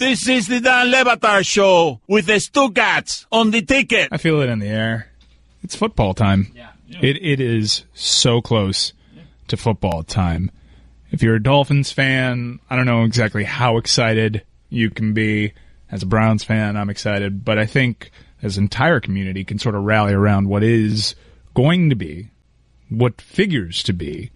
This is the Dan Le Batard Show with the Stuttgarts on the ticket. I feel it in the air. It's football time. Yeah. It is so close to football time. If you're a Dolphins fan, I don't know exactly how excited you can be. As a Browns fan, I'm excited. But I think as an entire community can sort of rally around what is going to be, what figures to be,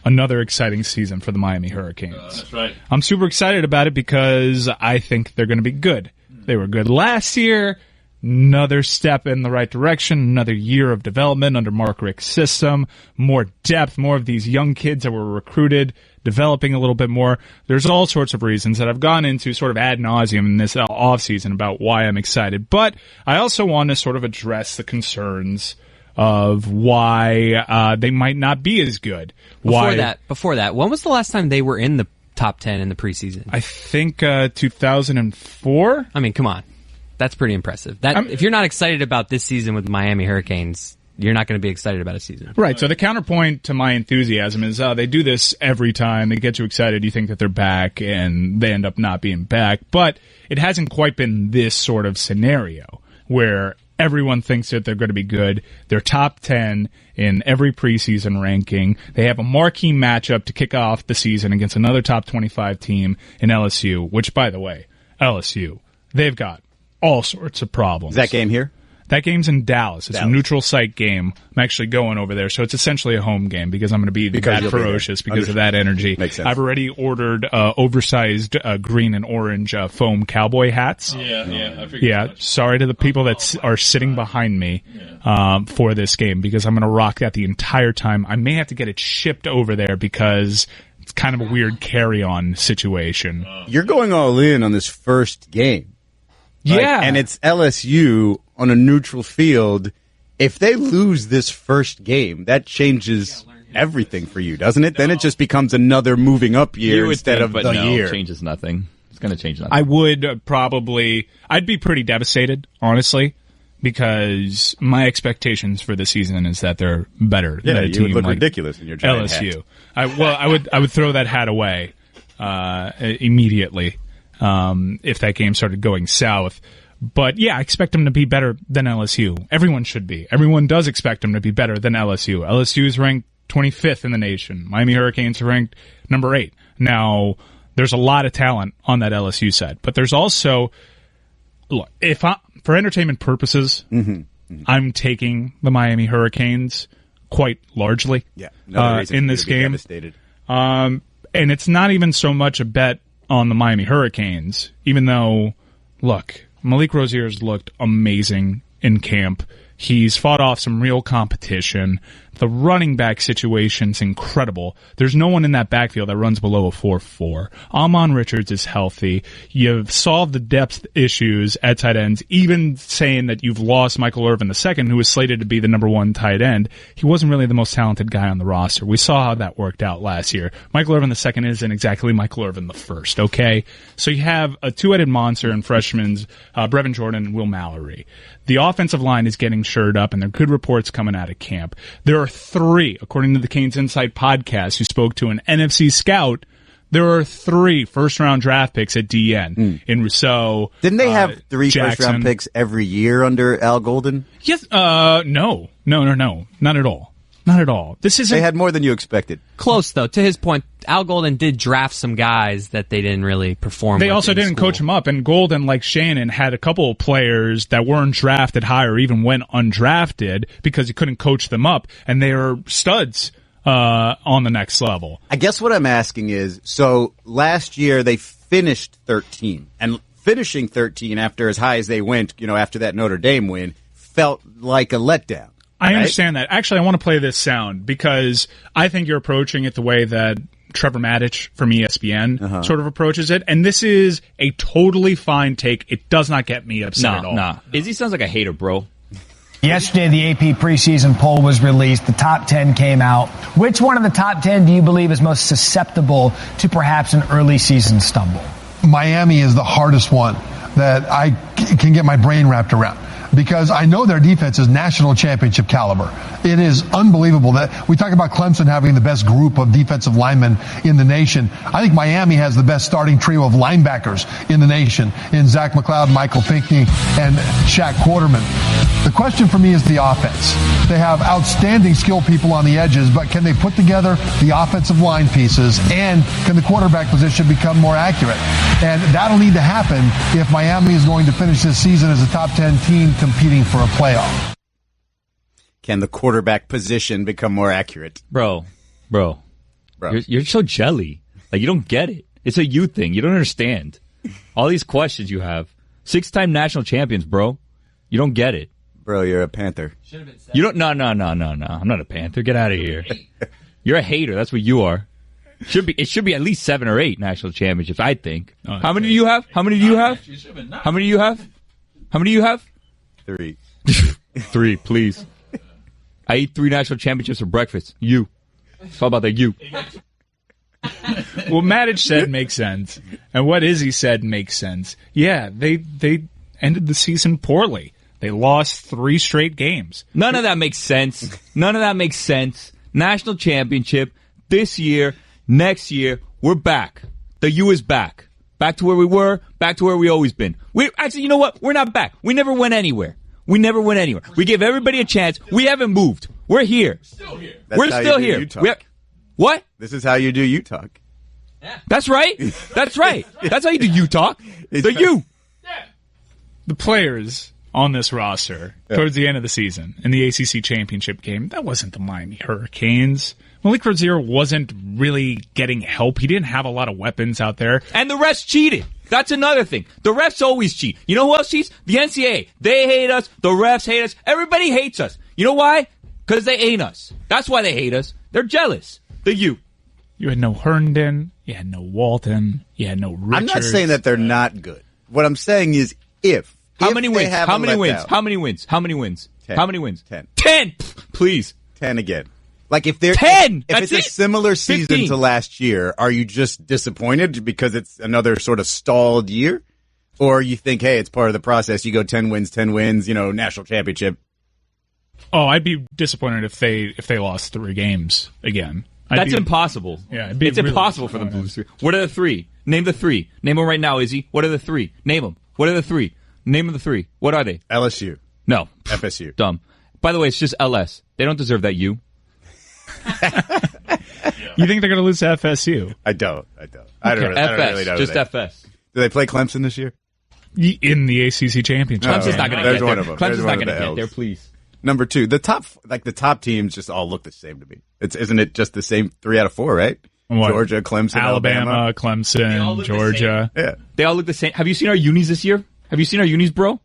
another exciting season for the Miami Hurricanes. That's right. I'm super excited about it because I think they're going to be good. They were good last year. Another step in the right direction. Another year of development under Mark Richt's system. More depth. More of these young kids that were recruited, developing a little bit more. There's all sorts of reasons that I've gone into sort of ad nauseum in this offseason about why I'm excited. But I also want to sort of address the concerns of why they might not be as good. Before that, when was the last time they were in the top 10 in the preseason? I think 2004. I mean, come on. That's pretty impressive. If you're not excited about this season with the Miami Hurricanes, you're not going to be excited about a season. Right, so the counterpoint to my enthusiasm is they do this every time. They get you excited, you think that they're back, and they end up not being back. But it hasn't quite been this sort of scenario where everyone thinks that they're going to be good. They're top 10 in every preseason ranking. They have a marquee matchup to kick off the season against another top 25 team in LSU, which, by the way, LSU, they've got all sorts of problems. Is that game here? That game's in Dallas. It's a neutral site game. I'm actually going over there, so it's essentially a home game because I'm going to be that ferocious because of that energy. Makes sense. I've already ordered oversized green and orange foam cowboy hats. I figured. Yeah, sorry to the people that are sitting behind me for this game because I'm going to rock that the entire time. I may have to get it shipped over there because it's kind of a weird carry-on situation. You're going all in on this first game. Right? Yeah. And it's LSU on a neutral field. If they lose this first game, that changes everything for you, doesn't it? Then it just becomes another moving up year instead of the year. It changes nothing. It's going to change nothing. I would I'd be pretty devastated, honestly, because my expectations for the season is that they're better than a you team would look like ridiculous in your giant LSU. hat. I would throw that hat away immediately if that game started going south. But yeah, I expect them to be better than LSU. Everyone should be. Everyone does expect them to be better than LSU. LSU is ranked 25th in the nation. Miami Hurricanes are ranked number 8. Now, there's a lot of talent on that LSU side, but there's also, look, for entertainment purposes, I'm taking the Miami Hurricanes quite largely in this game. And it's not even so much a bet on the Miami Hurricanes, even though, look, Malik Rozier's looked amazing in camp. He's fought off some real competition. The running back situation's incredible. There's no one in that backfield that runs below a 4.4. Amon Richards is healthy. You've solved the depth issues at tight ends, even saying that you've lost Michael Irvin II, who was slated to be the number 1 tight end. He wasn't really the most talented guy on the roster. We saw how that worked out last year. Michael Irvin II isn't exactly Michael Irvin I, okay? So you have a two-headed monster in freshmen, Brevin Jordan and Will Mallory. The offensive line is getting shored up, and there are good reports coming out of camp. There are 3, according to the Canes Insight podcast, who spoke to an NFC scout, there are 3 first-round draft picks at DN in Rousseau. Didn't they have 3 Jackson. first-round picks every year under Al Golden? Yes. No. Not at all. Not at all. This isn't. They had more than you expected. Close, though. To his point, Al Golden did draft some guys that they didn't really perform. They also didn't coach him up, and Golden, like Shannon, had a couple of players that weren't drafted high or even went undrafted because he couldn't coach them up, and they are studs on the next level. I guess what I'm asking is, so last year they finished 13, and finishing 13 after as high as they went, after that Notre Dame win, felt like a letdown. I understand that. Actually, I want to play this sound because I think you're approaching it the way that Trevor Maddich from ESPN sort of approaches it, and this is a totally fine take. It does not get me upset at all. Nah. Izzy sounds like a hater, bro. Yesterday, the AP preseason poll was released. The top 10 came out. Which one of the top 10 do you believe is most susceptible to perhaps an early season stumble? Miami is the hardest one that I can get my brain wrapped around. because I know their defense is national championship caliber. It is unbelievable that we talk about Clemson having the best group of defensive linemen in the nation. I think Miami has the best starting trio of linebackers in the nation in Zach McLeod, Michael Pinckney, and Shaq Quarterman. The question for me is the offense. They have outstanding skilled people on the edges, but can they put together the offensive line pieces, and can the quarterback position become more accurate? And that'll need to happen if Miami is going to finish this season as a top 10 team competing for a playoff. Can the quarterback position become more accurate? Bro. You're so jelly. Like, you don't get it. It's a you thing. You don't understand. All these questions you have. 6-time national champions, bro. You don't get it. Bro, you're a Panther. You don't. No. I'm not a Panther. Get out of here. You're a hater. That's what you are. It should be at least 7 or 8 national championships, I think. How many do you have? How many do you have? 3. 3, please. I eat 3 national championships for breakfast. You. It's all about that you. What Matic said makes sense, and what Izzy said makes sense. Yeah, they ended the season poorly. They lost 3 straight games. None of that makes sense. National championship this year, next year, we're back. The U is back. Back to where we were, back to where we always been. Actually, you know what? We're not back. We never went anywhere. We gave everybody a chance. We haven't moved. We're here. We're still here. What? This is how you do you talk. Yeah. That's right. That's how you do you talk. The you. The players on this roster towards the end of the season in the ACC championship game, that wasn't the Miami Hurricanes. Malik Rozier wasn't really getting help. He didn't have a lot of weapons out there. And the refs cheated. That's another thing. The refs always cheat. You know who else cheats? The NCAA. They hate us. The refs hate us. Everybody hates us. You know why? Because they ain't us. That's why they hate us. They're jealous. The you. You had no Herndon. You had no Walton. You had no Richards. I'm not saying that they're not good. What I'm saying is if. How many wins? How many wins? 10. 10! Please. 10 again. Like if they're 10! If it's a similar season 15. to last year, are you just disappointed because it's another sort of stalled year? Or you think, hey, it's part of the process. You go 10 wins, national championship. Oh, I'd be disappointed if they lost 3 games again. That's impossible. Yeah, it's really impossible for them to lose 3. What are the 3? Name the 3. Name them right now, Izzy. What are the 3? Name them. What are the 3? Name the 3. What are they? LSU. No. FSU. Dumb. By the way, it's just LS. They don't deserve that U. You think they're going to lose to FSU? I don't. I don't really know. Just FS. Do they play Clemson this year? In the ACC championship. Clemson's not going to get there. Clemson's not going to get there, please. Number 2, the top teams just all look the same to me. Isn't it just the same 3 out of 4, right? What? Georgia, Clemson, Alabama. Clemson, Georgia. Yeah. They all look the same. Have you seen our unis this year? Have you seen our unis, bro?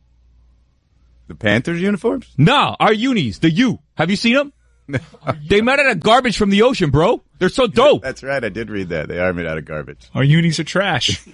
The Panthers uniforms? No, our unis. The U. Have you seen them? They made out of garbage from the ocean, bro. They're so dope. That's right. I did read that. They are made out of garbage. Our unis are trash.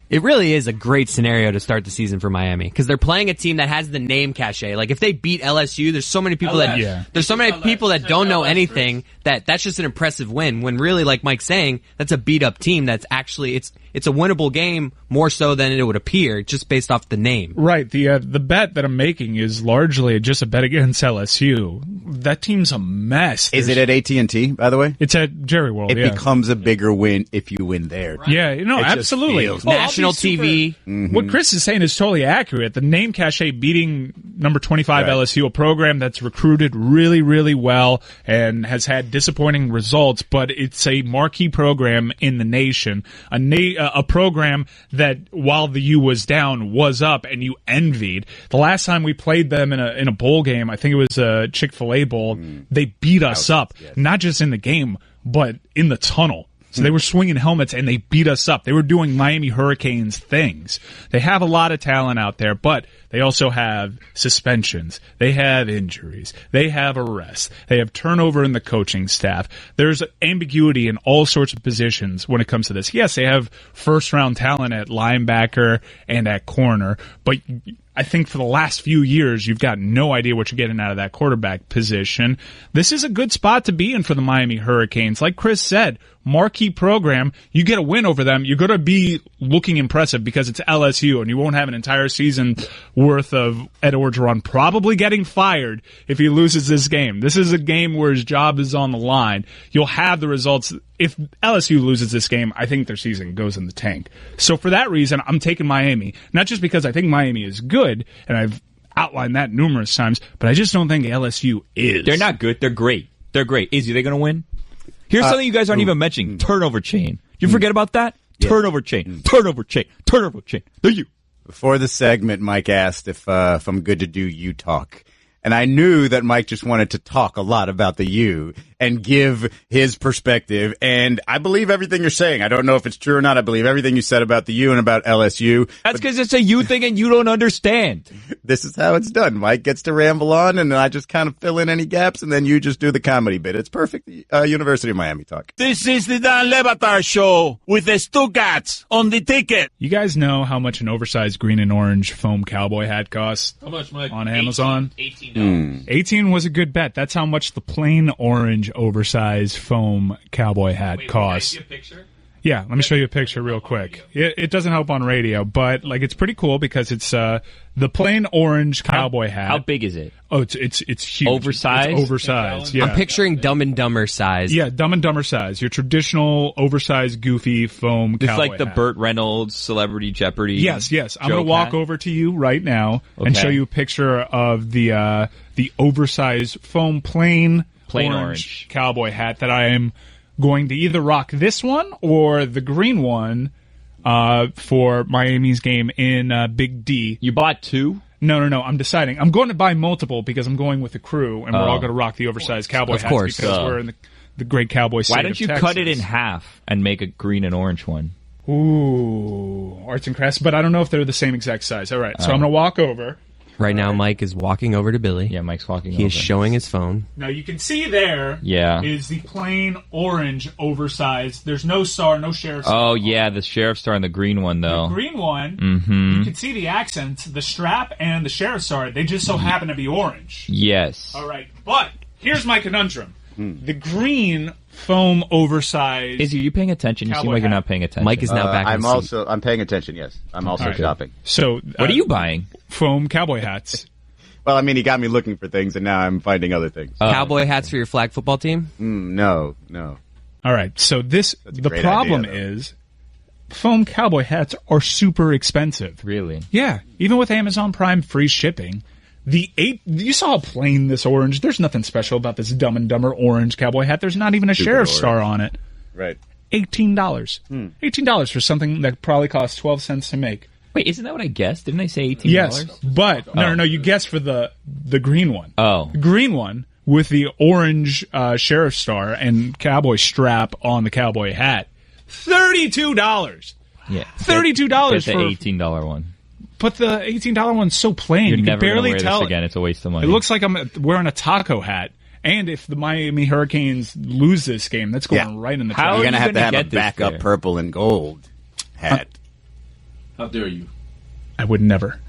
It really is a great scenario to start the season for Miami because they're playing a team that has the name cachet. Like if they beat LSU, there's so many people that don't know anything that's just an impressive win. When really, like Mike's saying, that's a beat up team. That's actually it's a winnable game more so than it would appear just based off the name. Right. The bet that I'm making is largely just a bet against LSU. That team's a mess. Is it at AT&T, by the way? It's at Jerry World. It becomes a bigger win if you win there. Right. Yeah, absolutely. National TV. Mm-hmm. What Chris is saying is totally accurate. The name cachet beating number 25 LSU, a program that's recruited really, really well and has had disappointing results, but it's a marquee program in the nation. A program that, while the U was down, was up, and you envied. The last time we played them in a bowl game, I think it was a Chick-fil-A bowl, they beat us up, not just in the game, but in the tunnel. So they were swinging helmets and they beat us up. They were doing Miami Hurricanes things. They have a lot of talent out there, but they also have suspensions. They have injuries. They have arrests. They have turnover in the coaching staff. There's ambiguity in all sorts of positions when it comes to this. Yes, they have first-round talent at linebacker and at corner, but I think for the last few years, you've got no idea what you're getting out of that quarterback position. This is a good spot to be in for the Miami Hurricanes. Like Chris said, marquee program. You get a win over them, you're going to be looking impressive because it's LSU, and you won't have an entire season worth of Ed Orgeron probably getting fired if he loses this game. This is a game where his job is on the line. You'll have the results. If LSU loses this game, I think their season goes in the tank. So for that reason, I'm taking Miami. Not just because I think Miami is good, and I've outlined that numerous times, but I just don't think LSU is. They're not good. They're great. They're great. Are they going to win? Here's something you guys aren't even mentioning. Turnover chain. You forget about that? Yeah. Turnover chain. Turnover chain. Turnover chain. There you. Before the segment, Mike asked if I'm good to do U talk. And I knew that Mike just wanted to talk a lot about the U and give his perspective. And I believe everything you're saying. I don't know if it's true or not. I believe everything you said about the U and about LSU. That's because it's a U thing and you don't understand. This is how it's done. Mike gets to ramble on, and I just kind of fill in any gaps, and then you just do the comedy bit. It's perfect University of Miami talk. This is the Dan Le Batard Show with the Stugatz on the ticket. You guys know how much an oversized green and orange foam cowboy hat costs? How much, Mike? On Amazon? $18. 18 was a good bet. That's how much the plain orange oversized foam cowboy hat costs. Can I see a picture? Yeah, let me show you a picture real quick. It doesn't help on radio, but like it's pretty cool because it's the plain orange cowboy hat. How big is it? Oh, it's huge. Oversized? It's oversized. Yeah. I'm picturing Dumb and Dumber size. Yeah, Dumb and Dumber size. Your traditional oversized, goofy foam It's cowboy like the hat. Burt Reynolds Celebrity Jeopardy. Yes. I'm going to walk over to you right now and show you a picture of the oversized foam plain orange cowboy hat that I am going to either rock this one or the green one for Miami's game in Big D. You bought two? No. I'm deciding. I'm going to buy multiple because I'm going with the crew, and we're all going to rock the oversized cowboy hats because we're in the great cowboy state Why don't you of cut it Texas. in half and make a green and orange one? Ooh, arts and crafts, but I don't know if they're the same exact size. All right, so I'm going to walk over. Right now, Mike is walking over to Billy. Yeah, Mike's walking over. He is showing his phone. Now, you can see there is the plain orange oversized. There's no star, no sheriff's star. Oh, yeah, the sheriff's star and the green one, though. The green one, you can see the accents, the strap, and the sheriff's star. They just so happen to be orange. Yes. All right, but here's my conundrum. The green foam oversized. Izzy, are you paying attention? You seem like you're not paying attention. Mike is now back in the seat. I'm paying attention, yes. I'm also shopping. So, what are you buying? Foam cowboy hats. Well, I mean, he got me looking for things, and now I'm finding other things. Cowboy hats for your flag football team? No. All right, so the problem is foam cowboy hats are super expensive. Really? Yeah, even with Amazon Prime free shipping. You saw how plain this orange. There's nothing special about this Dumb and Dumber orange cowboy hat. There's not even a sheriff's star on it. Right. $18. $18 for something that probably costs 12 cents to make. Wait, isn't that what I guessed? Didn't I say $18? Yes, but no. You guessed for the green one. Oh, the green one with the orange sheriff star and cowboy strap on the cowboy hat. $32. Yeah, $32 for the $18 one. But the $18 one's so plain. You're you never can barely wear tell this again. It's a waste of money. It looks like I'm wearing a taco hat. And if the Miami Hurricanes lose this game, that's going right in the trash. You're going to have a this backup there? purple and gold hat. How dare you? I would never.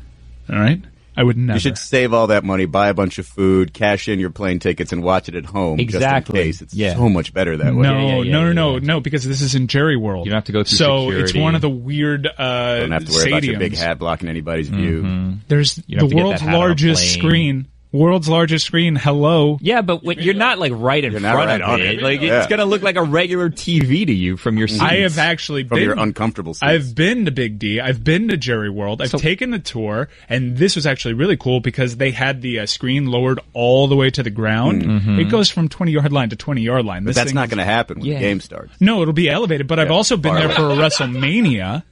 All right? I would never. You should save all that money, buy a bunch of food, cash in your plane tickets, and watch it at home. Exactly. Just in case. It's so much better that way. No, because this is in Jerry World. You don't have to go through So security. It's one of the weird You don't have to worry about your big hat blocking anybody's view. There's You don't the have to get world's that hat on a largest plane. screen. World's largest screen. Hello. Yeah, but you're not like right in You're not front right of on it. it. Like Yeah. it's gonna look like a regular TV to you from your seats. I have actually From been your uncomfortable seats. I've been to Big D. I've been to Jerry World. I've taken the tour, and this was actually really cool because they had the screen lowered all the way to the ground. It goes from 20-yard line to 20-yard line. But that's not going to happen when the game starts. No, it'll be elevated. But I've also been there for a WrestleMania,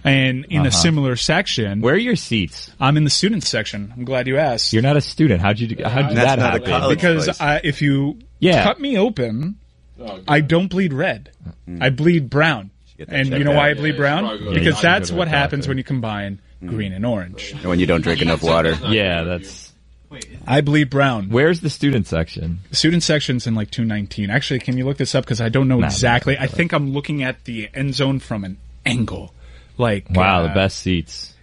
and in a similar section. Where are your seats? I'm in the students section. I'm glad you asked. You're not a student. How'd that not a happen? college Because place. if you cut me open, I don't bleed red. I bleed brown. Get that And checked you know out. why I bleed brown? probably Because Yeah, that's you what go to a happens doctor. when you combine green and orange. And when you don't drink enough water. Yeah, that's. I bleed brown. Where's the student section? The student section's in like 219. Actually, can you look this up? Because I don't know exactly. I think I'm looking at the end zone from an angle. Like Wow, the best seats.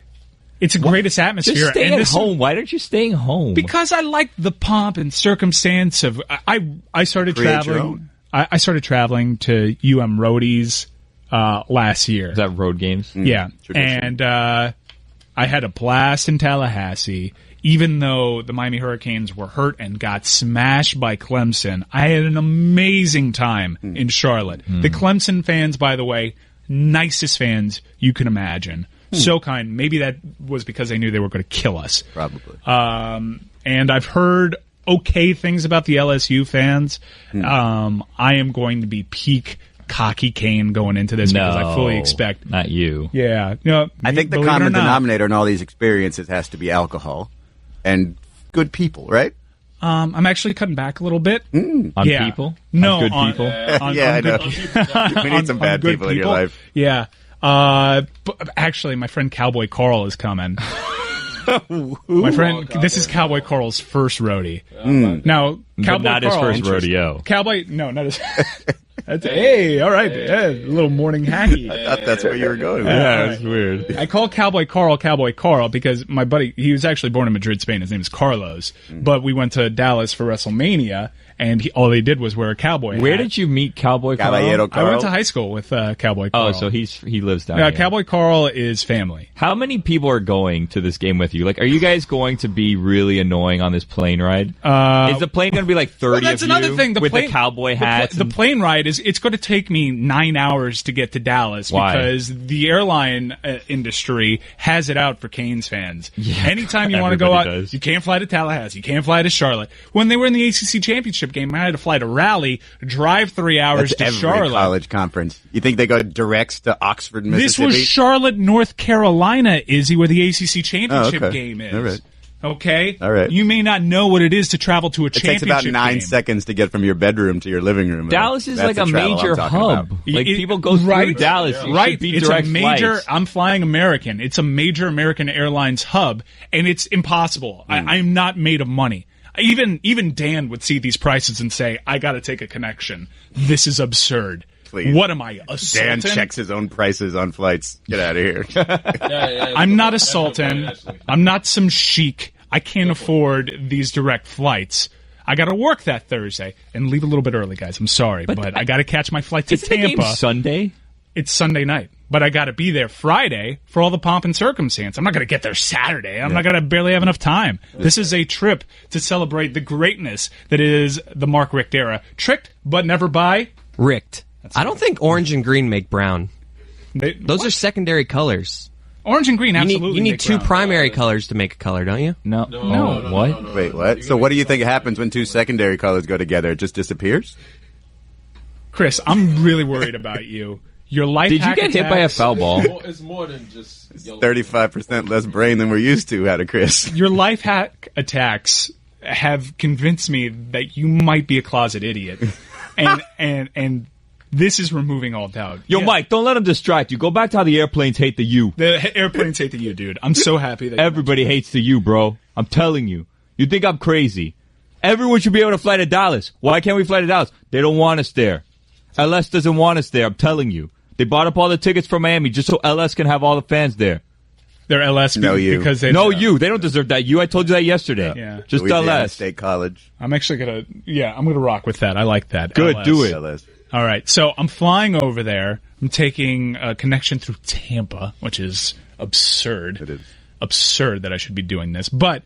It's the greatest atmosphere. Just stay and at this- home. Why aren't you staying home? Because I like the pomp and circumstance of. I started Create your traveling. own. I started traveling to Roadies last year. Is that road games? Yeah. Tradition. And I had a blast in Tallahassee. Even though the Miami Hurricanes were hurt and got smashed by Clemson, I had an amazing time in Charlotte. The Clemson fans, by the way, nicest fans you can imagine. So kind. Maybe that was because they knew they were going to kill us. Probably. And I've heard okay things about the LSU fans. I am going to be peak cocky Kane going into this because I fully expect. Not you. Yeah. I think the common denominator in all these experiences has to be alcohol and good people, right? I'm actually cutting back a little bit. On people? No. On good people? I know. We need some bad people in your life. Yeah. But actually, my friend Cowboy Carl is coming. My friend, this is Cowboy Carl's first roadie. Now, Cowboy not Carl, his first rodeo. Cowboy, no, not his. Hey, all right, a little morning hacky. I thought that's where you were going with Yeah, it's weird. I call Cowboy Carl because my buddy, he was actually born in Madrid, Spain. His name is Carlos. But we went to Dallas for WrestleMania, and all he did was wear a cowboy hat. Where did you meet Cowboy Carl? Caballero Carl? I went to high school with Cowboy Carl. Oh, so he lives down Yeah, here. Cowboy Carl is family. How many people are going to this game with you? Like, are you guys going to be really annoying on this plane ride? Is the plane going to be like 30 that's of another you thing. with the cowboy hats? The plane ride it's going to take me 9 hours to get to Dallas. Why? Because the airline industry has it out for Canes fans. Yeah, anytime you want to go out, does. you can't fly to Tallahassee, you can't fly to Charlotte. When they were in the ACC championship game, I had to fly to Raleigh, drive 3 hours That's to every Charlotte. college conference. You think they go directs to Oxford, Mississippi? This was Charlotte, North Carolina, Izzy, where the ACC championship okay. game is. All right. Okay? All right. You may not know what it is to travel to a It championship takes about 9 game. seconds to get from your bedroom to your living room. Dallas is That's like a the travel major I'm talking hub. about. Like, people go through Dallas. It Right. should be It's direct a major, flights. I'm flying American. It's a major American Airlines hub, and it's impossible. I'm not made of money. Even Dan would see these prices and say, I got to take a connection. This is absurd. Please. What am I, a Dan sultan? checks his own prices on flights. Get out of here. I'm not a sultan. I'm not some sheik. I can't afford these direct flights. I got to work that Thursday and leave a little bit early, guys. I'm sorry, but I got to catch my flight to Isn't the game Tampa. Sunday? It's Sunday night, but I got to be there Friday for all the pomp and circumstance. I'm not going to get there Saturday. I'm not going to barely have enough time. This is a trip to celebrate the greatness that is the Mark Richt era. Tricked, but never by. Richt. I don't think orange and green make brown. Those What? are secondary colors. Orange and green, absolutely. You need make two brown. primary colors to make a color, don't you? No. What? Wait, what? So what do you think happens when two secondary colors go together? It just disappears? Chris, I'm really worried about you. Your life Did you hack get hit by a attacks- foul ball? It's more than just yellow. 35% less brain than we're used to out of Chris. Your life hack attacks have convinced me that you might be a closet idiot, and this is removing all doubt. Yo, Yeah. Mike, don't let him distract you. Go back to how the airplanes hate the U. The airplanes hate the you, dude. I'm so happy that Everybody hates the U, bro. I'm telling you. You think I'm crazy. Everyone should be able to fly to Dallas. Why can't we fly to Dallas? They don't want us there. LS doesn't want us there, I'm telling you. They bought up all the tickets from Miami just so LS can have all the fans there. they're LS No, you. because they No, you. They don't deserve that. You. I told you that yesterday. Yeah. Just Louisiana LS. State College. I'm actually gonna rock with that. I like that. Good, LS. do it. LS. All right, so I'm flying over there. I'm taking a connection through Tampa, which is absurd. It is. Absurd that I should be doing this, but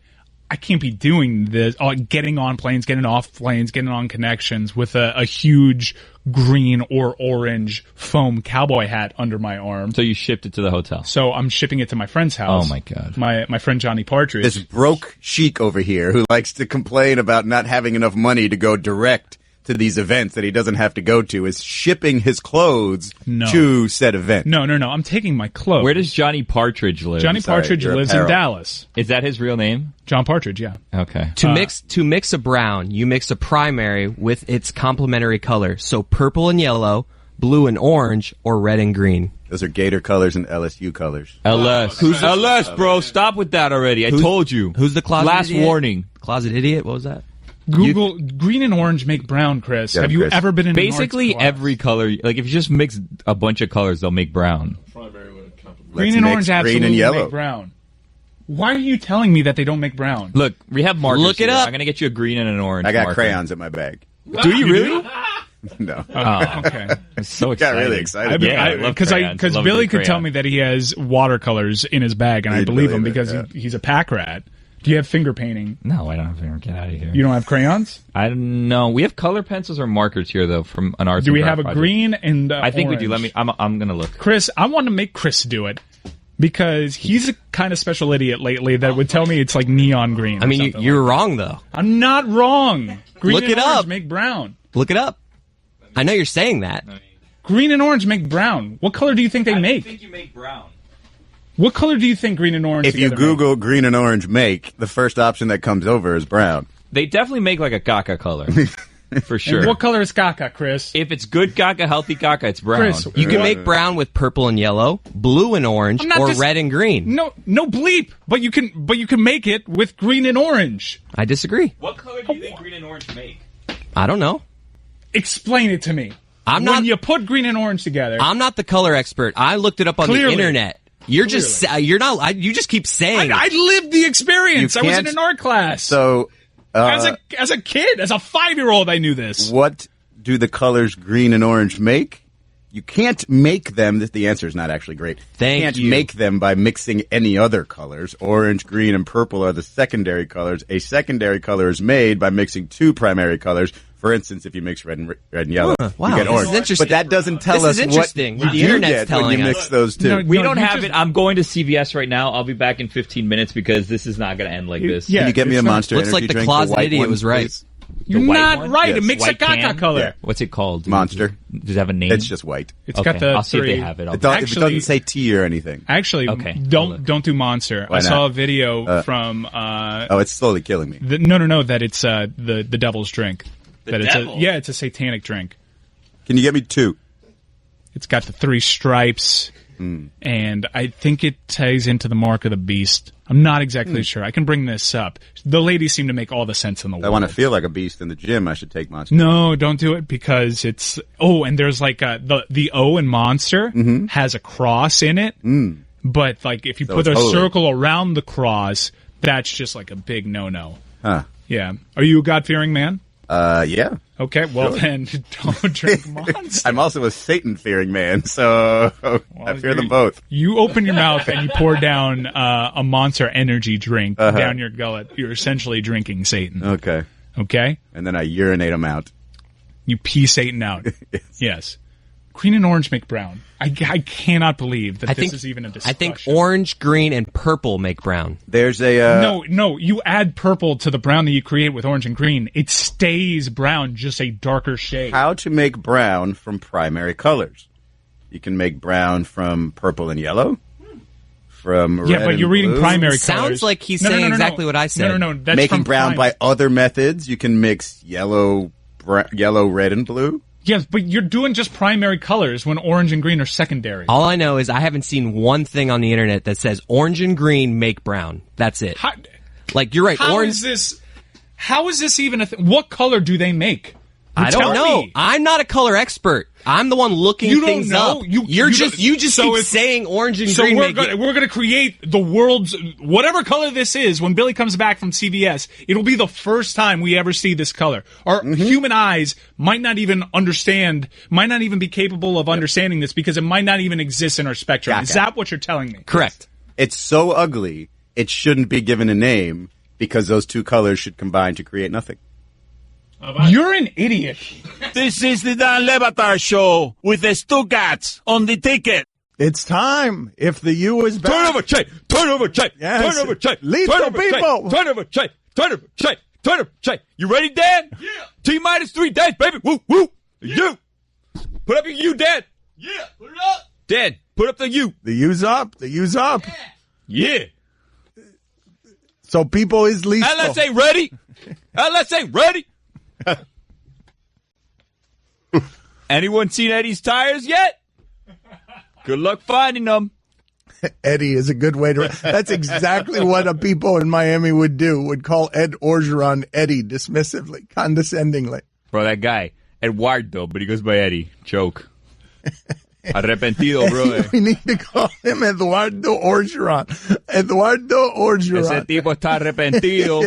I can't be doing this. Getting on planes, getting off planes, getting on connections with a huge green or orange foam cowboy hat under my arm. So you shipped it to the hotel. So I'm shipping it to my friend's house. Oh, my God. My friend Johnny Partridge. This broke chic over here who likes to complain about not having enough money to go direct to these events that he doesn't have to go to is shipping his clothes to said event. No. I'm taking my clothes. Where does Johnny Partridge live? Johnny Sorry, Partridge your lives in apparel. Dallas. Is that his real name? John Partridge, yeah. Okay. To mix a brown, you mix a primary with its complementary color. So purple and yellow, blue and orange, or red and green. Those are Gator colors and LSU colors. LS. Who's LS, bro? Stop with that already. I told you. Who's the closet Last idiot? warning. Closet idiot? What was that? Google green and orange make brown, Chris. Yeah, Have you Chris. ever been in Basically an arts class? every color. Like, if you just mix a bunch of colors, they'll make brown. Primary with a compliment. green Let's and mix orange green absolutely and yellow. make brown. Why are you telling me that they don't make brown? Look, we have markers Look it here. up. I'm going to get you a green and an orange I got marker. crayons in my bag. Do you really? No. Oh, okay. I'm so Got excited. really excited. I love crayons. Because Love a Billy good could tell crayon. me that he has watercolors in his bag, and I He'd believe him believe it, because he's a pack rat. Do you have finger painting? No, I don't have to get out of here. You don't have crayons? I don't know. We have color pencils or markers here, though, from an arts. Do and we craft have a project. green and I think orange? we do. I'm gonna look. Chris, I want to make Chris do it because he's a kind of special idiot lately that would tell me it's like neon green. I mean, you're wrong though. I'm not wrong. Green Look and it orange up. make brown. Look it up. I know you're saying that. Green and orange make brown. What color do you think they make? think you make brown. What color do you think green and orange If you together make? Google green and orange make, the first option that comes over is brown. They definitely make like a caca color, for sure. And what color is caca, Chris? If it's good caca, healthy caca, it's brown. Chris, You can make brown with purple and yellow, blue and orange, I'm not or just- red and green. No bleep. But you can make it with green and orange. I disagree. What color do you think green and orange make? I don't know. Explain it to me. I'm when not. you put green and orange together. I'm not the color expert. I looked it up on Clearly. the internet. You're just. You're not. You just keep saying. I lived the experience. You I was in can't- an art class. So, as a kid, as a 5-year-old, I knew this. what do the colors green and orange make? You can't make them. The answer is not actually great. Thank you can't you. make them by mixing any other colors. Orange, green, and purple are the secondary colors. A secondary color is made by mixing two primary colors. For instance, if you mix red and yellow, wow, you get this orange. is interesting. But that doesn't tell This us is interesting. what The you internet's get when telling you us. mix those two. No, We No, don't you have just- it. I'm going to CVS right now. I'll be back in 15 minutes because this is not going to end like this. Yeah. Can you get me a it's not- Monster looks Energy like the drink? closet white idiot one, was right. please? You're white not one? right. Yes. It makes a White caca can? color. Yeah. What's it called? Monster. Does it have a name? It's just white. It's okay. got the I'll see if three. they have it. I'll If it Actually- doesn't say tea or anything. Actually, Okay, I'll don't look. don't do Monster. Why I saw not? a video from Oh, it's slowly killing me. no that it's the devil's drink. That devil? it's a satanic drink. Can you get me two? It's got the 3 stripes, and I think it ties into the mark of the beast. I'm not exactly sure. I can bring this up. The ladies seem to make all the sense in the I world. want to feel like a beast in the gym. I should take Monster. No, don't do it because it's and there's like the O in Monster has a cross in it, but like if you So put a it's holy. circle around the cross, that's just like a big no. Huh. Yeah, are you a God-fearing man? Yeah. Okay, well then don't drink Monster. I'm also a Satan-fearing man, so I fear them both. You open your mouth and you pour down a Monster energy drink down your gullet. You're essentially drinking Satan. Okay. Okay? And then I urinate them out. You pee Satan out. Yes. Green and orange make brown. I cannot believe that this is even a I discussion. think orange, green, and purple make brown. There's a No, you add purple to the brown that you create with orange and green. It stays brown, just a darker shade. how to make brown from primary colors. You can make brown from purple and yellow. From Yeah, red but and you're reading blue. primary Sounds colors. like he's No, saying no, no, exactly no. what I said. No, that's Making from brown prime. by other methods. You can mix yellow, red, and blue. Yes, but you're doing just primary colors when orange and green are secondary. All I know is I haven't seen one thing on the internet that says orange and green make brown. That's it. How, Like you're right. how orange. is this? How is this even a thing? What color do they make? I Tell don't know. me. I'm not a color expert. I'm the one looking You don't things know? up. You just so keep it's- saying orange and So green. we're gonna create the world's whatever color this is. When Billy comes back from CVS, it'll be the first time we ever see this color. Our human eyes might not even understand, might not even be capable of understanding this because it might not even exist in our spectrum. Gotcha. Is that what you're telling me? Correct. It's so ugly, it shouldn't be given a name because those two colors should combine to create nothing. You're an idiot. This is the Dan Levatar Show with the Stugatz on the ticket. It's time. If the U is back. Turn over check. Turn over check. Yes. Turn over check. Lead Turn the over check. people. Turn over check. Turn over check. Turn over check. You ready, Dad? Yeah. T-minus 3 days, baby. Woo, woo. You. Put up your U, Dad. Yeah. Put it up. Dad, put up the U. The U's up. The U's up. Yeah. So people is listo. LSA ready. LSA ready. Anyone seen Eddie's tires yet? Good luck finding them. Eddie is a good way to. That's exactly what a people in Miami would do. Would call Ed Orgeron Eddie dismissively, condescendingly. Bro, that guy, Eduardo, but he goes by Eddie. Joke. Arrepentido, brother. We need to call him Eduardo Orgeron. Eduardo Ese Orgeron. tipo está arrepentido.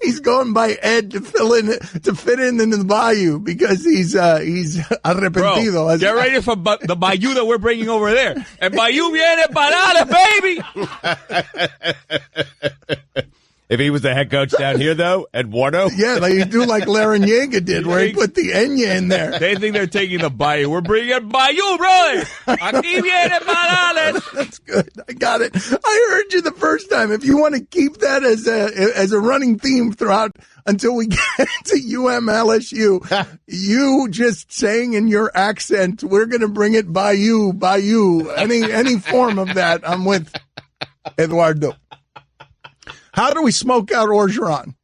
He's going by Ed to fit in into the Bayou because he's arrepentido. Bro, get ready for the Bayou that we're bringing over there. And Bayou viene para baby. If he was the head coach down here, though, Eduardo. Yeah, like you do like Larrañaga did, where he put the Enya in there. They think they're taking the Bayou. We're bringing Bayou, brother. Aquí viene para. That's good. I got it. I heard you the first time. If you want to keep that as a running theme throughout until we get to LSU, you just saying in your accent, we're going to bring it Bayou. Any form of that, I'm with Eduardo. How do we smoke out Orgeron?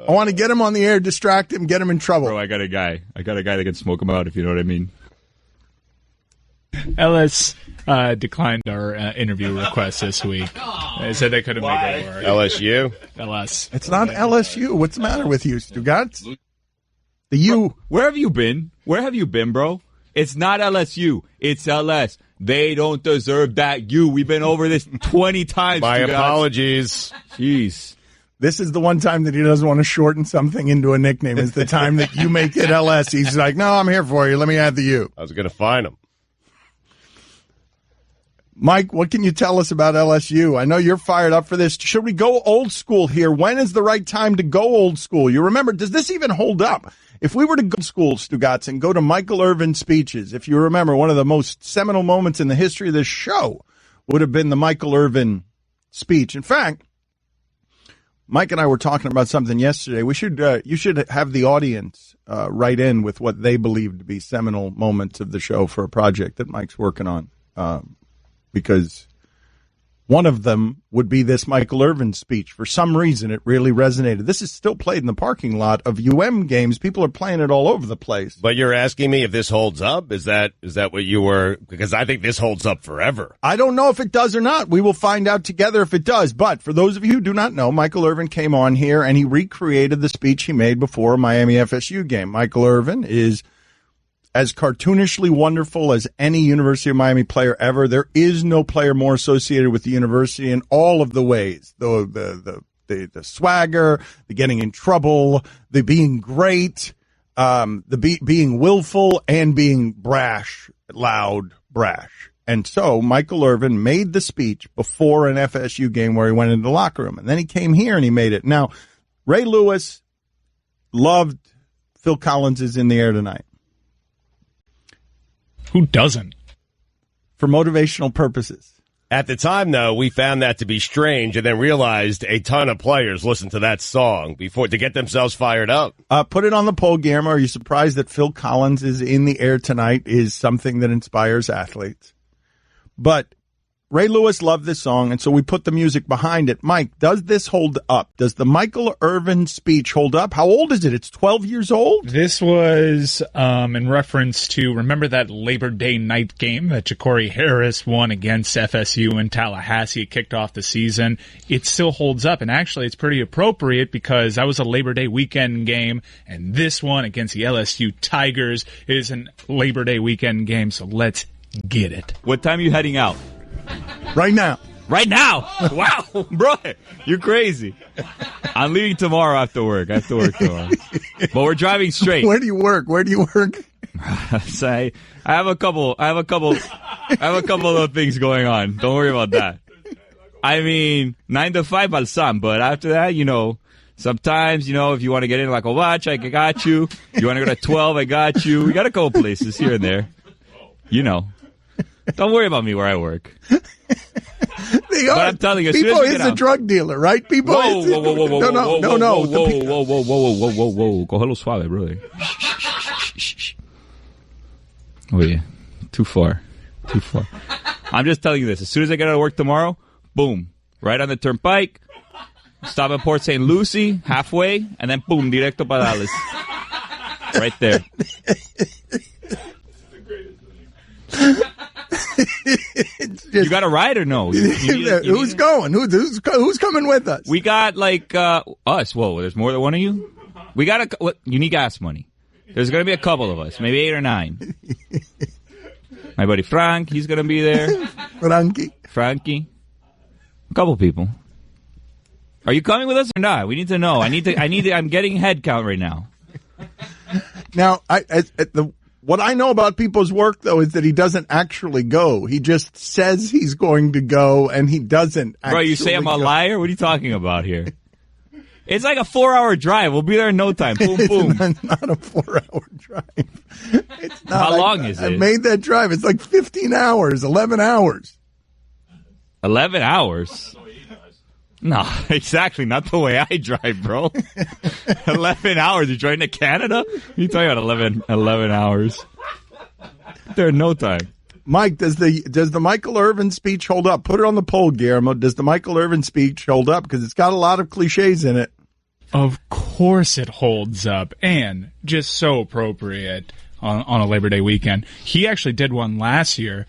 I want to get him on the air, distract him, get him in trouble. Bro, I got a guy that can smoke him out, if you know what I mean. LS declined our interview request this week. They said they couldn't make it work. LSU? LS. It's not LSU. What's the matter with you, Stugatz? The U. Where have you been? Where have you been, bro? It's not LSU. It's LS. They don't deserve that U. We've been over this 20 times. My apologies. Jeez. This is the one time that he doesn't want to shorten something into a nickname. Is the time that you make it LS. He's like, no, I'm here for you. Let me add the U. I was going to find him. Mike, what can you tell us about LSU? I know you're fired up for this. Should we go old school here? When is the right time to go old school? You remember, does this even hold up? If we were to go to school, Stugatz, and go to Michael Irvin's speeches, if you remember, one of the most seminal moments in the history of this show would have been the Michael Irvin speech. In fact, Mike and I were talking about something yesterday. You should have the audience write in with what they believe to be seminal moments of the show for a project that Mike's working on, because one of them would be this Michael Irvin speech. For some reason, it really resonated. This is still played in the parking lot of games. People are playing it all over the place. But you're asking me if this holds up? Is that what you were? Because I think this holds up forever. I don't know if it does or not. We will find out together if it does. But for those of you who do not know, Michael Irvin came on here and he recreated the speech he made before a Miami FSU game. Michael Irvin is as cartoonishly wonderful as any University of Miami player ever. There is no player more associated with the university in all of the ways. The swagger, the getting in trouble, the being great, being willful, and being brash, loud, brash. And so Michael Irvin made the speech before an FSU game where he went into the locker room. And then he came here and he made it. Now, Ray Lewis loved Phil Collins is in the air tonight. Who doesn't? For motivational purposes. At the time, though, we found that to be strange and then realized a ton of players listened to that song before to get themselves fired up. Put it on the poll, Guillermo. Are you surprised that Phil Collins is in the air tonight is something that inspires athletes? But Ray Lewis loved this song, and so we put the music behind it. Mike, does this hold up? Does the Michael Irvin speech hold up? How old is it? It's 12 years old? This was in reference to, remember that Labor Day night game that Ja'Cory Harris won against FSU in Tallahassee? It kicked off the season. It still holds up, and actually it's pretty appropriate because that was a Labor Day weekend game, and this one against the LSU Tigers is a Labor Day weekend game, so let's get it. What time are you heading out? Right now. Right now? Wow, bro, you're crazy. I'm leaving tomorrow after work. I have to work tomorrow. But we're driving straight. Where do you work? So I have a couple of things going on. Don't worry about that. I mean, 9 to 5 balsam, but after that, sometimes, if you want to get in like a watch, I got you. You want to go to 12, I got you. We got a couple places here and there. Don't worry about me where I work. But I'm telling you, Pipo is a drug dealer, right? Pipo whoa. No. Whoa. Cógelo suave, brother. Oh, yeah. Too far. I'm just telling you this. As soon as I get out of work tomorrow, boom. Right on the turnpike. Stop at Port St. Lucie, halfway, and then boom, directo para Dallas. Right there. You got a ride or no? Who's going? Who's coming with us? We got us. Whoa, there's more than one of you? We got you need gas money. There's going to be a couple of us, maybe 8 or 9. My buddy Frank, he's going to be there. Frankie. A couple people. Are you coming with us or not? We need to know. I'm getting head count right now. Now, what I know about Pipo's work, though, is that he doesn't actually go. He just says he's going to go, and he doesn't actually Bro, you say I'm a liar? What are you talking about here? It's like a 4-hour drive. We'll be there in no time. Boom, boom. It's not a 4-hour drive. It's not. How long is it? I made that drive. It's like 15 hours, 11 hours. 11 hours? No, exactly. Not the way I drive, bro. 11 hours. You're driving to Canada? You talking about 11 hours? There in no time. Mike, does the Michael Irvin speech hold up? Put it on the poll, Guillermo. Does the Michael Irvin speech hold up? Because it's got a lot of cliches in it. Of course it holds up, and just so appropriate on a Labor Day weekend. He actually did one last year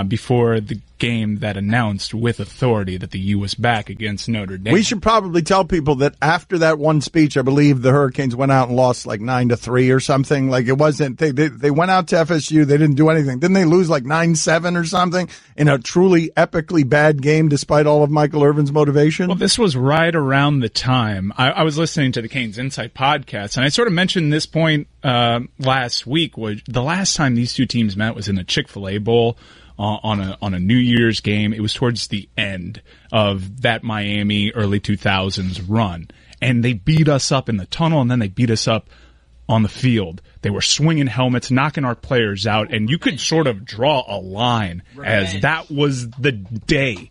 before the game that announced with authority that the U was back against Notre Dame. We should probably tell people that after that one speech, I believe the Hurricanes went out and lost like 9-3 or something. Like it wasn't, they went out to FSU. They didn't do anything. Didn't they lose like 9-7 or something in a truly epically bad game despite all of Michael Irvin's motivation? Well, this was right around the time I was listening to the Canes Insight podcast, and I sort of mentioned this point last week. Was the last time these two teams met was in the Chick-fil-A Bowl on a New Year's game. It was towards the end of that Miami early 2000s run, and they beat us up in the tunnel, and then they beat us up on the field. They were swinging helmets, knocking our players out, and you could sort of draw a line as that was the day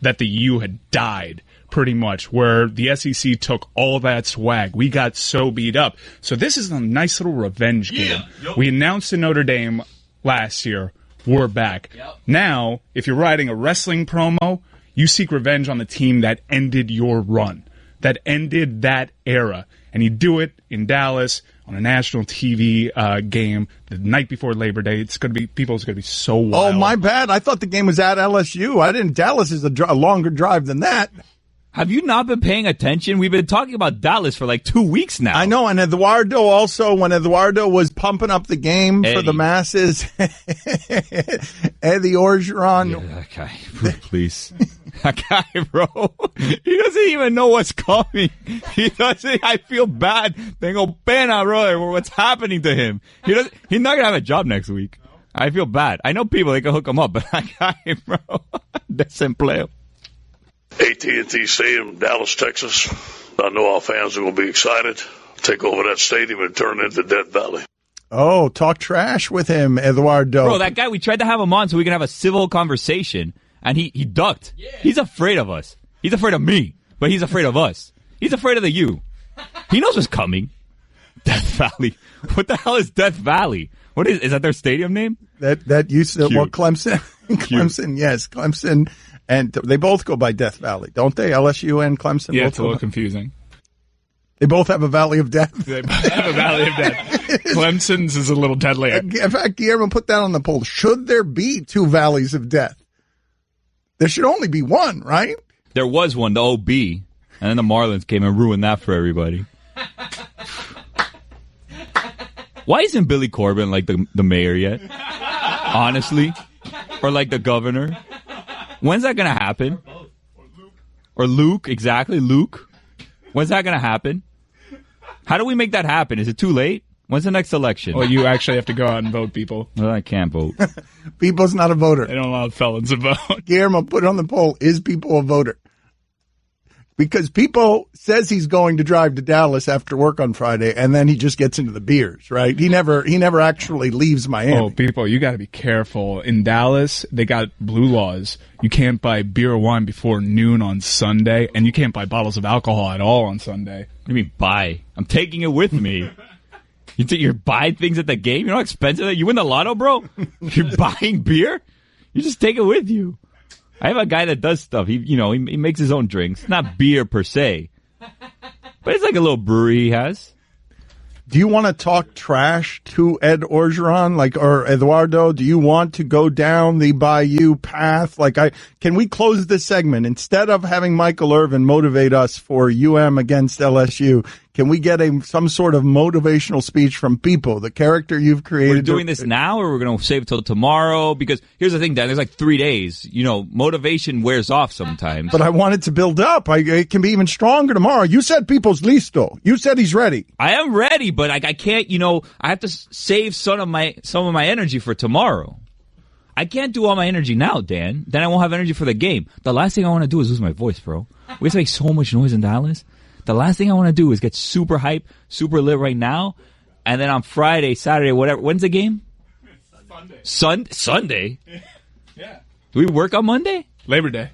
that the U had died, pretty much, where the SEC took all that swag. We got so beat up. So this is a nice little revenge game. We announced in Notre Dame last year, we're back. Now, if you're writing a wrestling promo, you seek revenge on the team that ended your run, that ended that era. And you do it in Dallas on a national TV game the night before Labor Day. It's going to be, people's going to be so wild. Oh, my bad. I thought the game was at LSU. Dallas is a longer drive than that. Have you not been paying attention? We've been talking about Dallas for like 2 weeks now. I know, and Eduardo also, when Eduardo was pumping up the game for the masses, Eddie Orgeron. Yeah, that guy, please. That guy, bro, he doesn't even know what's coming. He doesn't. I feel bad. Tengo pena, brother, what's happening to him. He's not going to have a job next week. I feel bad. I know people, they can hook him up, but that guy, bro, desempleo. AT&T Stadium, Dallas, Texas. I know our fans are going to be excited. Take over that stadium and turn it into Death Valley. Oh, talk trash with him, Eduardo. Bro, that guy, we tried to have him on so we can have a civil conversation, and he ducked. Yeah. He's afraid of us. He's afraid of me, but he's afraid of us. He's afraid of the U. He knows what's coming. Death Valley. What the hell is Death Valley? What is that their stadium name? That used to, well, Clemson. Clemson, yes, Clemson. And they both go by Death Valley, don't they? LSU and Clemson. Yeah, both it's a little confusing. They both have a Valley of Death. They both have a Valley of Death. Clemson's is a little deadlier. In fact, Guillermo, put that on the poll. Should there be two Valleys of Death? There should only be one, right? There was one, the OB, and then the Marlins came and ruined that for everybody. Why isn't Billy Corbin like the mayor yet? Honestly? Or like the governor? When's that going to happen? Or Luke, exactly, Luke. When's that going to happen? How do we make that happen? Is it too late? When's the next election? Well, you actually have to go out and vote, people. Well, I can't vote. People's not a voter. They don't allow felons to vote. Guillermo, put it on the poll. Is People a voter? Because People says he's going to drive to Dallas after work on Friday, and then he just gets into the beers, right? He never actually leaves Miami. Oh, People, you got to be careful. In Dallas, they got blue laws. You can't buy beer or wine before noon on Sunday, and you can't buy bottles of alcohol at all on Sunday. What do you mean buy? I'm taking it with me. You're buying things at the game? You know how expensive that? You win the lotto, bro? You're buying beer? You just take it with you. I have a guy that does stuff. He makes his own drinks. Not beer per se, but it's like a little brewery he has. Do you want to talk trash to Ed Orgeron, or Eduardo? Do you want to go down the Bayou path? Can we close this segment instead of having Michael Irvin motivate us for UM against LSU? Can we get some sort of motivational speech from Pipo, the character you've created? We're doing this now, or we're going to save it till tomorrow? Because here's the thing, Dan. There's like 3 days. Motivation wears off sometimes. But I want it to build up. It can be even stronger tomorrow. You said Pipo's listo. You said he's ready. I am ready, but I can't. I have to save some of my energy for tomorrow. I can't do all my energy now, Dan. Then I won't have energy for the game. The last thing I want to do is lose my voice, bro. We have to make so much noise in Dallas. The last thing I want to do is get super hype, super lit right now, and then on Friday, Saturday, whatever. When's the game? Sunday. Sunday? Yeah. Do we work on Monday? Labor Day.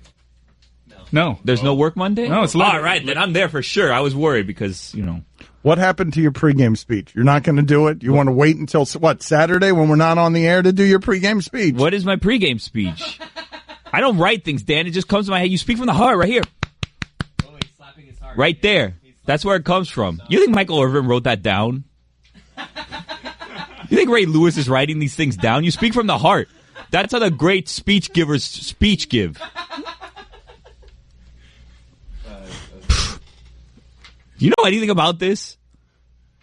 No. There's no work Monday? No, it's Labor Day. All right, then I'm there for sure. I was worried because, What happened to your pregame speech? You're not going to do it? You want to wait until, Saturday when we're not on the air to do your pregame speech? What is my pregame speech? I don't write things, Dan. It just comes to my head. You speak from the heart right here. Right there. That's where it comes from. You think Michael Irvin wrote that down? You think Ray Lewis is writing these things down? You speak from the heart. That's how the great speech givers speech give. You know anything about this?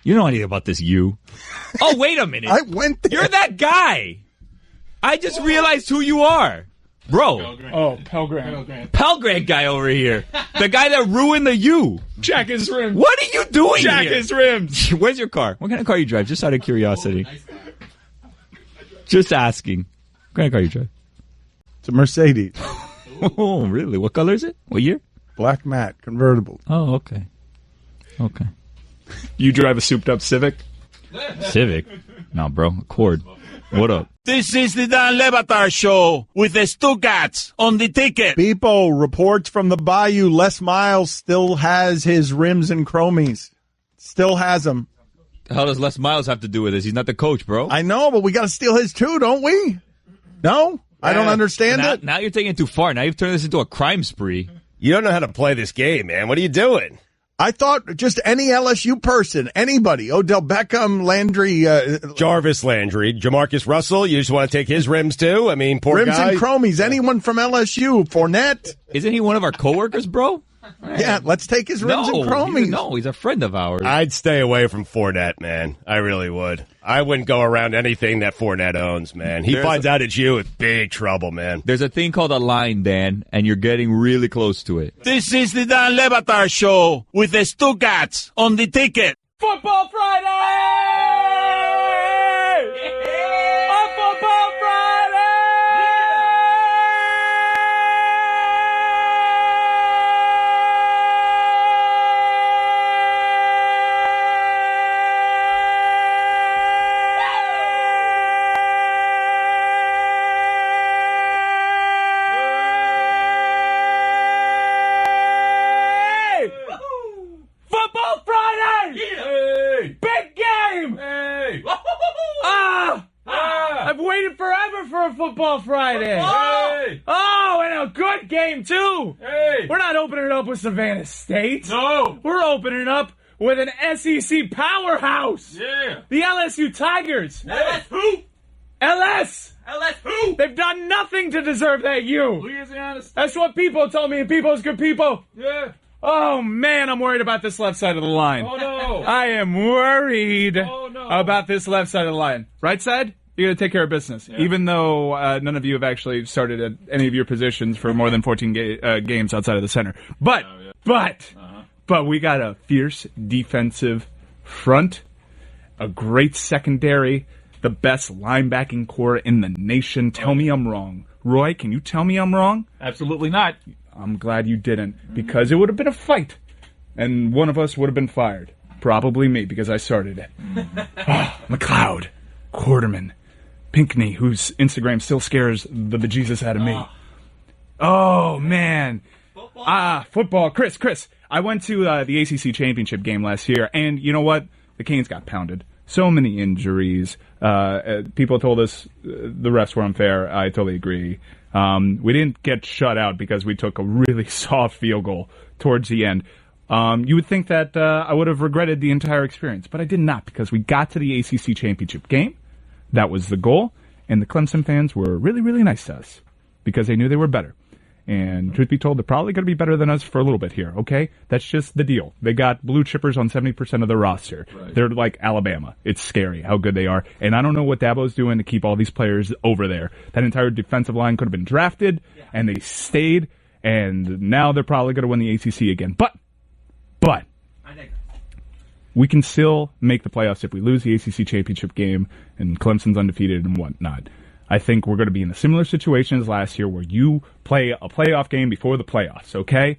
You know anything about this, you? Oh, wait a minute. I went there. You're that guy. I just realized who you are. Bro. Oh, Pelgram. Pelgrad guy over here. The guy that ruined the U. Jack his rims. What are you doing Jack here? his rims. Where's your car? What kind of car you drive? Just out of curiosity. Just asking. What kind of car you drive? It's a Mercedes. Oh, really? What color is it? What year? Black matte, convertible. Oh, okay. Okay. You drive a souped-up Civic? Civic? No, bro. Accord. What up? This is the Dan Levatar Show with the Stugatz on the ticket. Pipo reports from the Bayou. Les Miles still has his rims and chromies. Still has them. The hell does Les Miles have to do with this? He's not the coach, bro. I know, but we got to steal his too, don't we? No? I don't understand it. Now you're taking it too far. Now you've turned this into a crime spree. You don't know how to play this game, man. What are you doing? I thought just any LSU person, anybody, Odell Beckham, Landry, Jarvis Landry, Jamarcus Russell, you just want to take his rims too? I mean, poor rims guy. and chromies, anyone from LSU, Fournette. Isn't he one of our coworkers, bro? Yeah, let's take his rims and chromies. No, he's a friend of ours. I'd stay away from Fournette, man. I really would. I wouldn't go around anything that Fournette owns, man. He finds out it's you, it's big trouble, man. There's a thing called a line, Dan, and you're getting really close to it. This is the Dan Levatar Show with the Stugatz on the ticket. Football Friday! On Football Friday! Football Friday! Hey! Big game! Hey! I've waited forever for a Football Friday. Hey! Oh, and a good game, too. Hey! We're not opening it up with Savannah State. No. We're opening it up with an SEC powerhouse. Yeah. The LSU Tigers. LS who? LS who? They've done nothing to deserve that U. Louisiana State. That's what people told me, and people's good people. Yeah. Oh, man, I'm worried about this left side of the line. Oh, no. I am worried about this left side of the line. Right side, you're going to take care of business. Yeah. Even though none of you have actually started at any of your positions for more than 14 games outside of the center. But we got a fierce defensive front, a great secondary, the best linebacking core in the nation. Tell me I'm wrong. Roy, can you tell me I'm wrong? Absolutely not. I'm glad you didn't, because it would have been a fight, and one of us would have been fired. Probably me, because I started it. McLeod, Quarterman, Pinckney, whose Instagram still scares the bejesus out of me. Oh, man. Football. Chris, I went to the ACC championship game last year, and you know what? The Canes got pounded. So many injuries. People told us the refs were unfair. I totally agree. We didn't get shut out because we took a really soft field goal towards the end. You would think that I would have regretted the entire experience, but I did not, because we got to the ACC championship game. That was the goal, and the Clemson fans were really, really nice to us because they knew they were better. And truth be told, they're probably going to be better than us for a little bit here, okay? That's just the deal. They got blue chippers on 70% of their roster. Right. They're like Alabama. It's scary how good they are. And I don't know what Dabo's doing to keep all these players over there. That entire defensive line could have been drafted, and they stayed, and now they're probably going to win the ACC again. But we can still make the playoffs if we lose the ACC championship game and Clemson's undefeated and whatnot. I think we're going to be in a similar situation as last year where you play a playoff game before the playoffs, okay?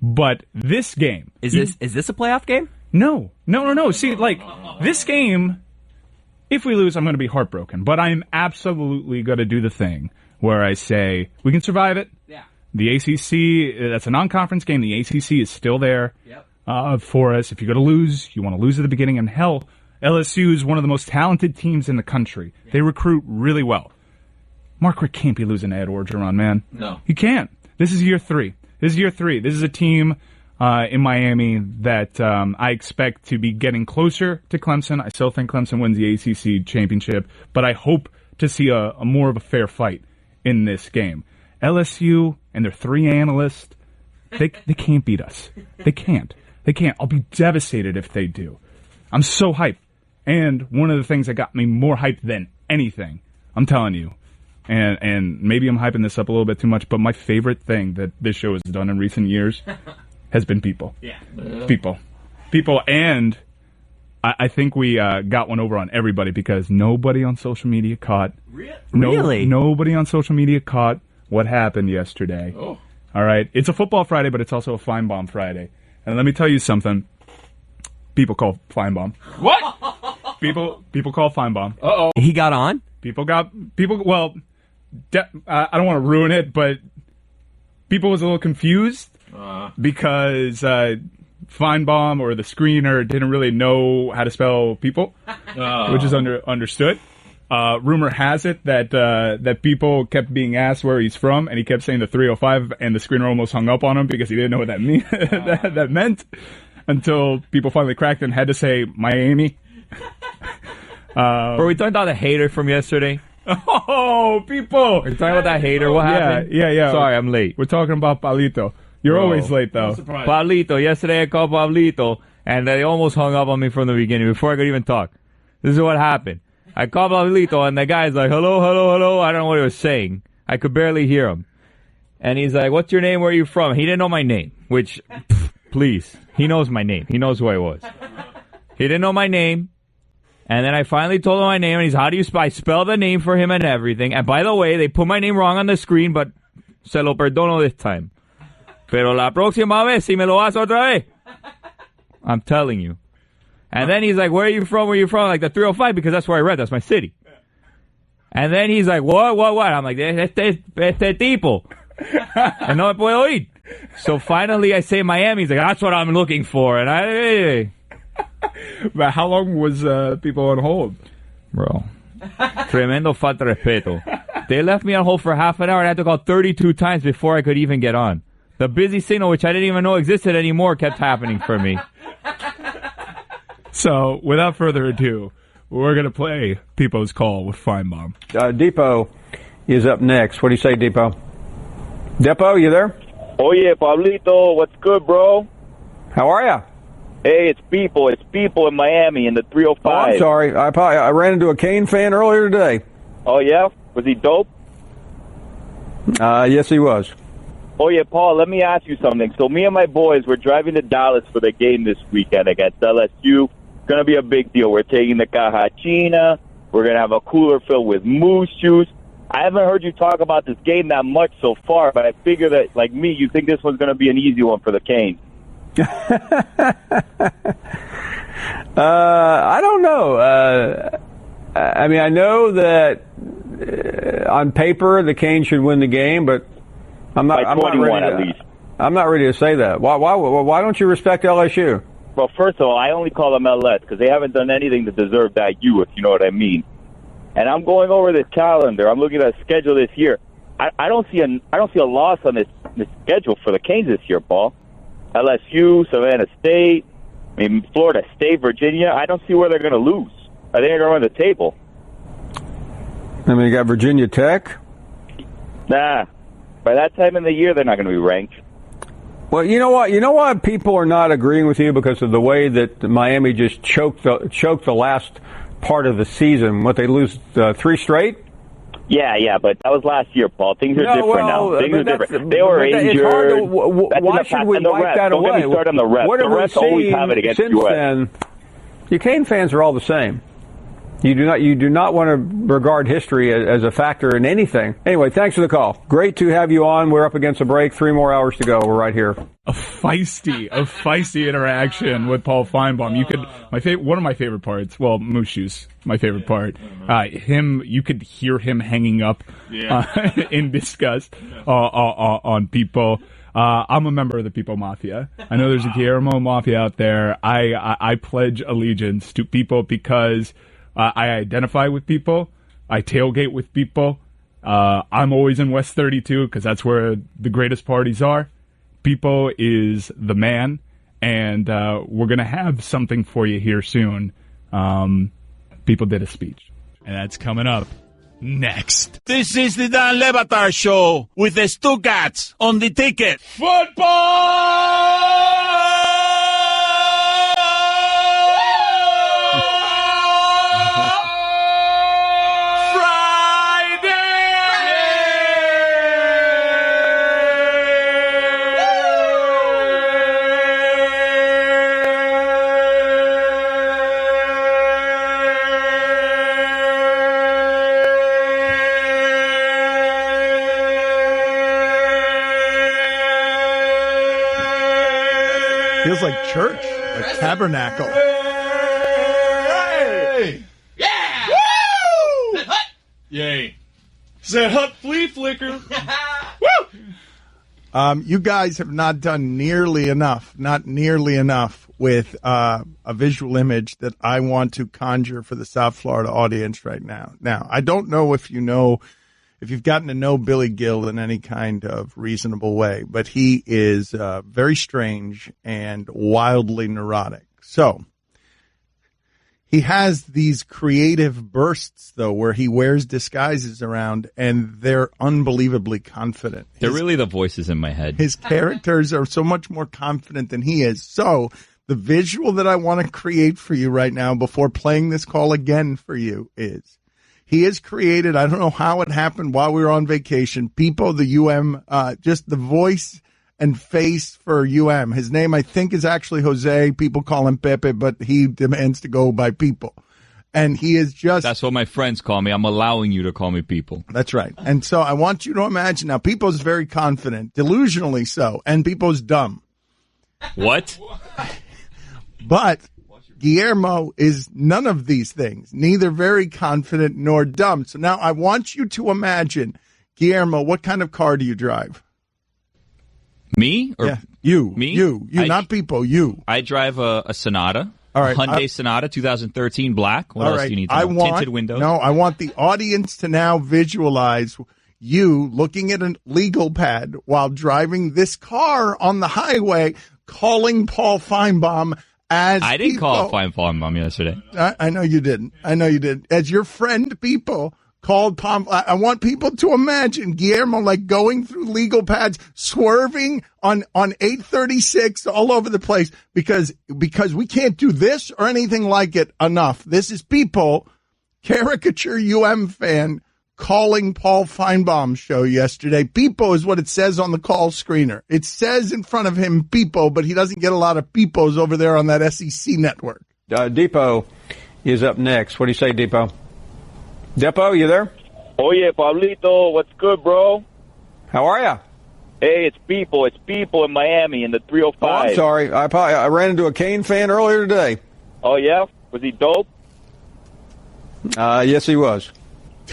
But this game... Is this a playoff game? No. See, like, this game, if we lose, I'm going to be heartbroken. But I'm absolutely going to do the thing where I say, we can survive it. Yeah. The ACC, that's a non-conference game. The ACC is still there for us. If you're going to lose, you want to lose at the beginning. And hell, LSU is one of the most talented teams in the country. Yeah. They recruit really well. Mark Richt can't be losing to Ed Orgeron, man. No. He can't. This is year 3. This is a team in Miami that I expect to be getting closer to Clemson. I still think Clemson wins the ACC championship, but I hope to see a more of a fair fight in this game. LSU and their 3 analysts, they can't beat us. They can't. I'll be devastated if they do. I'm so hyped. And one of the things that got me more hyped than anything, I'm telling you, and maybe I'm hyping this up a little bit too much, but my favorite thing that this show has done in recent years has been people. Yeah. People, and I think we got one over on everybody because nobody on social media caught. Really? Nobody on social media caught what happened yesterday. Oh. All right? It's a football Friday, but it's also a Finebaum Friday. And let me tell you something. People call Finebaum. What? People call Finebaum. Uh-oh. He got on? Well, I don't want to ruin it, but people was a little confused because Finebaum or the screener didn't really know how to spell people, which is understood. Rumor has it that people kept being asked where he's from, and he kept saying the 305, and the screener almost hung up on him because he didn't know what that meant until people finally cracked and had to say Miami. Were we talking about the hater from yesterday? Oh, people! Are you talking about that hater? What happened? Yeah. Sorry, I'm late. We're talking about Pablito. You're always late, though. Pablito. Yesterday I called Pablito, and they almost hung up on me from the beginning before I could even talk. This is what happened. I called Pablito, and the guy's like, hello. I don't know what he was saying. I could barely hear him. And he's like, what's your name? Where are you from? He didn't know my name, which, please. He knows my name. He knows who I was. He didn't know my name. And then I finally told him my name, and he's, how do you spell? I spell the name for him and everything. And by the way, they put my name wrong on the screen, but se lo perdono this time. Pero la próxima vez, si me lo haces otra vez. I'm telling you. And then he's like, where are you from? Like the 305, because that's where I read. That's my city. And then he's like, what? I'm like, este tipo. And no me puedo oír. So finally I say Miami. He's like, that's what I'm looking for. And But how long was people on hold? Bro. Tremendo falta de respeto. They left me on hold for half an hour, and I had to call 32 times before I could even get on. The busy signal, which I didn't even know existed anymore, kept happening for me. So, without further ado, we're going to play Pipo's Call with Finebaum. Depot is up next. What do you say, Depot? Depot, you there? Oh, yeah, Pablito. What's good, bro? How are you? Hey, it's people. It's people in Miami in the 305. Oh, I'm sorry. I ran into a Kane fan earlier today. Oh, yeah? Was he dope? Yes, he was. Oh, yeah, Paul, let me ask you something. So me and my boys, we're driving to Dallas for the game this weekend against LSU. It's going to be a big deal. We're taking the Caja China. We're going to have a cooler filled with moose juice. I haven't heard you talk about this game that much so far, but I figure that, like me, you think this one's going to be an easy one for the Canes. I don't know. I mean, I know that on paper the Canes should win the game, but I'm not. By 21 at least. I'm not ready to say that. Why don't you respect LSU? Well, first of all, I only call them LS because they haven't done anything to deserve that U, if you know what I mean. And I'm going over this calendar. I'm looking at the schedule this year. I don't see a loss on this schedule for the Canes this year, Paul. LSU, Savannah State, I mean, Florida State, Virginia. I don't see where they're going to lose. I think they're going to run the table. I mean, you got Virginia Tech. Nah, By that time in the year, they're not going to be ranked. Well, you know what? You know why people are not agreeing with you? Because of the way that Miami just choked the last part of the season. What, they lose 3 straight? Yeah, but that was last year, Paul. Things are different now. Things are different. They were injured. Why should we wipe that away? Don't get me started on the refs. What the refs always have it against since US. Then, you Cane fans are all the same. You do not want to regard history as a factor in anything. Anyway, thanks for the call. Great to have you on. We're up against a break. 3 more hours to go. We're right here. A feisty interaction with Paul Finebaum. One of my favorite parts. Well, Mushu's my favorite part. You could hear him hanging up in disgust on people. I'm a member of the People Mafia. I know there's a Guillermo Mafia out there. I pledge allegiance to people because I identify with people. I tailgate with people. I'm always in West 32 because that's where the greatest parties are. People is the man, and we're going to have something for you here soon. People did a speech, and that's coming up next. This is the Dan Le Batard Show with the Stuttgarts on the ticket. Football! Feels like church, like tabernacle. Hey! Yeah! Woo! Yay. Said hut flea flicker. Woo! You guys have not done nearly enough with a visual image that I want to conjure for the South Florida audience right now. Now, I don't know if you've gotten to know Billy Gill in any kind of reasonable way, but he is very strange and wildly neurotic. So he has these creative bursts, though, where he wears disguises around, and they're unbelievably confident. They're really the voices in my head. His characters are so much more confident than he is. So the visual that I want to create for you right now before playing this call again for you is he has created, I don't know how it happened while we were on vacation, Pipo, the just the voice and face for His name, I think, is actually Jose. People call him Pepe, but he demands to go by Pipo. And he is just... That's what my friends call me. I'm allowing you to call me People. That's right. And so I want you to imagine, now Pipo's very confident, delusionally so, and Pipo's dumb. What? But Guillermo is none of these things, neither very confident nor dumb. So now I want you to imagine, Guillermo, what kind of car do you drive? Me? Or yeah, you. Me? You, not people, you. I drive a Sonata. All right, a Hyundai Sonata, 2013 black. What else do you need to know? Tinted windows? No, I want the audience to now visualize you looking at a legal pad while driving this car on the highway, calling Paul Finebaum as I didn't call Finebaum yesterday. I know you didn't. As your friend People called Pom. I want people to imagine Guillermo like going through legal pads, swerving on 836 all over the place because we can't do this or anything like it enough. This is People, caricature fan, calling Paul Finebaum show yesterday. Pipo is what it says on the call screener. It says in front of him Pipo, but he doesn't get a lot of Pipos over there on that SEC network. Depot is up next. What do you say, Depot? Depot, you there? Oye, Pablito, what's good, bro? How are you? Hey, it's People in Miami in the 305. Oh, I'm sorry. I ran into a Cane fan earlier today. Oh, yeah? Was he dope? Yes, he was.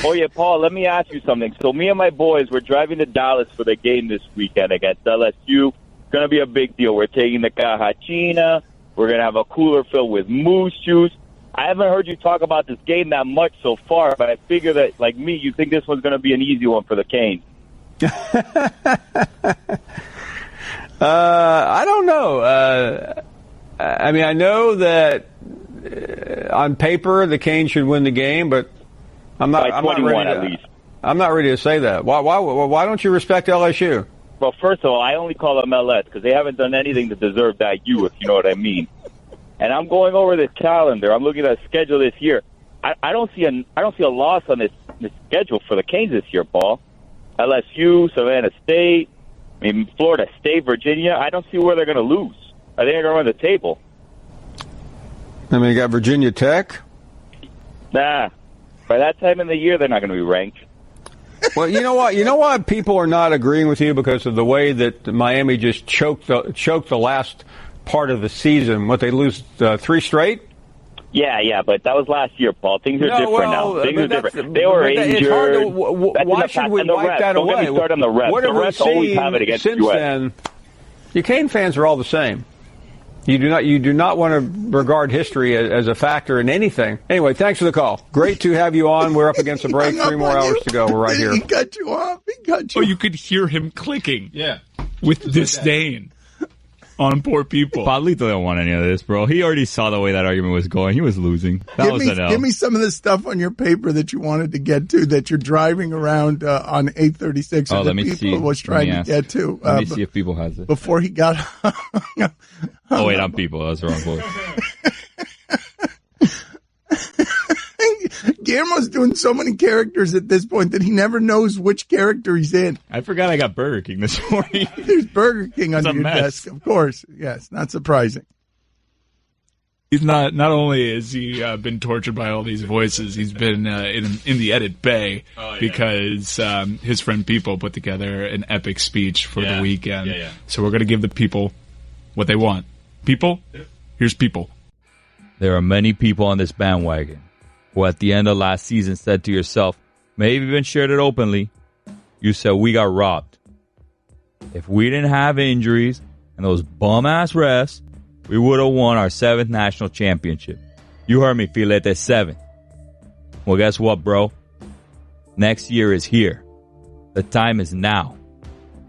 Oh, yeah, Paul, let me ask you something. So me and my boys, we're driving to Dallas for the game this weekend against LSU. It's going to be a big deal. We're taking the Caja China. We're going to have a cooler filled with moose juice. I haven't heard you talk about this game that much so far, but I figure that, like me, you think this one's going to be an easy one for the Canes. I don't know. I mean, I know that on paper the Canes should win the game, but I'm not. By 21 I'm not ready at least. I'm not ready to say that. Why don't you respect LSU? Well, first of all, I only call them MLS because they haven't done anything to deserve that U, if you know what I mean. And I'm going over this calendar. I'm looking at the schedule this year. I don't see a loss on this schedule for the Canes this year, Paul. LSU, Savannah State, Florida State, Virginia. I don't see where they're going to lose. I think they're going to run the table. You got Virginia Tech. Nah, by that time in the year, they're not going to be ranked. Well, you know what? You know why people are not agreeing with you? Because of the way that Miami just choked the last part of the season. What, they lose 3 straight? Yeah, but that was last year, Paul. Things are different now. Things are different. They were injured. It's hard to, why should we wipe that away? Don't get me started on the refs. What The have we refs always have it seen against since the US. then? You Cane fans are all the same. You do not want to regard history as a factor in anything. Anyway, thanks for the call. Great to have you on. We're up against a break. 3 more hours to go. We're right here. He cut you off. He cut you Oh, you could hear him clicking. Yeah. With disdain on poor people. Pablito don't want any of this, bro. He already saw the way that argument was going. He was losing. That was an L. Give me some of the stuff on your paper that you wanted to get to, that you're driving around on 836. Oh, that let me people see. was trying to get to. Let me see if people has it. Before he got... Oh, wait, I'm people. That's the wrong voice. Guillermo's doing so many characters at this point that he never knows which character he's in. I forgot I got Burger King this morning. There's Burger King It's under a your mess. desk, of course. Yes, not surprising. He's not only has he been tortured by all these voices, he's been in the edit bay because his friend People put together an epic speech for the weekend. So we're going to give the people what they want. People? Here's People. There are many people on this bandwagon who at the end of last season said to yourself, maybe even shared it openly, you said we got robbed. If we didn't have injuries and those bum-ass refs, we would have won our 7th national championship. You heard me, Filete, 7. Well, guess what, bro? Next year is here. The time is now.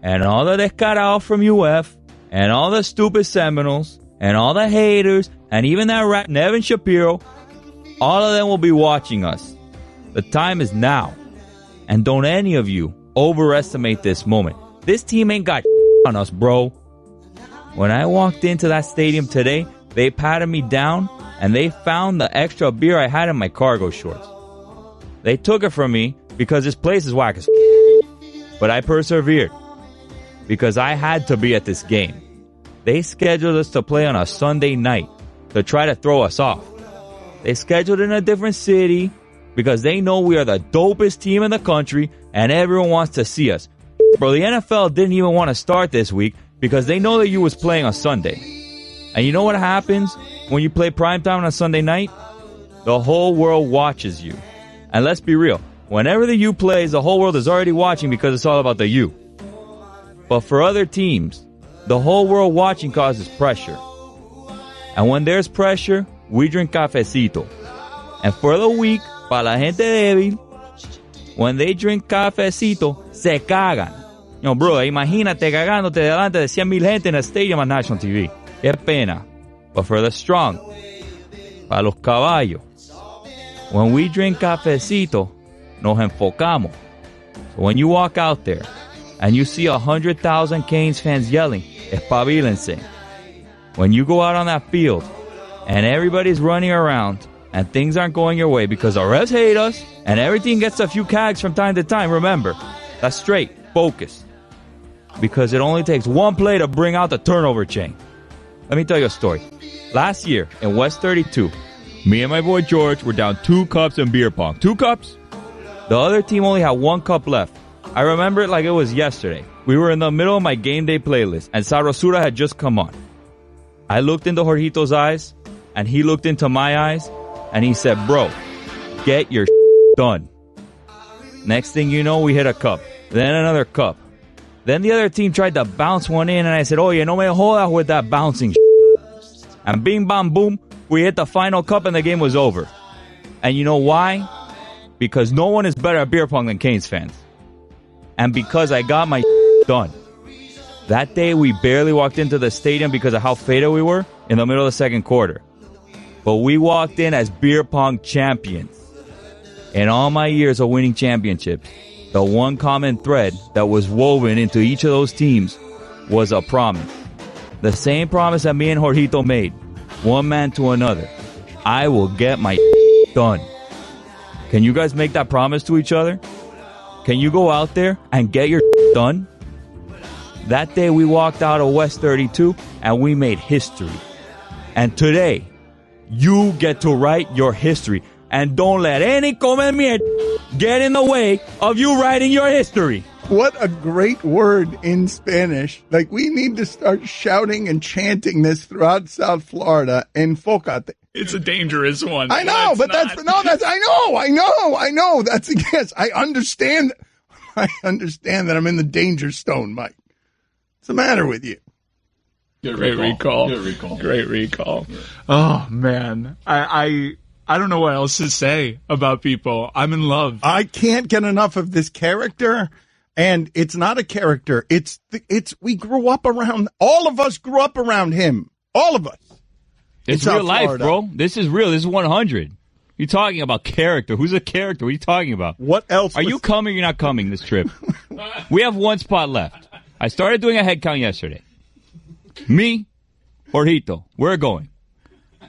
And all the descarado from UF, and all the stupid Seminoles, and all the haters, and even that rat Nevin Shapiro, all of them will be watching us. The time is now. And don't any of you overestimate this moment. This team ain't got on us, bro. When I walked into that stadium today, they patted me down and they found the extra beer I had in my cargo shorts. They took it from me because this place is whack as but I persevered because I had to be at this game. They scheduled us to play on a Sunday night to try to throw us off. They scheduled in a different city because they know we are the dopest team in the country and everyone wants to see us. Bro, the NFL didn't even want to start this week because they know that you was playing on Sunday. And you know what happens when you play primetime on a Sunday night? The whole world watches you. And let's be real, whenever the U plays, the whole world is already watching because it's all about the U. But for other teams, the whole world watching causes pressure. And when there's pressure, we drink cafecito. And for the weak, para la gente débil, when they drink cafecito, se cagan. You know, bro, imagínate cagándote delante de 100,000 gente in a stadium on national TV. Qué pena. But for the strong, para los caballos, when we drink cafecito, nos enfocamos. So when you walk out there and you see 100,000 Canes fans yelling, espabilense. When you go out on that field and everybody's running around and things aren't going your way because our refs hate us and everything gets a few cags from time to time, remember, that's straight, focus. Because it only takes one play to bring out the turnover chain. Let me tell you a story. Last year in West 32, me and my boy George were down 2 cups in beer pong. 2 cups? The other team only had 1 cup left. I remember it like it was yesterday. We were in the middle of my game day playlist and Sarosura had just come on. I looked into Jorgito's eyes and he looked into my eyes and he said, bro, get your done. Next thing you know, we hit a cup. Then another cup. Then the other team tried to bounce one in and I said, oye, no me jodas with that bouncing And bing, bam, boom, we hit the final cup and the game was over. And you know why? Because no one is better at beer pong than Canes fans. And because I got my done. That day, we barely walked into the stadium because of how faded we were in the middle of the second quarter. But we walked in as beer pong champions. In all my years of winning championships, the one common thread that was woven into each of those teams was a promise. The same promise that me and Jorgito made, one man to another. I will get my done. Can you guys make that promise to each other? Can you go out there and get your done? That day we walked out of West 32 and we made history. And today, you get to write your history. And don't let any come mier get in the way of you writing your history. What a great word in Spanish. Like, we need to start shouting and chanting this throughout South Florida. Enfócate. It's a dangerous one. I know, but I know. That's a guess. I understand that I'm in the danger zone, Mike. What's the matter with you? Great recall. Great recall. Oh, man. I don't know what else to say about people. I'm in love. I can't get enough of this character. And it's not a character. We grew up around, all of us grew up around him. All of us. It's real life, bro. This is real. This is 100. You're talking about character. Who's a character? What are you talking about? What else? Are you coming or you're not coming this trip? We have one spot left. I started doing a head count yesterday. Me, Jorgito, we're going.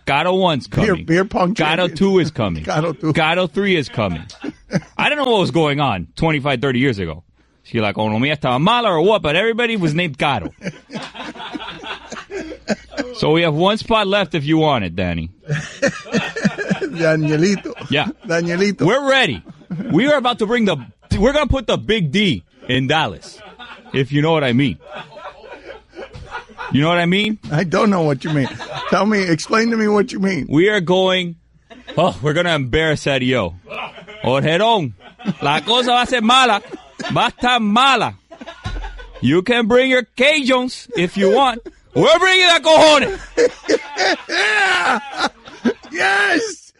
Gato 1's coming. Beer pong Gato 2 is coming. Gato 3 is coming. I don't know what was going on 25, 30 years ago. She like, oh, no, me estaba mala or what, but everybody was named Gato. So we have one spot left if you want it, Danny. Danielito. Yeah. Danielito. We're ready. We are about to we're going to put the big D in Dallas, if you know what I mean. You know what I mean? I don't know what you mean. Explain to me what you mean. We are going, we're going to embarrass Sadio. Orjerón, la cosa va a ser mala. Va a estar mala. You can bring your Cajuns if you want. We're bringing the cojones. Yes.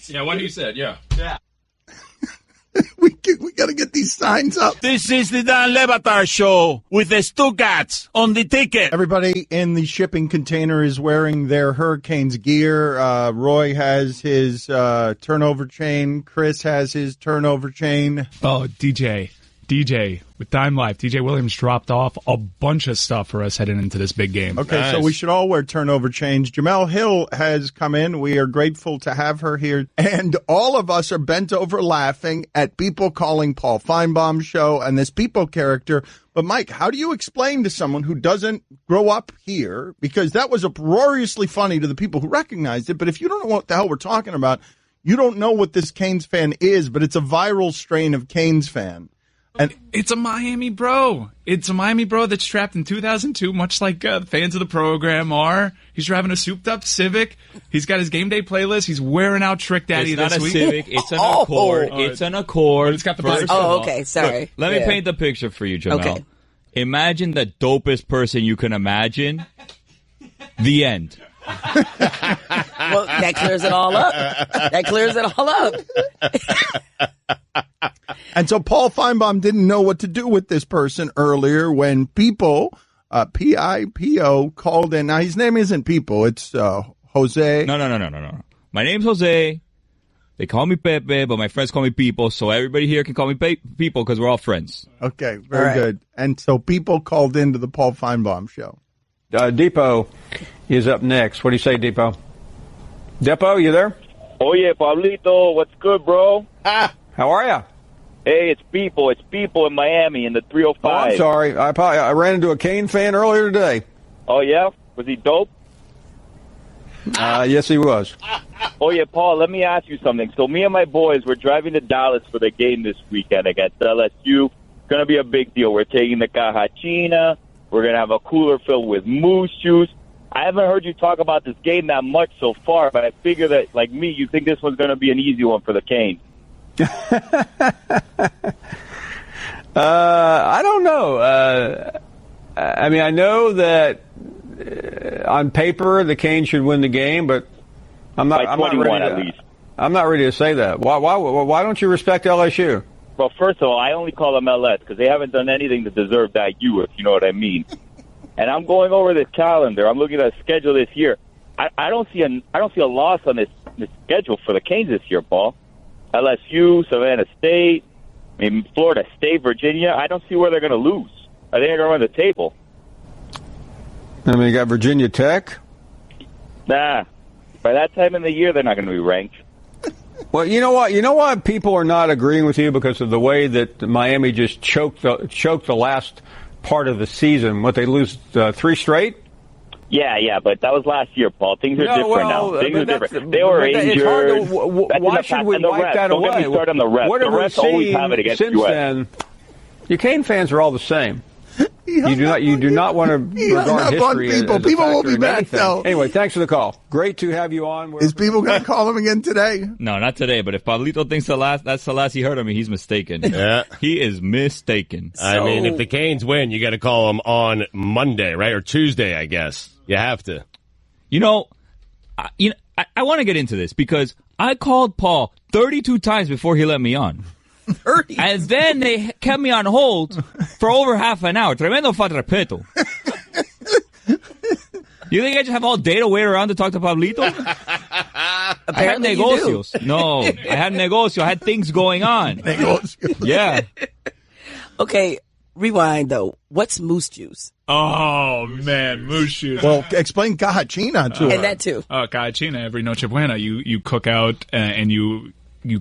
Yeah, what he said, yeah. We got to get these signs up. This is the Dan Levatar Show with the Stugatz on the ticket. Everybody in the shipping container is wearing their Hurricanes gear. Roy has his turnover chain. Chris has his turnover chain. Oh, DJ with Time Life. DJ Williams dropped off a bunch of stuff for us heading into this big game. Okay, nice. So we should all wear turnover chains. Jemele Hill has come in. We are grateful to have her here. And all of us are bent over laughing at people calling Paul Finebaum's show and this people character. But, Mike, how do you explain to someone who doesn't grow up here? Because that was uproariously funny to the people who recognized it. But if you don't know what the hell we're talking about, you don't know what this Canes fan is. But it's a viral strain of Canes fan. And it's a Miami bro. It's a Miami bro that's trapped in 2002, much like fans of the program are. He's driving a souped-up Civic. He's got his game day playlist. He's wearing out Trick Daddy this week. It's not a Civic. It's an Accord. It's an Accord. It's got the okay. Sorry. Look, let me paint the picture for you, Jemele. Okay. Imagine the dopest person you can imagine. The end. Well, that clears it all up. And so Paul Finebaum didn't know what to do with this person earlier when people, P-I-P-O, called in. Now, his name isn't People. It's Jose. No. My name's Jose. They call me Pepe, but my friends call me People, so everybody here can call me People because we're all friends. Okay, very good. And so people called into the Paul Finebaum show. Depot is up next. What do you say, Depot? Depot, you there? Oh, yeah, Pablito. What's good, bro? How are you? Hey, it's people in Miami in the 305. Oh, I'm sorry. I ran into a Kane fan earlier today. Oh, yeah? Was he dope? Yes, he was. Oh, yeah, Paul, let me ask you something. So me and my boys, we're driving to Dallas for the game this weekend against LSU. It's going to be a big deal. We're taking the Caja China. We're going to have a cooler filled with moose juice. I haven't heard you talk about this game that much so far, but I figure that, like me, you think this one's going to be an easy one for the Canes. I don't know. I mean, I know that on paper the Canes should win the game, but I'm not. By 21 at least. I'm not ready to say that. Why don't you respect LSU? Well, first of all, I only call them LS because they haven't done anything to deserve that U, if you know what I mean. And I'm going over this calendar. I'm looking at the schedule this year. I don't see a loss on this schedule for the Canes this year, Paul. LSU, Savannah State, I mean, Florida State, Virginia, I don't see where they're going to lose. I think they're going to run the table. I mean, you got Virginia Tech. Nah. By that time in the year, they're not going to be ranked. Well, you know what? You know why people are not agreeing with you? Because of the way that Miami just choked the last part of the season. What, they lose 3 straight? Yeah, but that was last year, Paul. Things are different now. Things are different. They were injured. It's hard to, why should we wipe that away? Don't get me started on the refs. What The have we refs always have it seen against since US. then? Your Cane fans are all the same. You do not want to regard history as a People will factor be in back, anything. though. Anyway, thanks for the call. Great to have you on. Is people going to call him again today? No, not today. But if Pablito thinks that's the last he heard of me, he's mistaken. Yeah. He is mistaken. I mean, if the Canes win, you got to call them on Monday, right? Or Tuesday, I guess. You have to. You know, I want to get into this because I called Paul 32 times before he let me on. 30. And then they kept me on hold for over half an hour. Tremendo fatrepeto. You think I just have all day to wait around to talk to Pablito? Apparently I had negocios. No, I had negocio. I had things going on. Yeah. Okay, rewind though. What's moose juice? Oh, man, moose juice. Well, explain cajachina to her. And that too. Cajachina, every Noche Buena, you cook out and you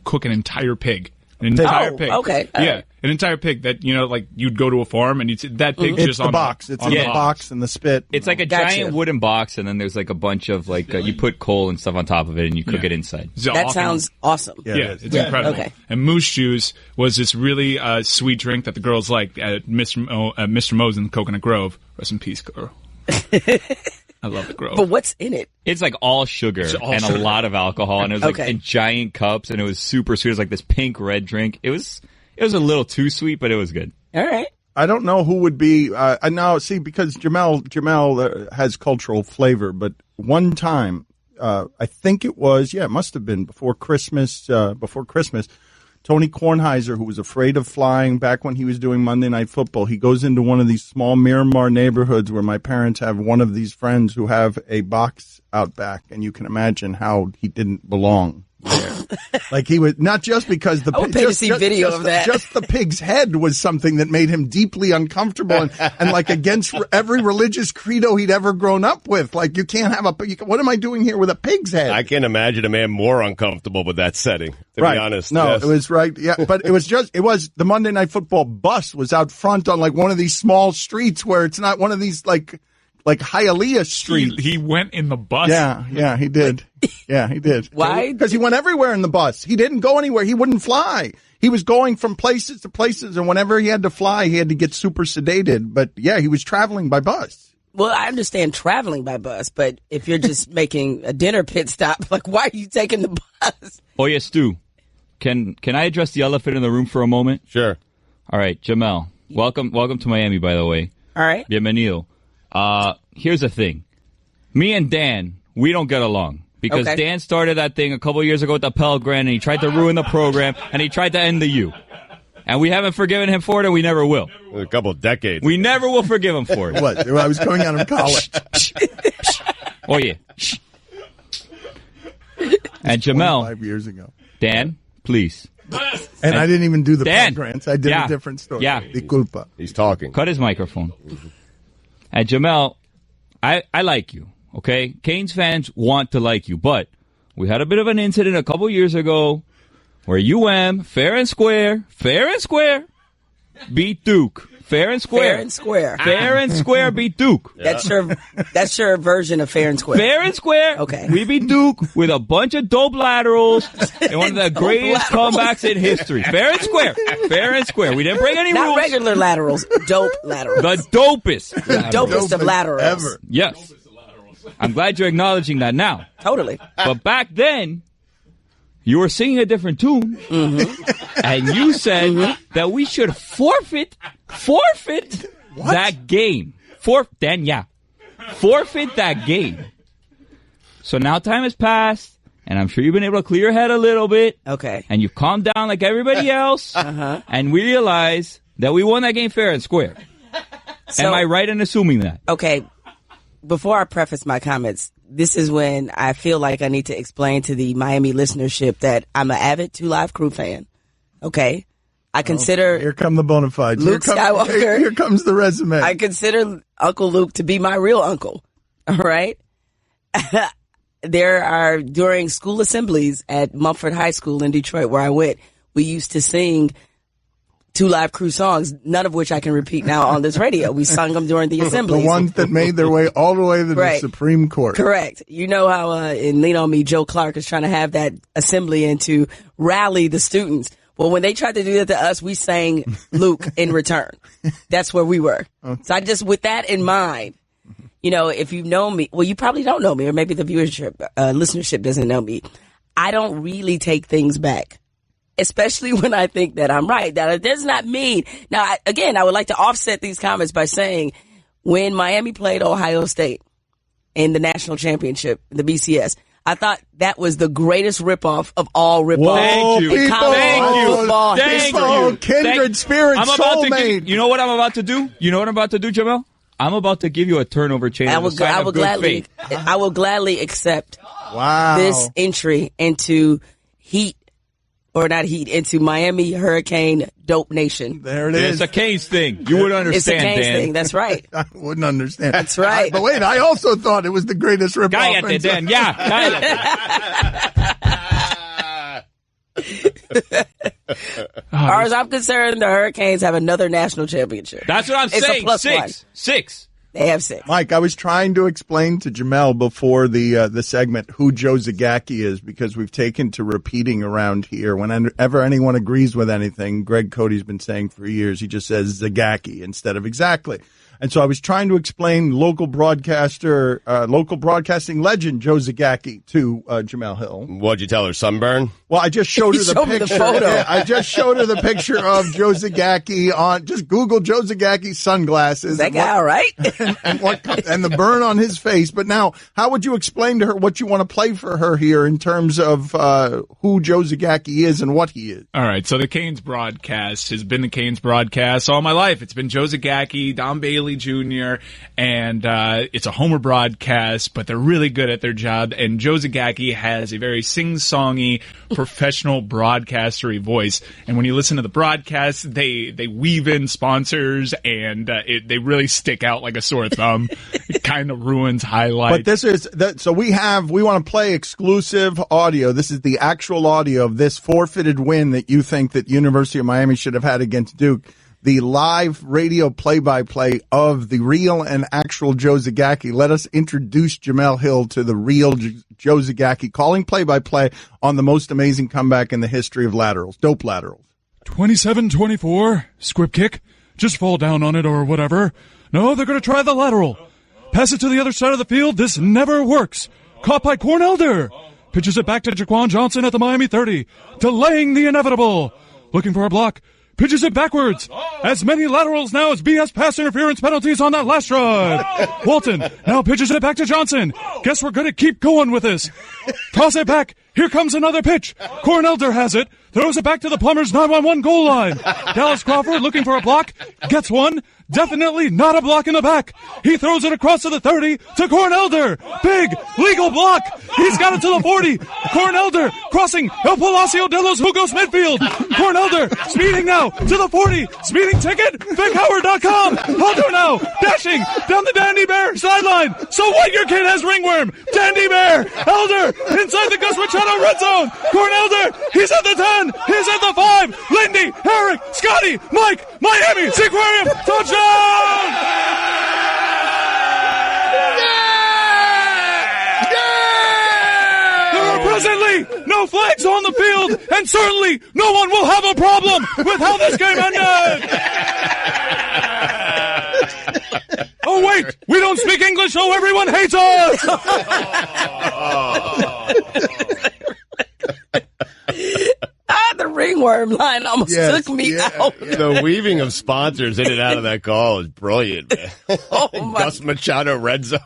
cook an entire pig. An entire pig. Okay. All yeah, right. an entire pig that, like you'd go to a farm and that pig's It's just the on box. It's in the box and the spit. It's like a Gotcha. giant wooden box, and then there's like a bunch of you put coal and stuff on top of it, and you cook it inside. That sounds awesome. Yeah, it's incredible. Okay. And moose juice was this really sweet drink that the girls liked at Mr. Mo's in Coconut Grove. Rest in peace, girl. I love the Grove. But what's in it? It's like all sugar and a lot of alcohol, and it was like in giant cups, and it was super sweet. It was like this pink red drink. It was a little too sweet, but it was good. All right. I don't know who would be. Now, see, because Jemele has cultural flavor, but one time, I think it must have been before Christmas. Tony Kornheiser, who was afraid of flying back when he was doing Monday Night Football, he goes into one of these small Miramar neighborhoods where my parents have one of these friends who have a box out back, and you can imagine how he didn't belong there. Like he was not just because the I would pay to see video of that. Just the pig's head was something that made him deeply uncomfortable and like against every religious credo he'd ever grown up with. Like you can't have what am I doing here with a pig's head? I can't imagine a man more uncomfortable with that setting, to be honest. No, yes. it was right. Yeah, but it was the Monday Night Football bus was out front on like one of these small streets where it's not one of these like Hialeah Street. He went in the bus. Yeah, he did. Yeah, he did. Why? Because he went everywhere in the bus. He didn't go anywhere. He wouldn't fly. He was going from places to places, and whenever he had to fly, he had to get super sedated. But yeah, he was traveling by bus. Well, I understand traveling by bus, but if you're just making a dinner pit stop, like why are you taking the bus? Oye, Stu, can I address the elephant in the room for a moment? Sure. All right, Jemele, welcome to Miami, by the way. All right. Bienvenido. Here's the thing. Me and Dan, we don't get along. Because Dan started that thing a couple years ago with the Pell Grant, and he tried to ruin the program, and he tried to end the U. And we haven't forgiven him for it, and we never will. A couple of decades. We never will forgive him for it. What? I was coming out of college. Oh, yeah. And Jemele. 5 years ago. Dan, please. And I didn't even do the Dan. Pell Grants. I did a different story. Yeah. Disculpa. He's talking. Cut his microphone. And Jemele, I like you, okay? Canes fans want to like you, but we had a bit of an incident a couple years ago where UM, fair and square, beat Duke. Fair and square. Fair and square beat Duke. Yeah. That's your version of fair and square. Fair and square. Okay. We beat Duke with a bunch of dope laterals and one of the greatest comebacks in history. Fair and square. Fair and square. We didn't break any rules. Not regular laterals, dope laterals. The dopest. The dopest of laterals. Ever. Yes. I'm glad you're acknowledging that now. Totally. But back then, you were singing a different tune, and you said that we should forfeit that game. Forfeit that game. So now time has passed, and I'm sure you've been able to clear your head a little bit. Okay. And you've calmed down like everybody else, and we realize that we won that game fair and square. So, am I right in assuming that? Okay. Before I preface my comments, this is when I feel like I need to explain to the Miami listenership that I'm an avid 2 Live Crew fan. Okay. I consider here come the bona fides. Luke Skywalker. Here comes the resume. I consider Uncle Luke to be my real uncle. All right. There are, during school assemblies at Mumford High School in Detroit, where I went, we used to sing 2 Live Crew songs, none of which I can repeat now on this radio. We sung them during the assemblies. The ones that made their way all the way to the Supreme Court. Correct. You know how in Lean On Me, Joe Clark is trying to have that assembly and to rally the students. Well, when they tried to do that to us, we sang Luke in return. That's where we were. Okay. So I just, with that in mind, you know, if you know me, well, you probably don't know me, or maybe the viewership, listenership doesn't know me. I don't really take things back, especially when I think that I'm right. That does not mean. Now, I would like to offset these comments by saying when Miami played Ohio State in the national championship, the BCS, I thought that was the greatest ripoff of all ripoffs. Thank you. Thank you. Kindred spirits, soulmate. You know what I'm about to do? You know what I'm about to do, Jamel? I'm about to give you a turnover chain. I will gladly accept this entry into into Miami Hurricane Dope Nation. There it is. It's a Canes thing. You would understand, It's a Canes Dan. thing. That's right. I wouldn't understand. That's right. But wait, I also thought it was the greatest ripoff. Cállate, Dan. Yeah, cállate. As far as I'm concerned, the Hurricanes have another national championship. That's what I'm saying. Six. They have 6. Mike, I was trying to explain to Jemele before the segment who Joe Zagacki is, because we've taken to repeating around here. Whenever anyone agrees with anything, Greg Cody's been saying for years, he just says Zagacki instead of exactly. And so I was trying to explain local broadcasting legend Joe Zagacki to Jemele Hill. What'd you tell her, sunburn? Well, I just showed her the picture. The photo. Yeah, I just showed her the picture of Joe Zagacki on. Just Google Joe Zagacki sunglasses. Is that guy all right? and the burn on his face. But now, how would you explain to her what you want to play for her here in terms of who Joe Zagacki is and what he is? All right. So the Canes broadcast has been the Canes broadcast all my life. It's been Joe Zagacki, Don Bailey Jr., and it's a Homer broadcast, but they're really good at their job. And Joe Zagacki has a very sing-songy, professional broadcastery voice. And when you listen to the broadcast, they weave in sponsors, and they really stick out like a sore thumb. It kind of ruins highlights. But this is so we want to play exclusive audio. This is the actual audio of this forfeited win that you think that University of Miami should have had against Duke. The live radio play-by-play of the real and actual Joe Zagacki. Let us introduce Jemele Hill to the real Joe Zagacki, calling play-by-play on the most amazing comeback in the history of laterals. Dope laterals. 27-24, squib kick. Just fall down on it or whatever. No, they're going to try the lateral. Pass it to the other side of the field. This never works. Caught by Cornelder. Pitches it back to Jaquan Johnson at the Miami 30. Delaying the inevitable. Looking for a block. Pitches it backwards. As many laterals now as BS pass interference penalties on that last drive. Walton now pitches it back to Johnson. Guess we're going to keep going with this. Toss it back. Here comes another pitch. Cornelder has it. Throws it back to the Plumbers 911 goal line. Dallas Crawford looking for a block. Gets one. Definitely not a block in the back. He throws it across to the 30 to Cornelder. Big legal block. He's got it to the 40. Cornelder crossing El Palacio de los Jugos midfield. Cornelder speeding now to the 40. Speeding ticket. VicHoward.com. Aldo now dashing down the Dandy Bear sideline. So what? Your kid has ringworm. Dandy Bear. Elder inside the Gus Machado red zone. Cornelder. He's at the 10. He's at the 5. Lindy, Herrick, Scotty, Mike, Miami, Seaquarium. Touchdown. There are presently no flags on the field, and certainly no one will have a problem with how this game ended. Oh, wait, we don't speak English, so everyone hates us. The ringworm line almost took me out. The weaving of sponsors in and out of that call is brilliant, man. Gus Machado red zone.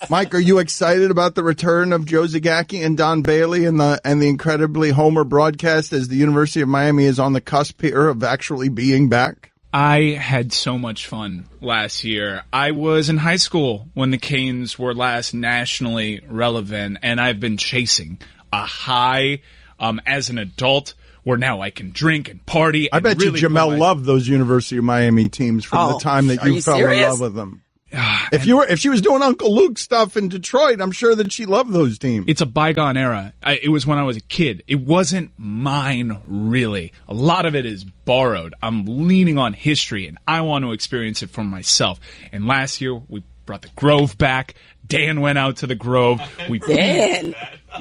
Mike, are you excited about the return of Joe Zagacki and Don Bailey and the incredibly Homer broadcast as the University of Miami is on the cusp here of actually being back? I had so much fun last year. I was in high school when the Canes were last nationally relevant, and I've been chasing a high as an adult. where now I can drink and party. I bet really you Jemele loved those University of Miami teams from the time that you fell in love with them. If she was doing Uncle Luke stuff in Detroit, I'm sure that she loved those teams. It's a bygone era. It was when I was a kid. It wasn't mine, really. A lot of it is borrowed. I'm leaning on history, and I want to experience it for myself. And last year, we brought the Grove back. Dan went out to the Grove. Dan.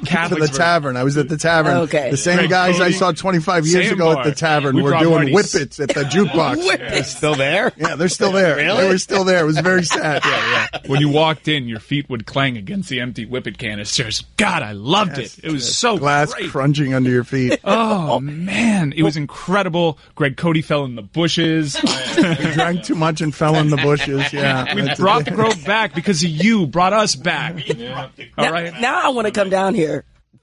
To the tavern. I was at the tavern. Okay. The same guys I saw 25 years ago at the tavern were doing whippets at the jukebox. They're still there? Yeah, they're still there. Really? They were still there. It was very sad. Yeah. When you walked in, your feet would clang against the empty whippet canisters. God, I loved it. It was so glass great. crunching under your feet. Oh, man. It was incredible. Greg Cody fell in the bushes. We drank too much and fell in the bushes. Yeah. We brought the Grove back because of you. Brought us back. Yeah. All right. Now I want to come down here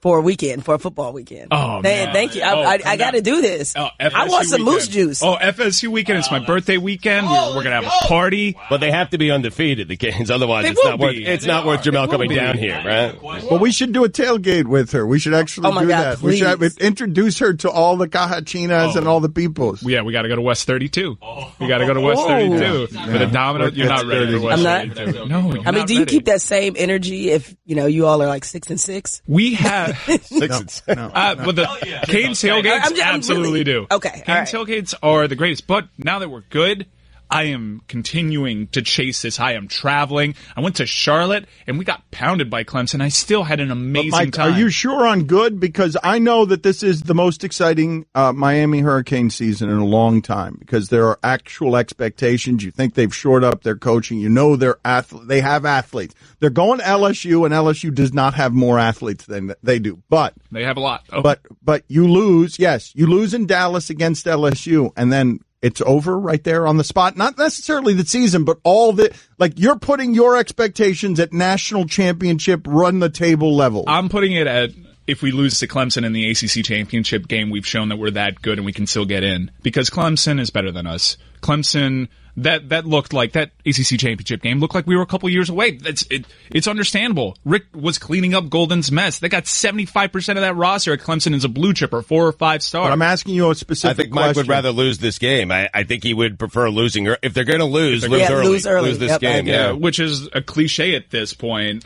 for a football weekend. Oh, man. Thank you. I got to do this. I want some moose juice. Oh, FSU weekend. It's my birthday weekend. We're going to have a party. But they have to be undefeated, the Canes. Otherwise, it's not worth Jemele coming down here, right? Well, we should do a tailgate with her. We should actually do that. Please. We should introduce her to all the Cajachinas and all the peoples. Yeah, we got to go to West 32. We got to go to West 32 for the Domino. You're not ready for West 32. No, you're not do you ready. keep that same energy if you all are like 6-6? We have 6-6. But the Canes tailgates absolutely do. Okay, Canes tailgates are the greatest. But now that we're good, I am continuing to chase this high. I'm traveling. I went to Charlotte, and we got pounded by Clemson. I still had an amazing Mike, time. are you sure on good? Because I know that this is the most exciting Miami Hurricane season in a long time because there are actual expectations. You think they've shored up their coaching. You know they have athletes. They're going to LSU, and LSU does not have more athletes than they do. But they have a lot. Oh. But you lose. Yes, you lose in Dallas against LSU, and then it's over right there on the spot. Not necessarily the season, but all the you're putting your expectations at national championship run the table level. I'm putting it at if we lose to Clemson in the ACC championship game, we've shown that we're that good and we can still get in because Clemson is better than us. Clemson. That looked like that ACC championship game looked like we were a couple years away. It's understandable. Rick was cleaning up Golden's mess. They got 75% of that roster at Clemson as a blue chipper, 4 or 5 stars. But I'm asking you a specific I think Mike would rather lose this game. I think he would prefer losing. If they're going to lose, lose early. Lose this game. Yeah, which is a cliche at this point.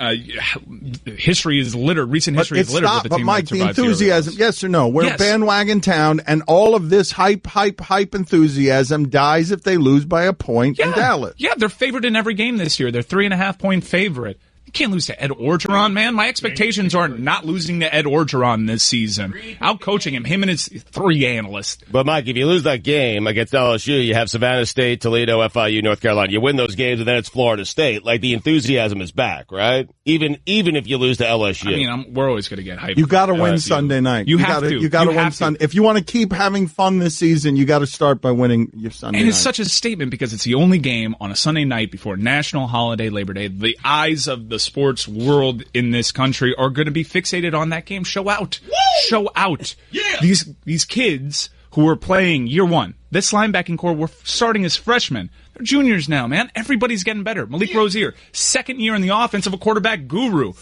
History is littered. Recent history is littered with the team. But Mike, that the survives enthusiasm, yes or no? We're a bandwagon town, and all of this hype enthusiasm dies if they lose by a point in Dallas. Yeah, they're favored in every game this year. They're 3.5-point favorite. You can't lose to Ed Orgeron, man. My expectations are not losing to Ed Orgeron this season. Out coaching him and his 3 analysts. But, Mike, if you lose that game against LSU, you have Savannah State, Toledo, FIU, North Carolina. You win those games, and then it's Florida State. The enthusiasm is back, right? Even if you lose to LSU. I mean, we're always going to get hyped. You got to win Sunday night. You have to. You got to win Sunday. If you want to keep having fun this season, you got to start by winning your Sunday night. And it's such a statement because it's the only game on a Sunday night before National Holiday Labor Day. The eyes of the sports world in this country are going to be fixated on that game. Show out. Woo! Show out. Yeah. These kids who are playing year one, this linebacking core were starting as freshmen. They're juniors now, man. Everybody's getting better. Malik Rozier, second year in the offense of a quarterback guru.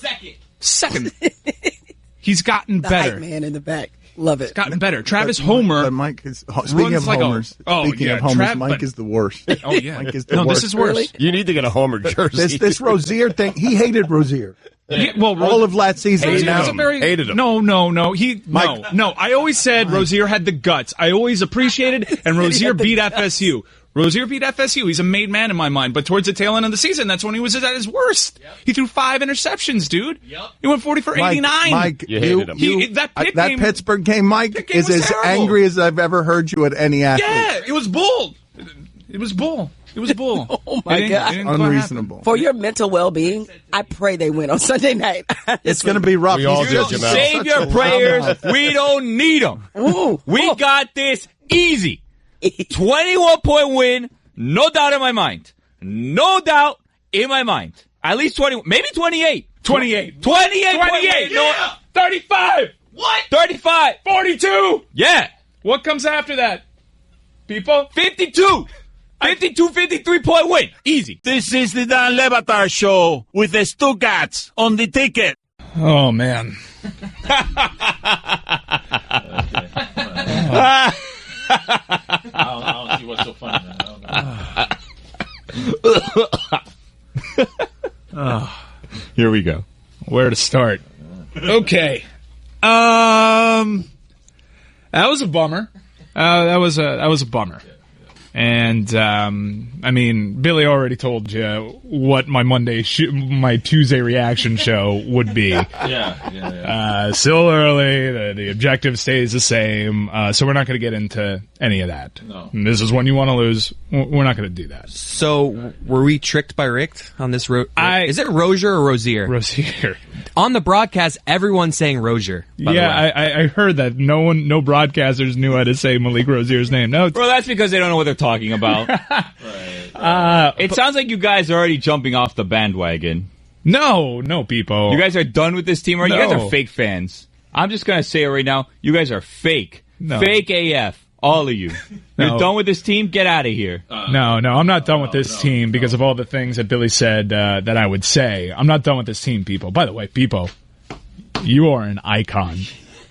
Second. He's gotten better. The hype man in the back. Love it. He's gotten better. Travis Homer. Mike is, speaking of homers, Mike is the worst. Oh, yeah. Mike is the worst. This is worse. Really? You need to get a Homer jersey. This Rozier thing, he hated Rozier. Yeah, well, all of last season. Hated him. No. No. I always said Rozier had the guts. I always appreciated, and Rozier beat FSU. Rozier beat FSU. He's a made man in my mind. But towards the tail end of the season, that's when he was at his worst. Yep. He threw 5 interceptions, dude. Yep. He went 40 for 89. Mike, you hated him. That Pittsburgh game, Mike, is as terrible. angry as I've ever heard you at any athlete. Yeah, it was bull. It was bull. Oh, my God. Unreasonable. For your mental well-being, I pray they win on Sunday night. It's going to be rough. We all do, Jemele. Save your prayers. We don't need them. We got this easy. 21-point win. No doubt in my mind. No doubt in my mind. At least 20, maybe 28. 28. 28. No, 35. What? 35. 42. Yeah. What comes after that? People? 52. 53-point win. Easy. This is the Dan Le Batard Show with the Stuttgarts on the ticket. Oh, man. I don't see what's so funny, man. I don't know. Here we go. Where to start? Okay. That was a bummer. That was a bummer. And I mean, Billy already told you what my my Tuesday reaction show would be. Still early. The objective stays the same. So we're not going to get into any of that. No. And this is when you want to lose. We're not going to do that. So, were we tricked by Richt on this? Is it Rozier or Rozier? Rozier. On the broadcast, everyone's saying Rozier. I heard that no broadcasters knew how to say Malik Rozier's name. No, Well, that's because they don't know what they're talking about. It sounds like you guys are already jumping off the bandwagon. No, people. You guys are done with this team already? You guys No. are fake fans. I'm just going to say it right now. You guys are fake. No. Fake AF. All of you. No. You're done with this team? Get out of here. No, I'm not done with this team because of all the things that Billy said that I would say. I'm not done with this team, people. By the way, people, you are an icon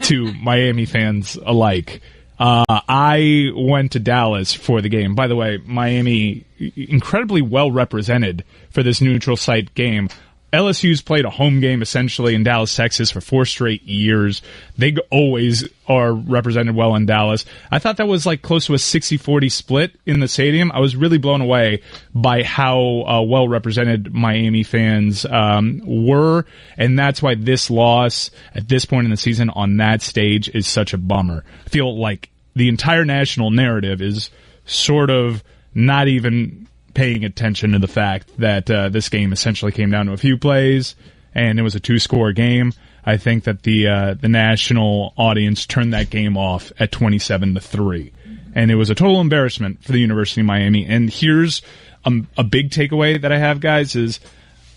to Miami fans alike. I went to Dallas for the game. By the way, Miami incredibly well represented for this neutral site game. LSU's played a home game essentially in Dallas, Texas for 4 straight years. They always are represented well in Dallas. I thought that was like close to a 60-40 split in the stadium. I was really blown away by how well represented Miami fans were, and that's why this loss at this point in the season on that stage is such a bummer. I feel like the entire national narrative is sort of not even paying attention to the fact that this game essentially came down to a few plays, and it was a 2-score game. I think that the national audience turned that game off at 27-3, and it was a total embarrassment for the University of Miami. And here's a big takeaway that I have, guys, is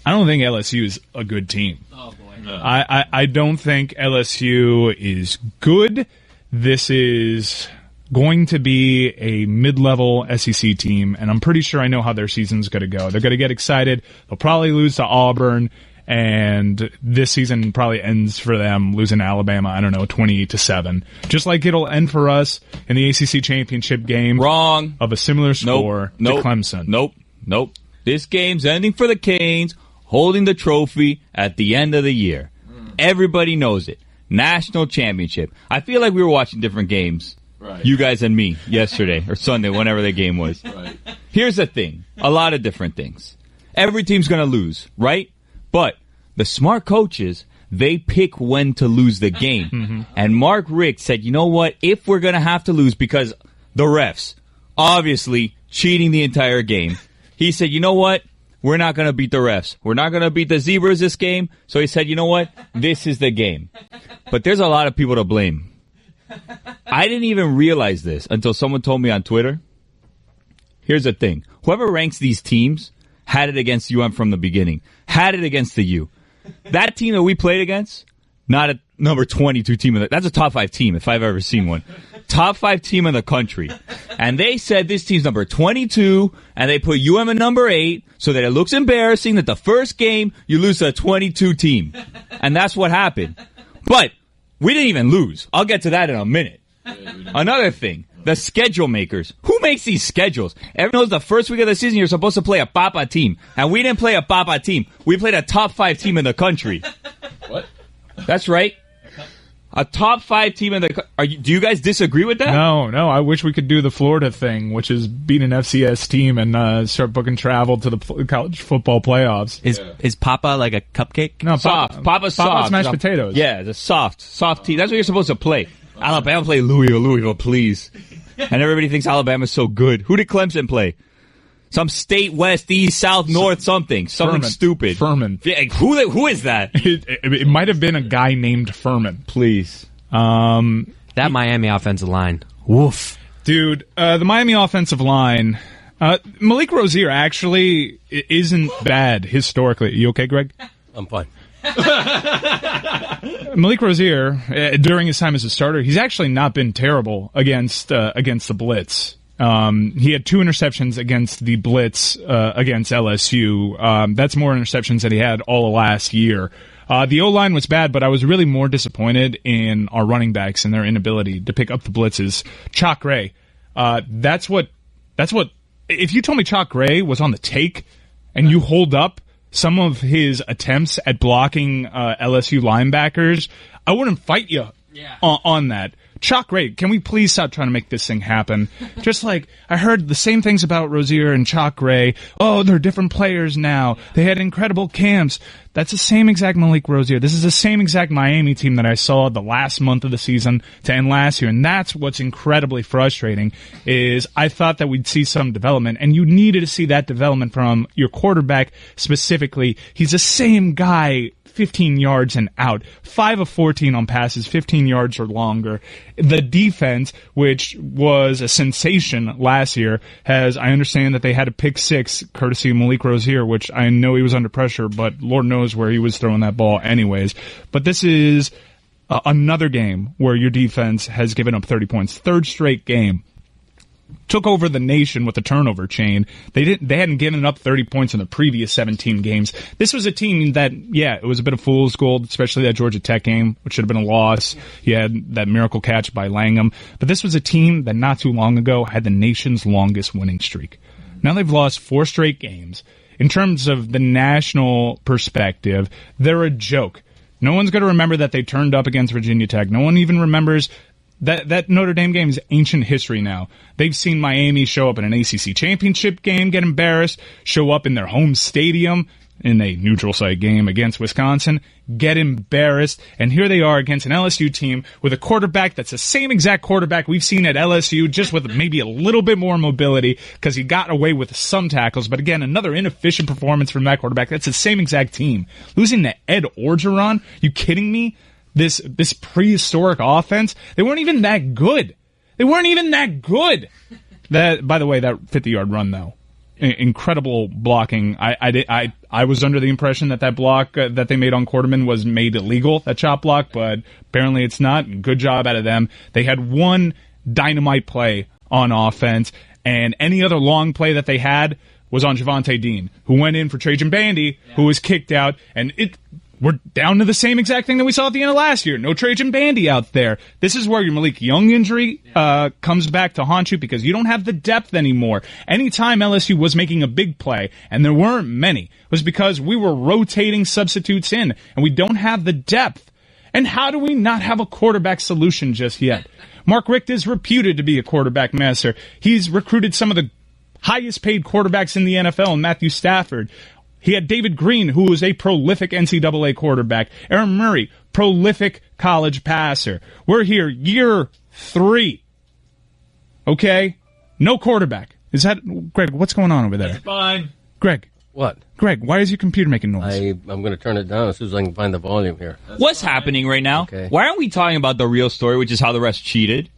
I don't think LSU is a good team. Oh boy. No. I don't think LSU is good. This is going to be a mid-level SEC team, and I'm pretty sure I know how their season's going to go. They're going to get excited. They'll probably lose to Auburn, and this season probably ends for them losing to Alabama, 28-7. Just like it'll end for us in the ACC championship game. Wrong. Of a similar score to Clemson. Nope. This game's ending for the Canes, holding the trophy at the end of the year. Everybody knows it. National championship. I feel like we were watching different games. Right. You guys and me yesterday or Sunday, whenever the game was. Right. Here's the thing. A lot of different things. Every team's going to lose, right? But the smart coaches, they pick when to lose the game. Mm-hmm. And Mark Richt said, you know what? If we're going to have to lose because the refs, obviously cheating the entire game, he said, you know what? We're not going to beat the refs. We're not going to beat the Zebras this game. So he said, you know what? This is the game. But there's a lot of people to blame. I didn't even realize this until someone told me on Twitter. Here's the thing. Whoever ranks these teams had it against UM from the beginning. Had it against the U. That team that we played against, not a number 22 team. That's a top 5 team if I've ever seen one. Top 5 team in the country. And they said this team's number 22, and they put UM at number 8 so that it looks embarrassing that the first game you lose to a 22 team. And that's what happened. But we didn't even lose. I'll get to that in a minute. Another thing, the schedule makers. Who makes these schedules? Everyone knows the first week of the season you're supposed to play a Papa team. And we didn't play a Papa team. We played a top 5 team in the country. What? That's right. A top 5 team in the do you guys disagree with that? No. I wish we could do the Florida thing, which is beat an FCS team and start booking travel to the college football playoffs. Is Papa like a cupcake? No, soft. Papa's soft. Papa's mashed potatoes. Yeah, the soft team. That's what you're supposed to play. Alabama play Louisville, please. And everybody thinks Alabama's so good. Who did Clemson play? Some state, west, east, south, north, something stupid. Furman. Yeah, who is that? It might have been a guy named Furman. Please. That Miami offensive line. Woof. Dude, the Miami offensive line, Malik Rozier actually isn't bad historically. You okay, Greg? I'm fine. Malik Rozier, during his time as a starter, he's actually not been terrible against the blitz. He had 2 interceptions against the blitz against LSU. That's more interceptions than he had all of last year. The O-line was bad, but I was really more disappointed in our running backs and their inability to pick up the blitzes. Chalk Gray, that's what. If you told me Chalk Gray was on the take, and you hold up some of his attempts at blocking LSU linebackers, I wouldn't fight you on that. Chalk Gray, can we please stop trying to make this thing happen? Just like I heard the same things about Rozier and Chalk Gray. Oh, they're different players now. They had incredible camps. That's the same exact Malik Rozier. This is the same exact Miami team that I saw the last month of the season to end last year. And that's what's incredibly frustrating is I thought that we'd see some development, and you needed to see that development from your quarterback specifically. He's the same guy 15 yards and out. 5 of 14 on passes, 15 yards or longer. The defense, which was a sensation last year, I understand that they had a pick 6 courtesy of Malik Rozier, which I know he was under pressure, but Lord knows where he was throwing that ball anyways. But this is another game where your defense has given up 30 points. 3rd straight game. Took over the nation with the turnover chain. They hadn't given up 30 points in the previous 17 games. This was a team that, it was a bit of fool's gold, especially that Georgia Tech game, which should have been a loss. You had that miracle catch by Langham. But this was a team that not too long ago had the nation's longest winning streak. Now they've lost 4 straight games. In terms of the national perspective, they're a joke. No one's going to remember that they turned up against Virginia Tech. No one even remembers that Notre Dame game is ancient history now. They've seen Miami show up in an ACC championship game, get embarrassed, show up in their home stadium in a neutral site game against Wisconsin, get embarrassed, and here they are against an LSU team with a quarterback that's the same exact quarterback we've seen at LSU, just with maybe a little bit more mobility because he got away with some tackles. But again, another inefficient performance from that quarterback. That's the same exact team. Losing to Ed Orgeron? You kidding me? This prehistoric offense, they weren't even that good. That, by the way, that 50-yard run though, incredible blocking. I was under the impression that block that they made on Quarterman was made illegal, that chop block, but apparently it's not. Good job out of them. They had one dynamite play on offense, and any other long play that they had was on Javonte Dean, who went in for Trajan Bandy, who was kicked out, and we're down to the same exact thing that we saw at the end of last year. No Trajan Bandy out there. This is where your Malik Young injury comes back to haunt you because you don't have the depth anymore. Anytime LSU was making a big play, and there weren't many, was because we were rotating substitutes in, and we don't have the depth. And how do we not have a quarterback solution just yet? Mark Richt is reputed to be a quarterback master. He's recruited some of the highest paid quarterbacks in the NFL, Matthew Stafford. He had David Green, who was a prolific NCAA quarterback. Aaron Murray, prolific college passer. We're here year 3. Okay? No quarterback. Is that, Greg, what's going on over there? That's fine. Greg. What? Greg, why is your computer making noise? I'm going to turn it down as soon as I can find the volume here. What's happening right now? Okay. Why aren't we talking about the real story, which is how the refs cheated?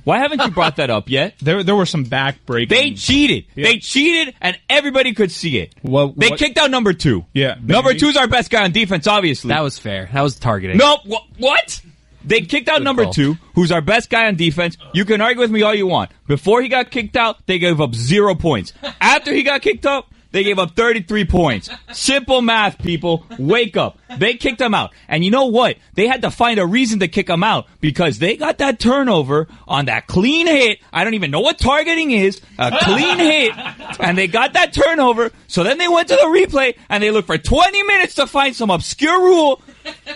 Why haven't you brought that up yet? There were some backbreaking. They cheated. Yeah. They cheated, and everybody could see it. Well, they kicked out number 2. Yeah. Number 2 is our best guy on defense, obviously. That was fair. That was targeting. No, what? They kicked out number 2, who's our best guy on defense. You can argue with me all you want. Before he got kicked out, they gave up 0 points. After he got kicked out, they gave up 33 points. Simple math, people. Wake up. They kicked him out. And you know what? They had to find a reason to kick him out because they got that turnover on that clean hit. I don't even know what targeting is. A clean hit. And they got that turnover. So then they went to the replay and they looked for 20 minutes to find some obscure rule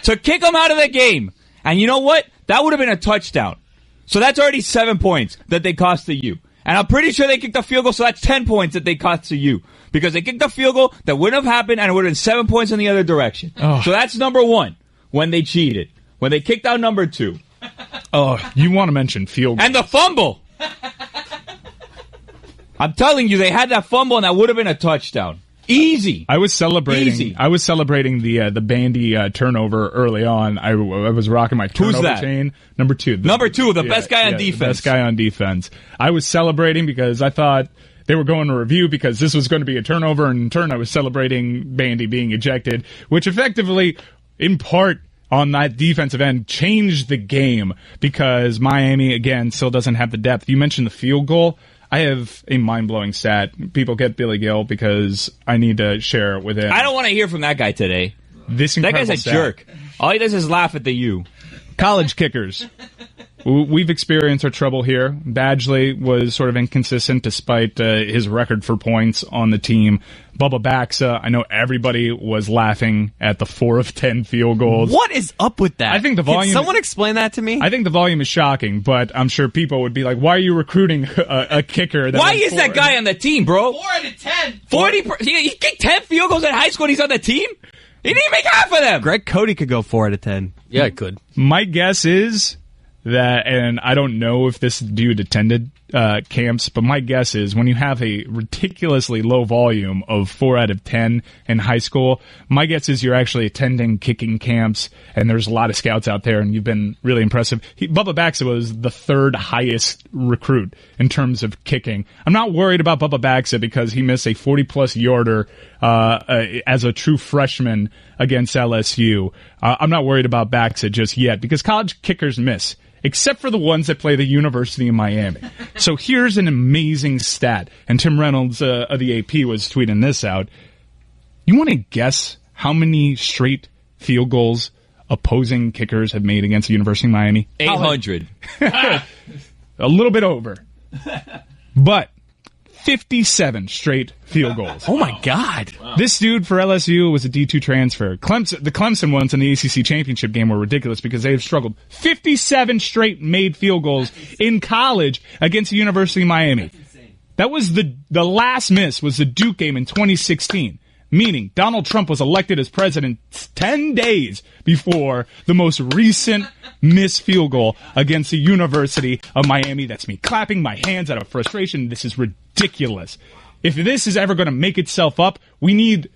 to kick him out of the game. And you know what? That would have been a touchdown. So that's already 7 points that they cost to you. And I'm pretty sure they kicked a field goal, so that's 10 points that they cost to you. Because they kicked a field goal that wouldn't have happened, and it would have been 7 points in the other direction. Oh. So that's number 1, when they cheated. When they kicked out number 2. Oh, you want to mention field goal. And the fumble! I'm telling you, they had that fumble, and that would have been a touchdown. Easy. I was celebrating. Easy. I was celebrating the Bandy turnover early on. I was rocking my turnover chain. Number 2. Number 2, the best guy on defense. The best guy on defense. I was celebrating because I thought they were going to review because this was going to be a turnover, and in turn I was celebrating Bandy being ejected, which effectively, in part, on that defensive end, changed the game because Miami, again, still doesn't have the depth. You mentioned the field goal. I have a mind-blowing stat. People get Billy Gill because I need to share it with him. I don't want to hear from that guy today. That guy's a jerk. All he does is laugh at the U. College kickers. We've experienced our trouble here. Badgley was sort of inconsistent despite his record for points on the team. Bubba Baxa, I know everybody was laughing at the 4 of 10 field goals. What is up with that? I think the volume. Can someone explain that to me? I think the volume is shocking, but I'm sure people would be like, "Why are you recruiting a kicker?" Why is that guy on the team, bro? 4 out of 10. 40. He kicked 10 field goals in high school. And he's on the team. He didn't make half of them. Greg Cody could go 4 out of 10. Yeah, I could. My guess is that, and I don't know if this dude attended camps, but my guess is when you have a ridiculously low volume of 4 out of 10 in high school, my guess is you're actually attending kicking camps, and there's a lot of scouts out there, and you've been really impressive. Bubba Baxa was the 3rd highest recruit in terms of kicking. I'm not worried about Bubba Baxa because he missed a 40-plus yarder as a true freshman against LSU. I'm not worried about Baxa just yet because college kickers miss, except for the ones that play the University of Miami. So here's an amazing stat, and Tim Reynolds of the AP was tweeting this out. You want to guess how many straight field goals opposing kickers have made against the University of Miami? 800. A little bit over. But 57 straight field goals. Oh, my God. Wow. This dude for LSU was a D2 transfer. The Clemson ones in the ACC championship game were ridiculous because they have struggled. 57 straight made field goals in college against the University of Miami. That was the last miss was the Duke game in 2016. Meaning Donald Trump was elected as president 10 days before the most recent missed field goal against the University of Miami. That's me clapping my hands out of frustration. This is ridiculous. If this is ever going to make itself up, we need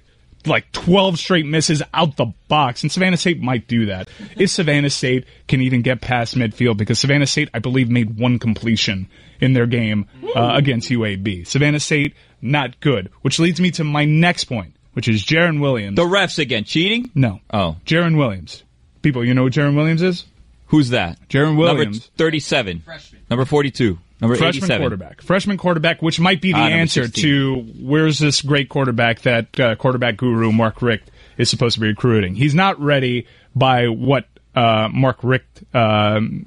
like 12 straight misses out the box, and Savannah State might do that. If Savannah State can even get past midfield, because Savannah State, I believe, made 1 completion in their game against UAB. Savannah State, not good, which leads me to my next point, which is Jaron Williams. The refs again, cheating? No. Oh. Jaron Williams. People, you know who Jaron Williams is? Who's that? Jaron Williams. Number 37. Freshman. Number 42. Number Freshman 87. quarterback. Freshman quarterback, which might be the answer to where's this great quarterback that quarterback guru Mark Richt is supposed to be recruiting. He's not ready by what Mark Richt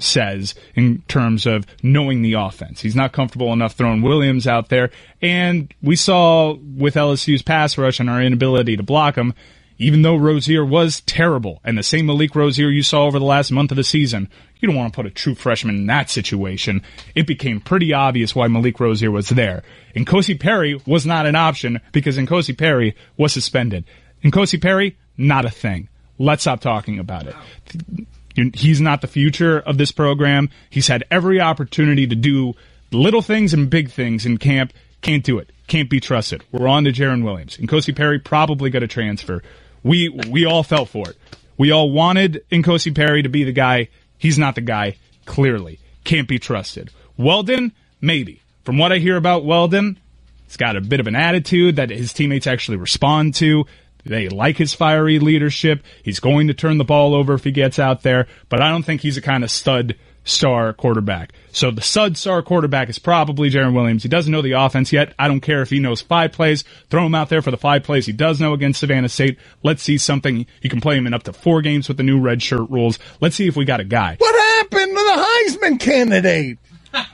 says in terms of knowing the offense. He's not comfortable enough throwing Williams out there. And we saw with LSU's pass rush and our inability to block him, even though Rozier was terrible, and the same Malik Rozier you saw over the last month of the season, you don't want to put a true freshman in that situation. It became pretty obvious why Malik Rozier was there. Nkosi Perry was not an option because Nkosi Perry was suspended. Nkosi Perry, not a thing. Let's stop talking about it. He's not the future of this program. He's had every opportunity to do little things and big things in camp. Can't do it. Can't be trusted. We're on to Jaron Williams. Nkosi Perry probably got a transfer. We all fell for it. We all wanted Nkosi Perry to be the guy. He's not the guy, clearly. Can't be trusted. Weldon, maybe. From what I hear about Weldon, he's got a bit of an attitude that his teammates actually respond to. They like his fiery leadership. He's going to turn the ball over if he gets out there, but I don't think he's a kind of stud star quarterback. So the stud star quarterback is probably Jaron Williams. He doesn't know the offense yet. I don't care if he knows 5 plays. Throw him out there for the 5 plays he does know against Savannah State. Let's see something. You can play him in up to 4 games with the new red shirt rules. Let's see if we got a guy. What happened to the Heisman candidate?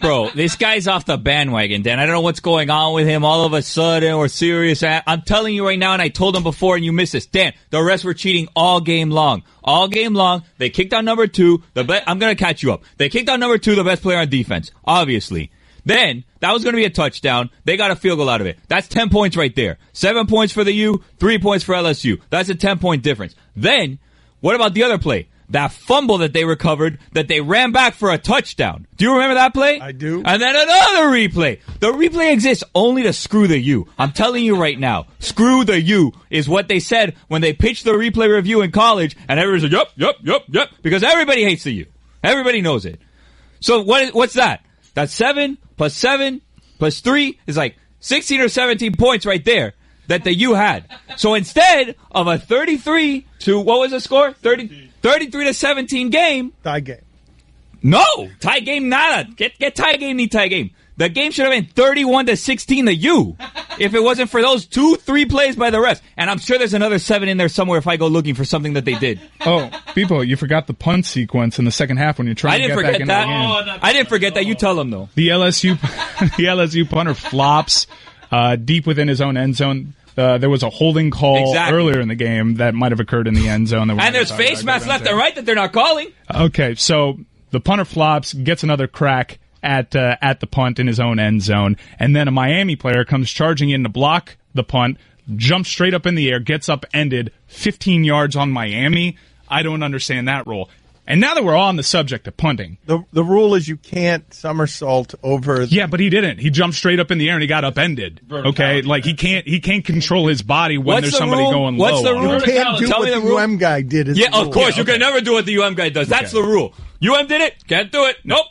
Bro, this guy's off the bandwagon, Dan. I don't know what's going on with him. All of a sudden, we're serious. I'm telling you right now, and I told him before, and you missed this. Dan, the refs were cheating all game long. All game long. They kicked out number 2. I'm going to catch you up. They kicked out number 2, the best player on defense, obviously. Then, that was going to be a touchdown. They got a field goal out of it. That's 10 points right there. 7 points for the U, 3 points for LSU. That's a 10-point difference. Then, what about the other play? That fumble that they recovered, that they ran back for a touchdown. Do you remember that play? I do. And then another replay. The replay exists only to screw the U. I'm telling you right now, screw the U is what they said when they pitched the replay review in college, and everybody's like, yep, because everybody hates the U. Everybody knows it. So what's that? That's 7 plus 7 plus 3 is like 16 or 17 points right there that the U had. So instead of a 33 to, what was the score? 33 to 17 game. Tie game. No! Tie game nada. Get tie game, need tie game. The game should have been 31-16 to you if it wasn't for those 2-3 plays by the refs. And I'm sure there's another 7 in there somewhere if I go looking for something that they did. Oh, Pipo, you forgot the punt sequence in the second half when you're trying to get back into the game. I didn't forget that. You tell them, though. The LSU punter flops deep within his own end zone. There was a holding call earlier in the game that might have occurred in the end zone. And there's face masks left and right that they're not calling. Okay, so the punter flops, gets another crack at the punt in his own end zone, and then a Miami player comes charging in to block the punt, jumps straight up in the air, gets upended 15 yards on Miami. I don't understand that rule. And now that we're on the subject of punting, the rule is you can't somersault over. Yeah, but he didn't. He jumped straight up in the air and he got upended. Okay, like he can't control his body when there's somebody going low. What's the rule? You can't do what the UM guy did. Yeah, of course. You can never do what the UM guy does. That's the rule. UM did it. Can't do it. Nope.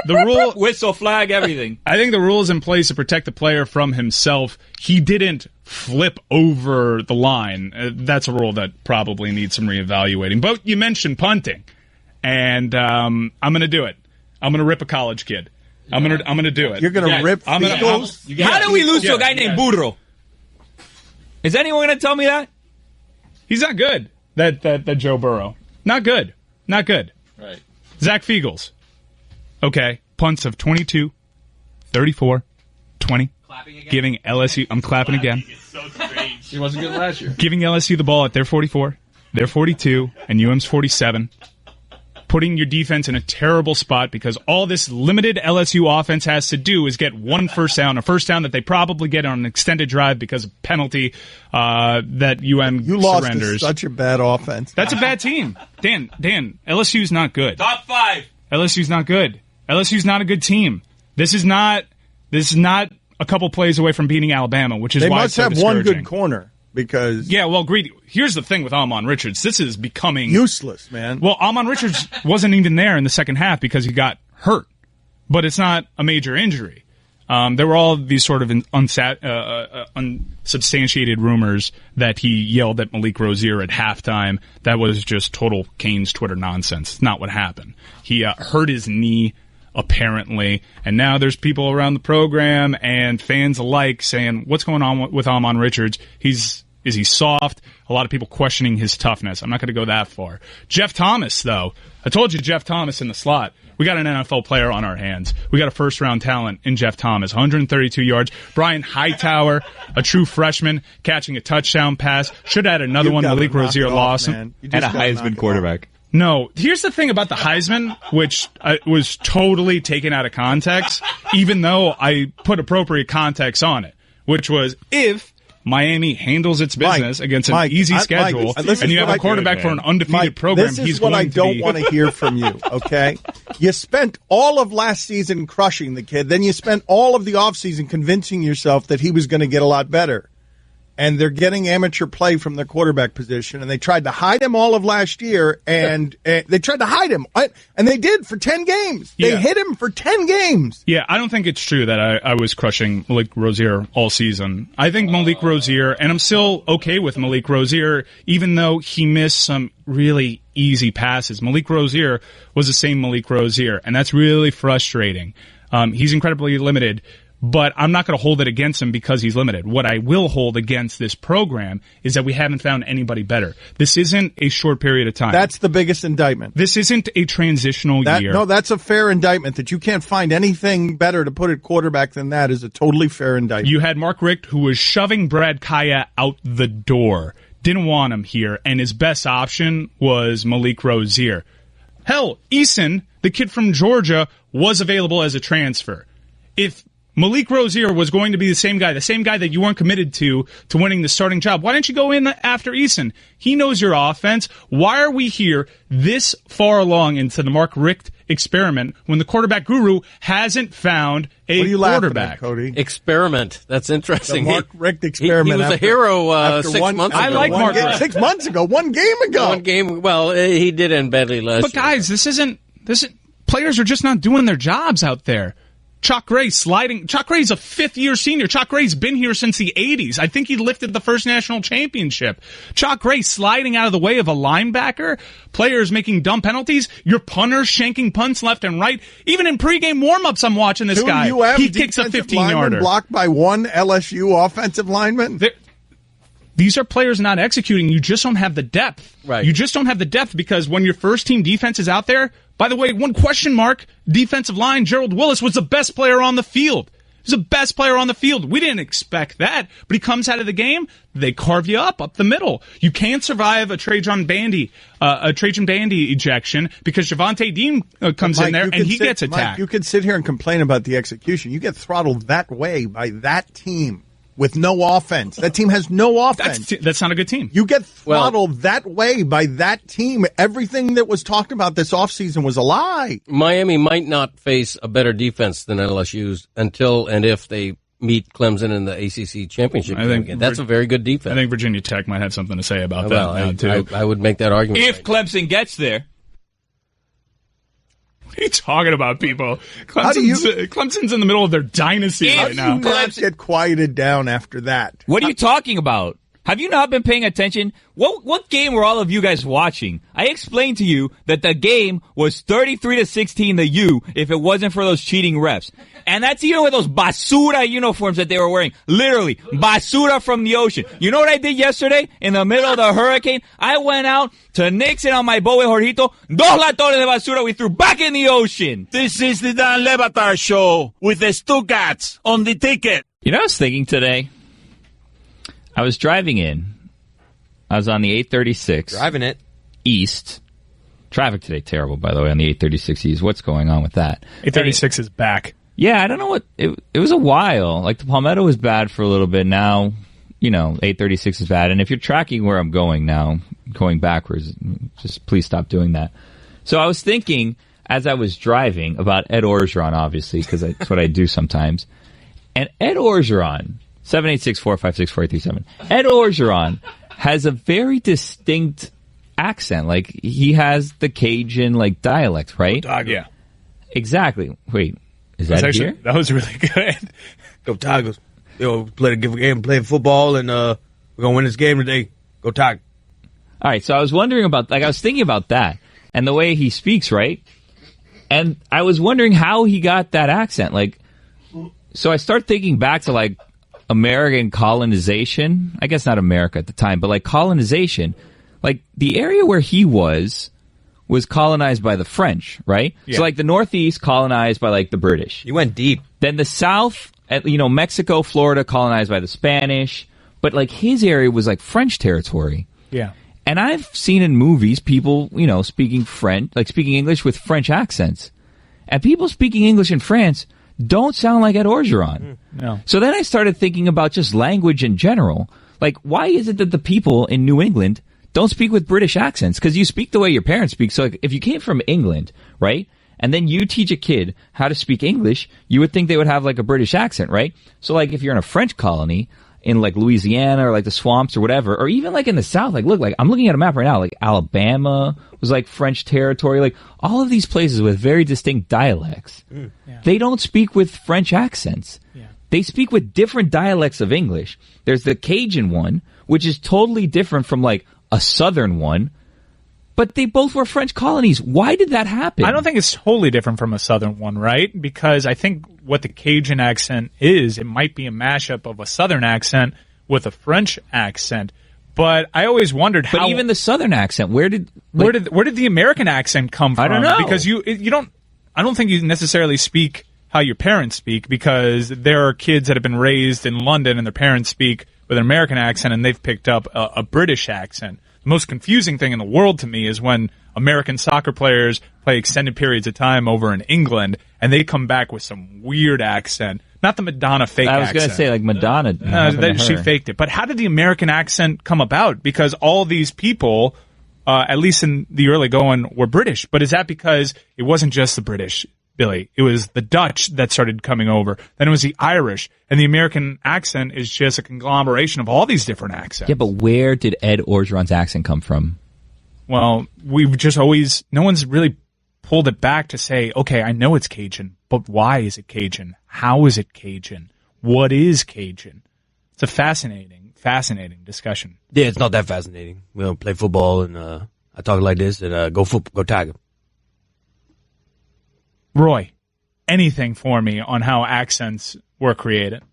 The rule, whistle, flag, everything. I think the rule is in place to protect the player from himself. He didn't flip over the line. That's a rule that probably needs some reevaluating. But you mentioned punting, and I'm going to do it. I'm going to rip a college kid. I'm going to do it. You're going to rip Eagles? How do we lose to a guy named Burro? Is anyone going to tell me that? He's not good. That Joe Burrow. Not good. Not good. Right. Zach Fiegels. Okay, punts of 22, 34, 20. Giving LSU, I'm clapping again. So strange. He wasn't good last year. Giving LSU the ball at their 44, their 42, and UM's 47. Putting your defense in a terrible spot because all this limited LSU offense has to do is get one first down, a first down that they probably get on an extended drive because of penalty that UM you lost surrenders. To such a bad offense. That's a bad team. Dan, LSU's not good. Top 5. LSU's not good. LSU's not a good team. This is not a couple plays away from beating Alabama, which is they why must it's so have discouraging. one good corner because Greedy. Here's the thing with Almon Richards. This is becoming useless, man. Well, Almon Richards wasn't even there in the second half because he got hurt, but it's not a major injury. There were all these sort of unsubstantiated rumors that he yelled at Malik Rozier at halftime. That was just total Kane's Twitter nonsense. It's not what happened. He hurt his knee, apparently, and now there's people around the program and fans alike saying, what's going on with Almon Richards? Is he soft? A lot of people questioning his toughness. I'm not going to go that far. Jeff Thomas, though. I told you Jeff Thomas in the slot. We got an NFL player on our hands. We got a first-round talent in Jeff Thomas, 132 yards. Brian Hightower, a true freshman, catching a touchdown pass. Should have had another one. Malik Rozier lost him. And a Heisman quarterback. No, here's the thing about the Heisman, which was totally taken out of context, even though I put appropriate context on it, which was if Miami handles its business against an easy schedule, and you have a quarterback for an undefeated program, he's going to be... This is what I don't want to hear from you, okay? You spent all of last season crushing the kid, then you spent all of the offseason convincing yourself that he was going to get a lot better. And they're getting amateur play from their quarterback position, and they tried to hide him all of last year, and they tried to hide him, and they did for 10 games. They hit him for 10 games. Yeah, I don't think it's true that I was crushing Malik Rozier all season. I think Malik Rozier, and I'm still okay with Malik Rozier, even though he missed some really easy passes. Malik Rozier was the same Malik Rozier, and that's really frustrating. He's incredibly limited. But I'm not going to hold it against him because he's limited. What I will hold against this program is that we haven't found anybody better. This isn't a short period of time. That's the biggest indictment. This isn't a transitional year. No, that's a fair indictment. That you can't find anything better to put at quarterback than that is a totally fair indictment. You had Mark Richt, who was shoving Brad Kaya out the door. Didn't want him here, and his best option was Malik Rozier. Hell, Eason, the kid from Georgia, was available as a transfer. If Malik Rozier was going to be the same guy that you weren't committed to winning the starting job, why didn't you go in after Eason? He knows your offense. Why are we here this far along into the Mark Richt experiment when the quarterback guru hasn't found a what are you quarterback? At, Cody? Experiment. That's interesting. The Mark Richt experiment. He was a hero 6 months ago. I like Mark Richt. 6 months ago. One game ago. One game. Well, he did end badly last year. But guys, this isn't players are just not doing their jobs out there. Chuck Gray sliding. Chuck Gray's a fifth-year senior. Chuck Gray's been here since the 80s. I think he lifted the first national championship. Chuck Gray sliding out of the way of a linebacker. Players making dumb penalties. Your punters shanking punts left and right. Even in pregame warm-ups, I'm watching this guy. He kicks a 15-yarder. Blocked by one LSU offensive lineman. These are players not executing. You just don't have the depth. Right. You just don't have the depth because when your first-team defense is out there, by the way, one question mark, defensive line, Gerald Willis was the best player on the field. He's the best player on the field. We didn't expect that, but he comes out of the game, they carve you up the middle. You can't survive a Trajan Bandy ejection because Javonte Dean comes in there and he gets attacked. Mike, you could sit here and complain about the execution. You get throttled that way by that team. With no offense. That team has no offense. That's not a good team. You get throttled that way by that team. Everything that was talked about this offseason was a lie. Miami might not face a better defense than LSU's until and if they meet Clemson in the ACC championship game again. That's a very good defense. I think Virginia Tech might have something to say about that now, too. I would make that argument. If Clemson gets there. What are you talking about, people? Clemson's in the middle of their dynasty right now. Clemson get quieted down after that. What are you talking about? Have you not been paying attention? What game were all of you guys watching? I explained to you that the game was 33-16 the U if it wasn't for those cheating refs. And that's even with those basura uniforms that they were wearing. Literally, basura from the ocean. You know what I did yesterday in the middle of the hurricane? I went out to Nixon on my boat with Jorgito. Dos latones de basura we threw back in the ocean. This is the Dan Levatar Show with the Stugatz on the ticket. You know what I was thinking today? I was driving in. I was on the 836. Driving it. East. Traffic today, terrible, by the way, on the 836 East. What's going on with that? 836 is back. Yeah, I don't know what... It was a while. Like, the Palmetto was bad for a little bit. Now, 836 is bad. And if you're tracking where I'm going now, going backwards, just please stop doing that. So I was thinking, as I was driving, about Ed Orgeron, obviously, because that's what I do sometimes. And Ed Orgeron... 786-456-4837. Ed Orgeron has a very distinct accent. Like, he has the Cajun, dialect, right? Yeah. Exactly. Wait, is that here? That was really good. Go Tigers. Play the game, playing football, and we're going to win this game today. Go Tigers. All right, so I was wondering about, I was thinking about that and the way he speaks, right? And I was wondering how he got that accent. So I start thinking back to, American colonization. I guess not America at the time, but colonization. The area where he was colonized by the French, right? Yeah. So the Northeast colonized by the British. You went deep. Then the South, Mexico, Florida colonized by the Spanish. But his area was French territory. Yeah. And I've seen in movies people, speaking French, speaking English with French accents. And people speaking English in France don't sound like Ed Orgeron. No. So then I started thinking about just language in general. Why is it that the people in New England don't speak with British accents? Because you speak the way your parents speak. So if you came from England, right, and then you teach a kid how to speak English, you would think they would have a British accent, right? So if you're in a French colony in Louisiana or the swamps or whatever, or even in the South, look, I'm looking at a map right now, Alabama was French territory, all of these places with very distinct dialects. Yeah. They don't speak with French accents. Yeah. They speak with different dialects of English. There's the Cajun one, which is totally different from a Southern one, but they both were French colonies. Why did that happen? I don't think it's totally different from a Southern one, right? Because I think what the Cajun accent is, it might be a mashup of a Southern accent with a French accent. But I always wondered how. But even the Southern accent, where did the American accent come from? I don't know. Because I don't think you necessarily speak how your parents speak, because there are kids that have been raised in London and their parents speak with an American accent and they've picked up a British accent. The most confusing thing in the world to me is when American soccer players play extended periods of time over in England and they come back with some weird accent. Not the Madonna fake accent. I was going to say Madonna. She faked it. But how did the American accent come about? Because all these people, at least in the early going, were British. But is that because it wasn't just the British, Billy? It was the Dutch that started coming over. Then it was the Irish. And the American accent is just a conglomeration of all these different accents. Yeah, but where did Ed Orgeron's accent come from? Well, we've just always, no one's really pulled it back to say, okay, I know it's Cajun, but why is it Cajun? How is it Cajun? What is Cajun? It's a fascinating discussion. Yeah, it's not that fascinating. We don't play football, and I talk like this, and go Tiger. Roy, anything for me on how accents were created?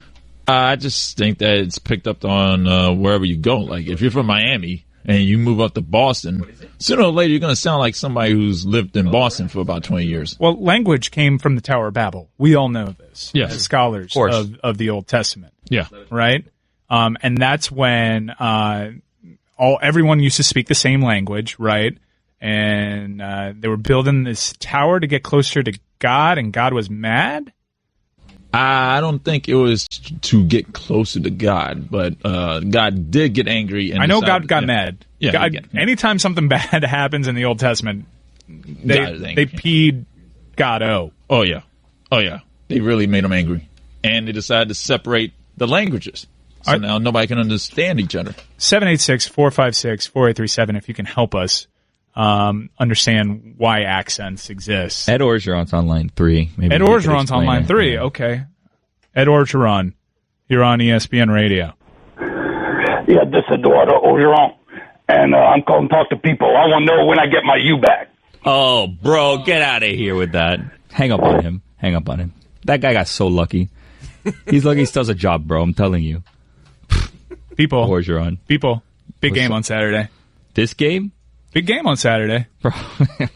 I just think that it's picked up on wherever you go. Like, if you're from Miami and you move up to Boston, sooner or later you're going to sound like somebody who's lived in Boston for about 20 years. Well, language came from the Tower of Babel. We all know this. Yes. As scholars of the Old Testament. Yeah. Right? And that's when everyone used to speak the same language, right? And they were building this tower to get closer to God, and God was mad? I don't think it was to get closer to God, but God did get angry. And I know decided, God got mad. Yeah, God, anytime something bad happens in the Old Testament, they peed God. Oh yeah. They really made him angry, and they decided to separate the languages. So now nobody can understand each other. 786-456-4837. If you can help us understand why accents exist. Ed Orgeron's on line 3. Ed Orgeron's on line 3. Okay. Ed Orgeron, you're on ESPN Radio. Yeah, this is Eduardo Orgeron, and I'm calling to talk to people. I want to know when I get my U back. Oh, bro, get out of here with that. Hang up on him. That guy got so lucky. He's lucky he still has a job, bro. I'm telling you. People. Orgeron. People. Big game on Saturday. This game? Big game on Saturday. Bro,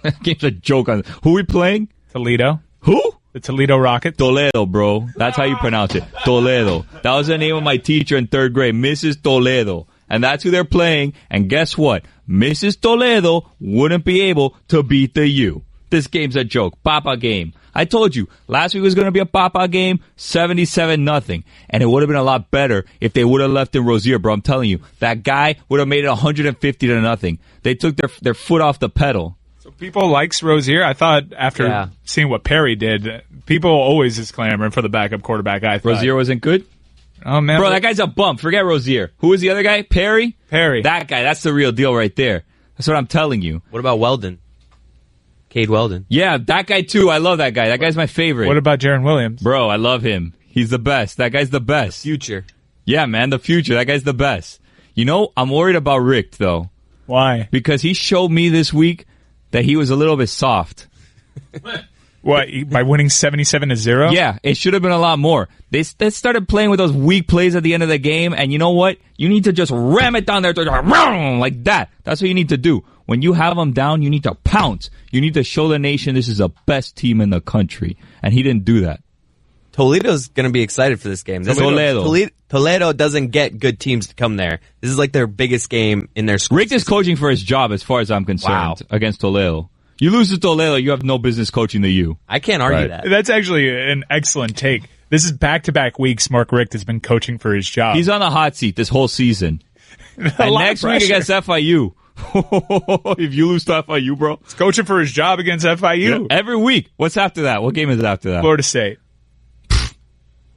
that game's a joke. Who are we playing? Toledo. Who? The Toledo Rocket. Toledo, bro. That's how you pronounce it. Toledo. That was the name of my teacher in 3rd grade, Mrs. Toledo. And that's who they're playing. And guess what? Mrs. Toledo wouldn't be able to beat the U. This game's a joke. Papa game. I told you, last week was going to be a Papa game, 77-0. And it would have been a lot better if they would have left in Rozier, bro. I'm telling you, that guy would have made it 150-0. They took their foot off the pedal. So people likes Rozier. I thought after seeing what Perry did, people always is clamoring for the backup quarterback. I thought Rozier wasn't good? Oh, man. Bro, that guy's a bump. Forget Rozier. Who was the other guy? Perry? That guy, that's the real deal right there. That's what I'm telling you. What about Weldon? Cade Weldon. Yeah, that guy too. I love that guy. That guy's my favorite. What about Jaron Williams? Bro, I love him. He's the best. That guy's the best. Future. Yeah, man, the future. That guy's the best. You know, I'm worried about Rick, though. Why? Because he showed me this week that he was a little bit soft. What, by winning 77-0? Yeah, it should have been a lot more. They started playing with those weak plays at the end of the game, and you know what? You need to just ram it down there like that. That's what you need to do. When you have them down, you need to pounce. You need to show the nation this is the best team in the country. And he didn't do that. Toledo's going to be excited for this game. Toledo doesn't get good teams to come there. This is like their biggest game in their school. Rick is coaching for his job as far as I'm concerned against Toledo. You lose to Toledo, you have no business coaching the U. I can't argue that. That's actually an excellent take. This is back-to-back weeks Mark Richt has been coaching for his job. He's on the hot seat this whole season. And next week against FIU. If you lose to FIU, bro. He's coaching for his job against FIU. Yeah, every week. What's after that? What game is it after that? Florida State.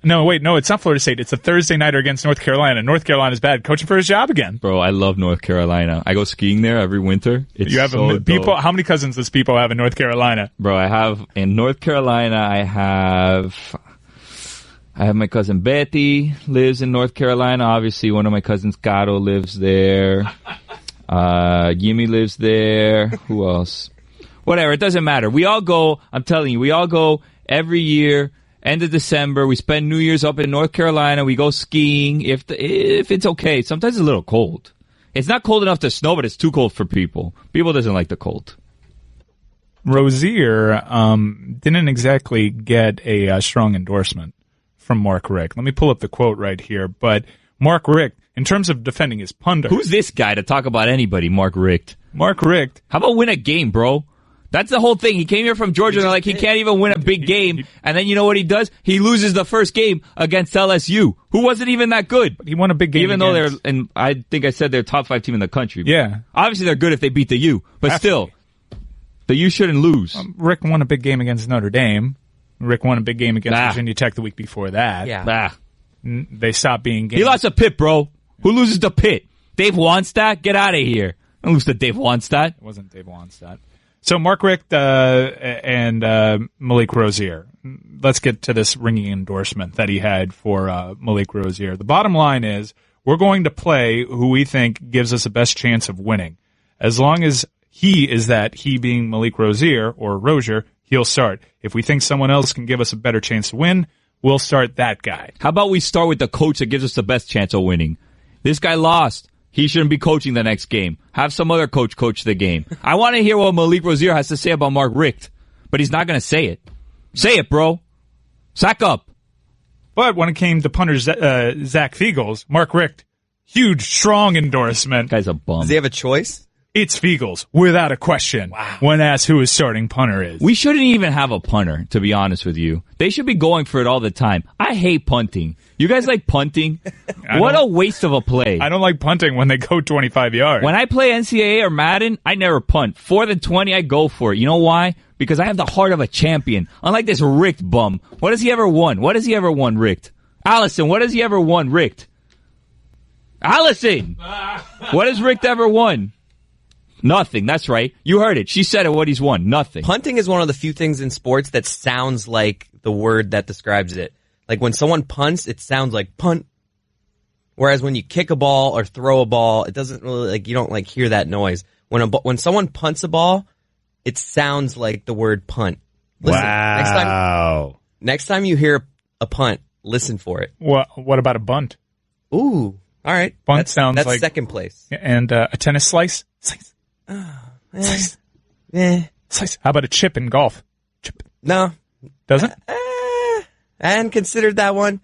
No, it's not Florida State. It's a Thursday nighter against North Carolina. North Carolina's bad. Coaching for his job again. Bro, I love North Carolina. I go skiing there every winter. It's you have so people. dope. How many cousins does people have in North Carolina? Bro, I have in North Carolina. I have my cousin Betty lives in North Carolina. Obviously, one of my cousins, Gato, lives there. Yimi lives there. Who else? Whatever. It doesn't matter. We all go. I'm telling you, we all go every year. End of December, we spend New Year's up in North Carolina. We go skiing if it's okay. Sometimes it's a little cold. It's not cold enough to snow, but it's too cold for people. People doesn't like the cold. Rozier didn't exactly get a strong endorsement from Mark Richt. Let me pull up the quote right here. But Mark Richt, in terms of defending his punter, who's this guy to talk about anybody? Mark Richt. Mark Richt. How about win a game, bro? That's the whole thing. He came here from Georgia, and they're like, he can't even win a big game. And then you know what he does? He loses the first game against LSU, who wasn't even that good. But he won a big game even though they're, and I think I said they're top 5 team in the country. Yeah. Obviously, they're good if they beat the U, but still, the U shouldn't lose. Rick won a big game against Notre Dame. Rick won a big game against Virginia Tech the week before that. Yeah. They stopped being games. He lost to Pitt, bro. Who loses to Pitt? Dave Wannstedt? Get out of here. Don't lose to Dave Wannstedt. It wasn't Dave Wannstedt. So Mark Richt and Malik Rozier. Let's get to this ringing endorsement that he had for Malik Rozier. The bottom line is we're going to play who we think gives us the best chance of winning. As long as he being Malik Rozier or Rozier, he'll start. If we think someone else can give us a better chance to win, we'll start that guy. How about we start with the coach that gives us the best chance of winning? This guy lost. He shouldn't be coaching the next game. Have some other coach the game. I want to hear what Malik Rozier has to say about Mark Richt, but he's not going to say it. Say it, bro. Sack up. But when it came to punter Zach Fiegels, Mark Richt, huge, strong endorsement. Guy's a bum. Does he have a choice? It's Fiegels, without a question, when asked who his starting punter is. We shouldn't even have a punter, to be honest with you. They should be going for it all the time. I hate punting. You guys like punting? What a waste of a play. I don't like punting when they go 25 yards. When I play NCAA or Madden, I never punt. 4th and 20, I go for it. You know why? Because I have the heart of a champion. Unlike this Richt bum. What has he ever won? Richt? Allison, what has he ever won, Richt? Allison! What has Richt ever won? Nothing. That's right. You heard it. She said it. What he's won. Nothing. Punting is one of the few things in sports that sounds like the word that describes it. Like when someone punts, it sounds like punt. Whereas when you kick a ball or throw a ball, it doesn't really you don't hear that noise. When someone punts a ball, it sounds like the word punt. Listen, wow. Next time you hear a punt, listen for it. What about a bunt? Ooh. All right. Bunt sounds that's like second place. And a tennis slice. Slice. Slice. Slice. How about a chip in golf? Chip. No. Doesn't? I hadn't considered that one.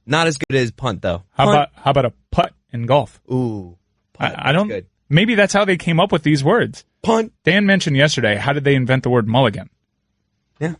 Not as good as punt though. How about a putt in golf? Ooh. Putt, I don't. Good. Maybe that's how they came up with these words. Punt. Dan mentioned yesterday. How did they invent the word mulligan? Yeah.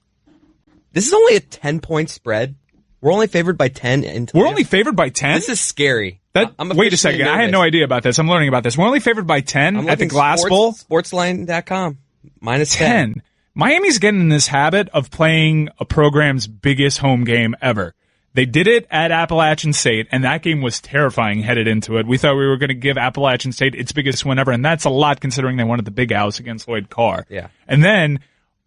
This is only a 10-point spread. We're only favored by 10. We're only favored by 10? This is scary. Wait a second. Nervous. I had no idea about this. I'm learning about this. We're only favored by 10 at the Glass Bowl. Sportsline.com. Minus 10. Miami's getting in this habit of playing a program's biggest home game ever. They did it at Appalachian State, and that game was terrifying headed into it. We thought we were going to give Appalachian State its biggest win ever, and that's a lot considering they won at the Big House against Lloyd Carr. Yeah. And then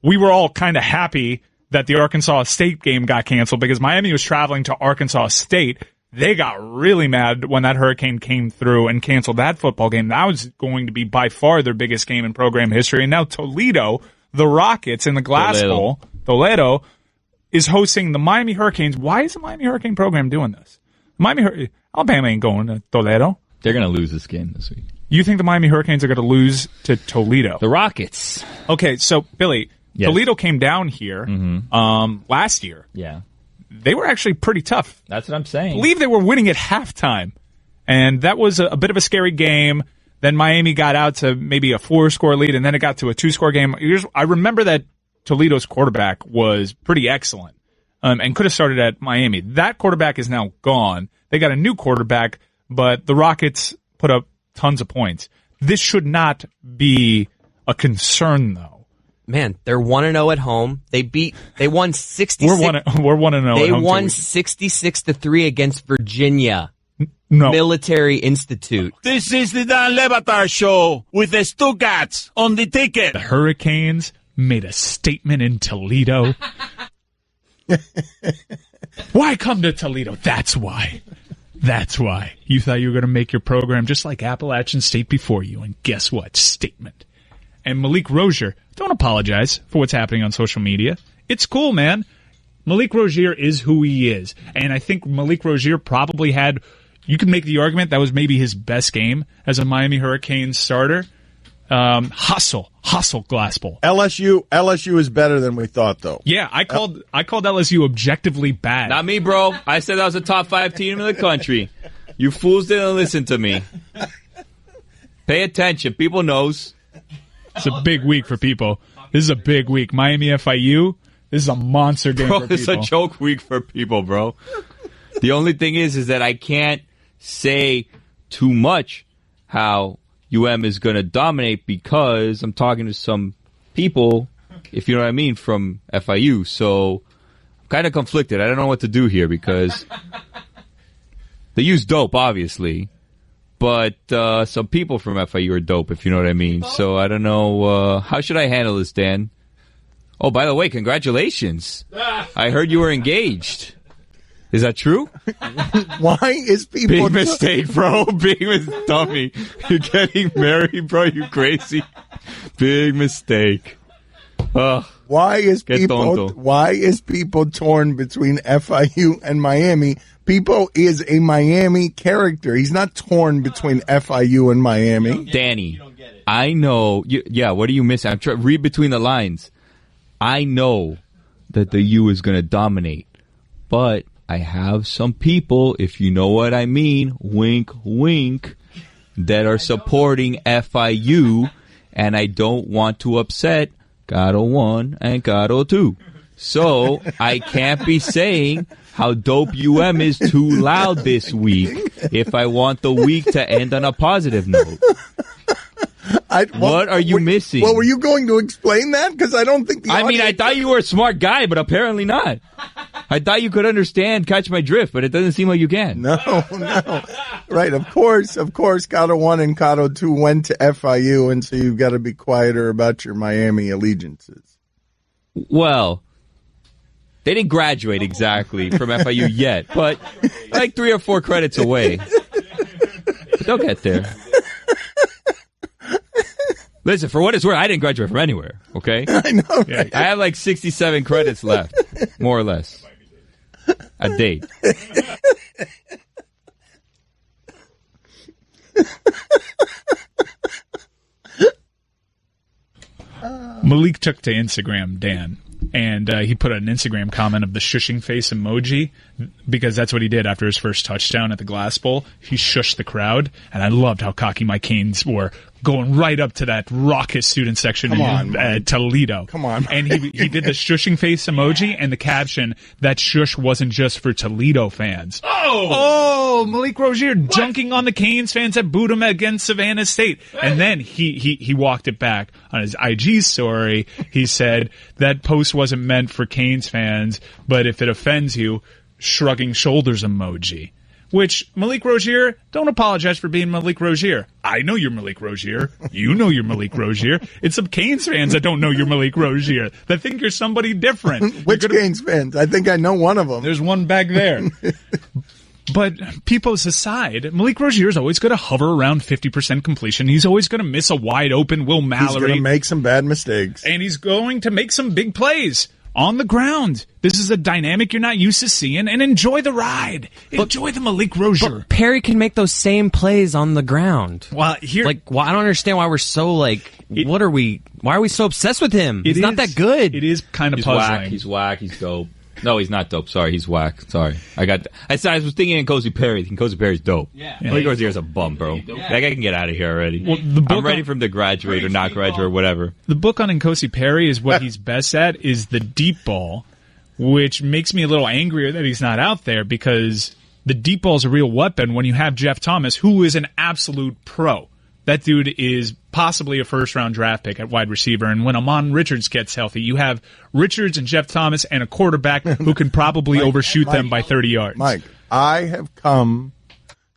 we were all kind of happy that the Arkansas State game got canceled because Miami was traveling to Arkansas State. They got really mad when that hurricane came through and canceled that football game. That was going to be by far their biggest game in program history. And now Toledo, the Rockets in the Glass Bowl, Toledo, is hosting the Miami Hurricanes. Why is the Miami Hurricane program doing this? Alabama ain't going to Toledo. They're going to lose this game this week. You think the Miami Hurricanes are going to lose to Toledo? The Rockets. Okay, so, Billy, yes. Toledo came down here last year. Yeah. They were actually pretty tough. That's what I'm saying. I believe they were winning at halftime. And that was a bit of a scary game. Then Miami got out to maybe a 4-score lead, and then it got to a 2-score game. I remember that Toledo's quarterback was pretty excellent and could have started at Miami. That quarterback is now gone. They got a new quarterback, but the Rockets put up tons of points. This should not be a concern, though. Man, they're 1-0 at home. They won 66. We're 1-0. They won 66-3 against Virginia. No. Military Institute. This is the Dan Le Batard Show with the Stugatz on the ticket. The Hurricanes made a statement in Toledo. Why come to Toledo? That's why. That's why. You thought you were going to make your program just like Appalachian State before you, and guess what? Statement. And Malik Rozier, don't apologize for what's happening on social media. It's cool, man. Malik Rozier is who he is. And I think Malik Rozier probably had, you could make the argument that was maybe his best game as a Miami Hurricanes starter. Hustle, Glass Bowl. LSU is better than we thought, though. Yeah, I called LSU objectively bad. Not me, bro. I said that was a top 5 team in the country. You fools didn't listen to me. Pay attention. People knows. It's a big week for people. This is a big week. Miami FIU. This is a monster game for people. It's a joke week for people, bro. The only thing is that I can't say too much how UM is going to dominate because I'm talking to some people, if you know what I mean, from FIU. So I'm kind of conflicted. I don't know what to do here because they use dope, obviously. But some people from FIU are dope, if you know what I mean. So I don't know. How should I handle this, Dan? Oh, by the way, congratulations. I heard you were engaged. Is that true? Why is people... Big mistake, bro. Big dummy. You're getting married, bro. You crazy. Big mistake. Why is people torn between FIU and Miami? Pipo is a Miami character. He's not torn between FIU and Miami. Danny, I know. What are you missing? I'm trying to read between the lines. I know that the U is going to dominate, but I have some people, if you know what I mean, wink, wink, that are supporting FIU, and I don't want to upset Caro 1 and Caro 2. So I can't be saying how dope UM is too loud this week if I want the week to end on a positive note. What are you missing? Well, were you going to explain that? Because I don't think I thought you were a smart guy, but apparently not. I thought you could catch my drift, but it doesn't seem like you can. No. Right, of course, Caro 1 and Caro 2 went to FIU, and so you've got to be quieter about your Miami allegiances. Well, they didn't graduate exactly from FIU yet, but like 3 or 4 credits away. But they'll get there. Listen, for what it's worth, I didn't graduate from anywhere, okay? I know. Yeah, I have like 67 credits left, more or less. A date. Malik took to Instagram, Dan, and he put an Instagram comment of the shushing face emoji because that's what he did after his first touchdown at the Glass Bowl. He shushed the crowd, and I loved how cocky my Canes were, going right up to that raucous student section in Toledo. Come on. And he did the shushing face emoji and the caption, that shush wasn't just for Toledo fans. Oh, Malik Rozier dunking on the Canes fans that booed him against Savannah State. And then he walked it back on his IG story. He said, that post wasn't meant for Canes fans, but if it offends you, shrugging shoulders emoji. Which, Malik Rozier, don't apologize for being Malik Rozier. I know you're Malik Rozier. You know you're Malik Rozier. It's some Canes fans that don't know you're Malik Rozier, that think you're somebody different. Which Canes fans? I think I know one of them. There's one back there. But Pipo's aside, Malik Rozier is always going to hover around 50% completion. He's always going to miss a wide open Will Mallory. He's going to make some bad mistakes. And he's going to make some big plays on the ground. This is a dynamic you're not used to seeing, and enjoy the ride. Enjoy the Malik Rozier. But Perry can make those same plays on the ground. Well, I don't understand why we're so why are we so obsessed with him? He's not that good. It is kind of puzzling. He's whack. He's dope. No, he's not dope. Sorry, he's whack. Sorry. I was thinking Nkosi Perry. Nkosi Perry's dope. Yeah. Malik Rozier's a bum, bro. That guy can get out of here already. Well, I'm ready for him to graduate or not graduate or whatever. The book on Nkosi Perry is what he's best at is the deep ball, which makes me a little angrier that he's not out there because the deep ball is a real weapon when you have Jeff Thomas, who is an absolute pro. That dude is possibly a first-round draft pick at wide receiver. And when Amon Richards gets healthy, you have Richards and Jeff Thomas and a quarterback who can probably overshoot them by 30 yards. Mike, I have come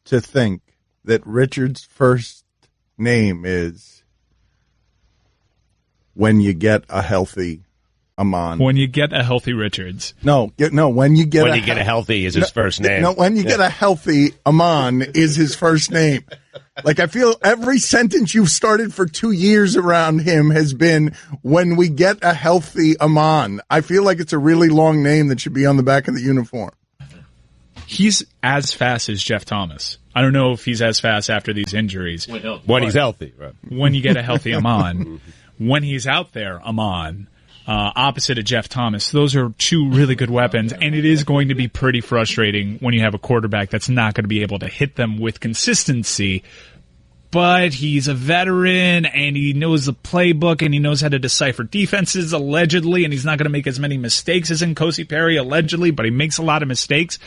to think that Richards' first name is when you get a healthy Amon. When you get a healthy Richards. No, when you get a healthy is his first name. No, when you get a healthy Amon is his first name. Like, I feel every sentence you've started for 2 years around him has been, when we get a healthy Amon. I feel like it's a really long name that should be on the back of the uniform. He's as fast as Jeff Thomas. I don't know if he's as fast after these injuries. When he's healthy, right? When you get a healthy Amon. When he's out there, Amon. Opposite of Jeff Thomas. Those are two really good weapons, and it is going to be pretty frustrating when you have a quarterback that's not going to be able to hit them with consistency. But he's a veteran, and he knows the playbook, and he knows how to decipher defenses, allegedly, and he's not going to make as many mistakes as Nkosi Perry, allegedly, but he makes a lot of mistakes.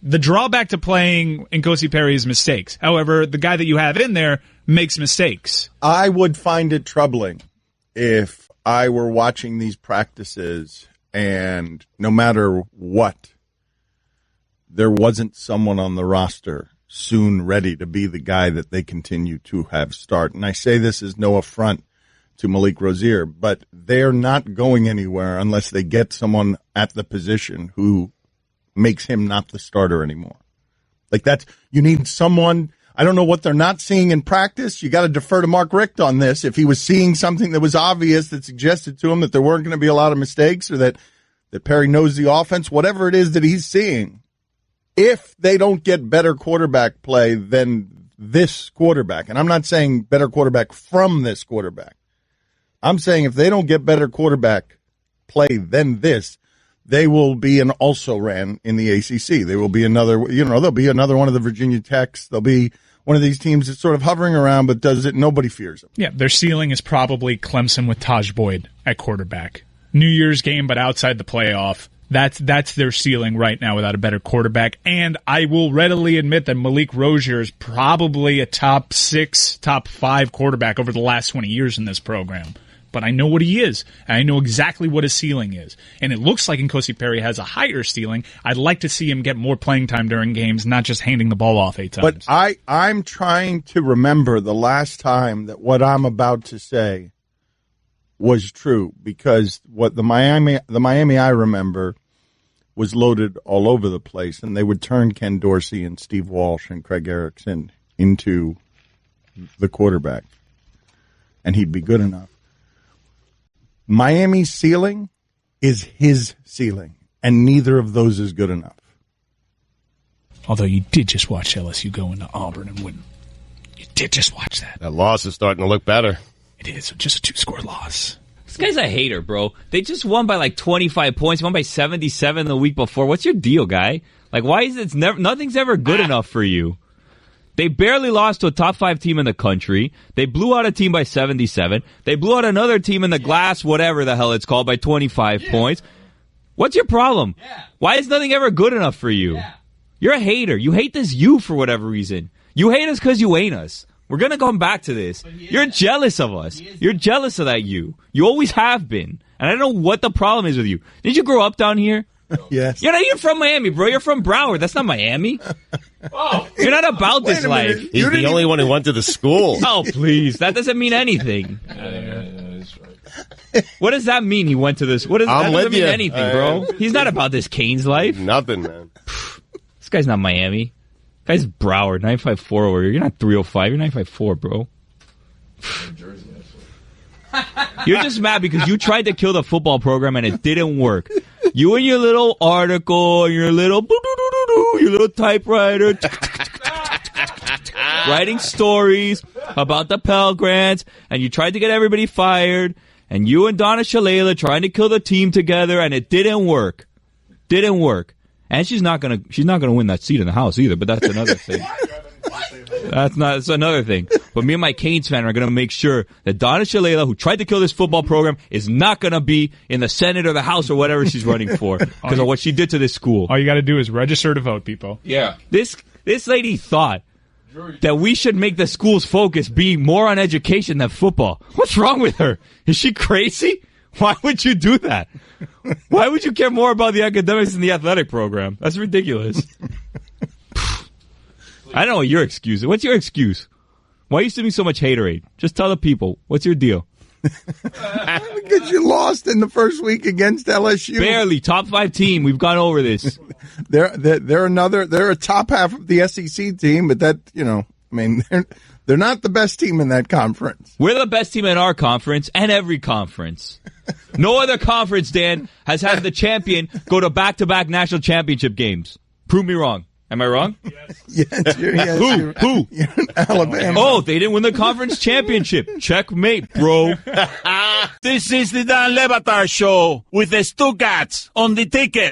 The drawback to playing Nkosi Perry is mistakes. However, the guy that you have in there makes mistakes. I would find it troubling if I were watching these practices and no matter what, there wasn't someone on the roster soon ready to be the guy that they continue to have start. And I say this as no affront to Malik Rozier, but they're not going anywhere unless they get someone at the position who makes him not the starter anymore. Like you need someone. I don't know what they're not seeing in practice. You got to defer to Mark Richt on this. If he was seeing something that was obvious that suggested to him that there weren't going to be a lot of mistakes or that Perry knows the offense, whatever it is that he's seeing, if they don't get better quarterback play than this quarterback, and I'm not saying better quarterback from this quarterback, I'm saying if they don't get better quarterback play than this, they will be an also-ran in the ACC. They will be another, they'll be another one of the Virginia Techs. They'll be one of these teams that's sort of hovering around, but nobody fears them. Yeah, their ceiling is probably Clemson with Taj Boyd at quarterback. New Year's game, but outside the playoff. That's their ceiling right now without a better quarterback. And I will readily admit that Malik Rozier is probably a top 6, top 5 quarterback over the last 20 years in this program. But I know what he is. And I know exactly what his ceiling is. And it looks like N'Kosi Perry has a higher ceiling. I'd like to see him get more playing time during games, not just handing the ball off 8 times. But I'm trying to remember the last time that what I'm about to say was true, because what the Miami I remember was loaded all over the place, and they would turn Ken Dorsey and Steve Walsh and Craig Erickson into the quarterback, and he'd be good enough. Miami's ceiling is his ceiling, and neither of those is good enough. Although you did just watch LSU go into Auburn and win. You did just watch that. That loss is starting to look better. It is just a 2-score loss. This guy's a hater, bro. They just won by like 25 points, won by 77 the week before. What's your deal, guy? Like, why is it nothing's ever good enough for you? They barely lost to a top 5 team in the country. They blew out a team by 77. They blew out another team in the glass, whatever the hell it's called, by 25 points. What's your problem? Why is nothing ever good enough for you? You're a hater. You hate this U for whatever reason. You hate us because you ain't us. We're going to come back to this. You're jealous of us. You're jealous of that U. You always have been. And I don't know what the problem is with you. Did you grow up down here? Yes. You're not even from Miami, bro. You're from Broward. That's not Miami. You're not about this life. He's the only one who went to the school. Oh, please. That doesn't mean anything. What does that mean, he went to this? That doesn't mean anything, bro. He's not about this Canes life. Nothing, man. This guy's not Miami. Guy's Broward, 954 over here. You're not 305. You're 954, bro. You're just mad because you tried to kill the football program and it didn't work. You and your little article, your little typewriter, writing stories about the Pell Grants, and you tried to get everybody fired, and you and Donna Shalala trying to kill the team together, and it didn't work. Didn't work. And she's not gonna win that seat in the House either, but that's another thing. That's another thing. But me and my Canes fan are gonna make sure that Donna Shalala, who tried to kill this football program, is not gonna be in the Senate or the House or whatever she's running for because of what she did to this school. All you gotta do is register to vote, people. Yeah. This lady thought that we should make the school's focus be more on education than football. What's wrong with her? Is she crazy? Why would you do that? Why would you care more about the academics than the athletic program? That's ridiculous. I don't know what your excuse is. What's your excuse? Why are you sending so much haterade? Just tell the people. What's your deal? Because you lost in the first week against LSU. Barely. Top 5 team. We've gone over this. They're a top half of the SEC team, but they're not the best team in that conference. We're the best team in our conference and every conference. No other conference, Dan, has had the champion go to back-to-back national championship games. Prove me wrong. Am I wrong? Yes. Who? You're in Alabama. Oh, they didn't win the conference championship. Checkmate, bro. This is the Dan Le Batard Show with the Stugatz on the ticket.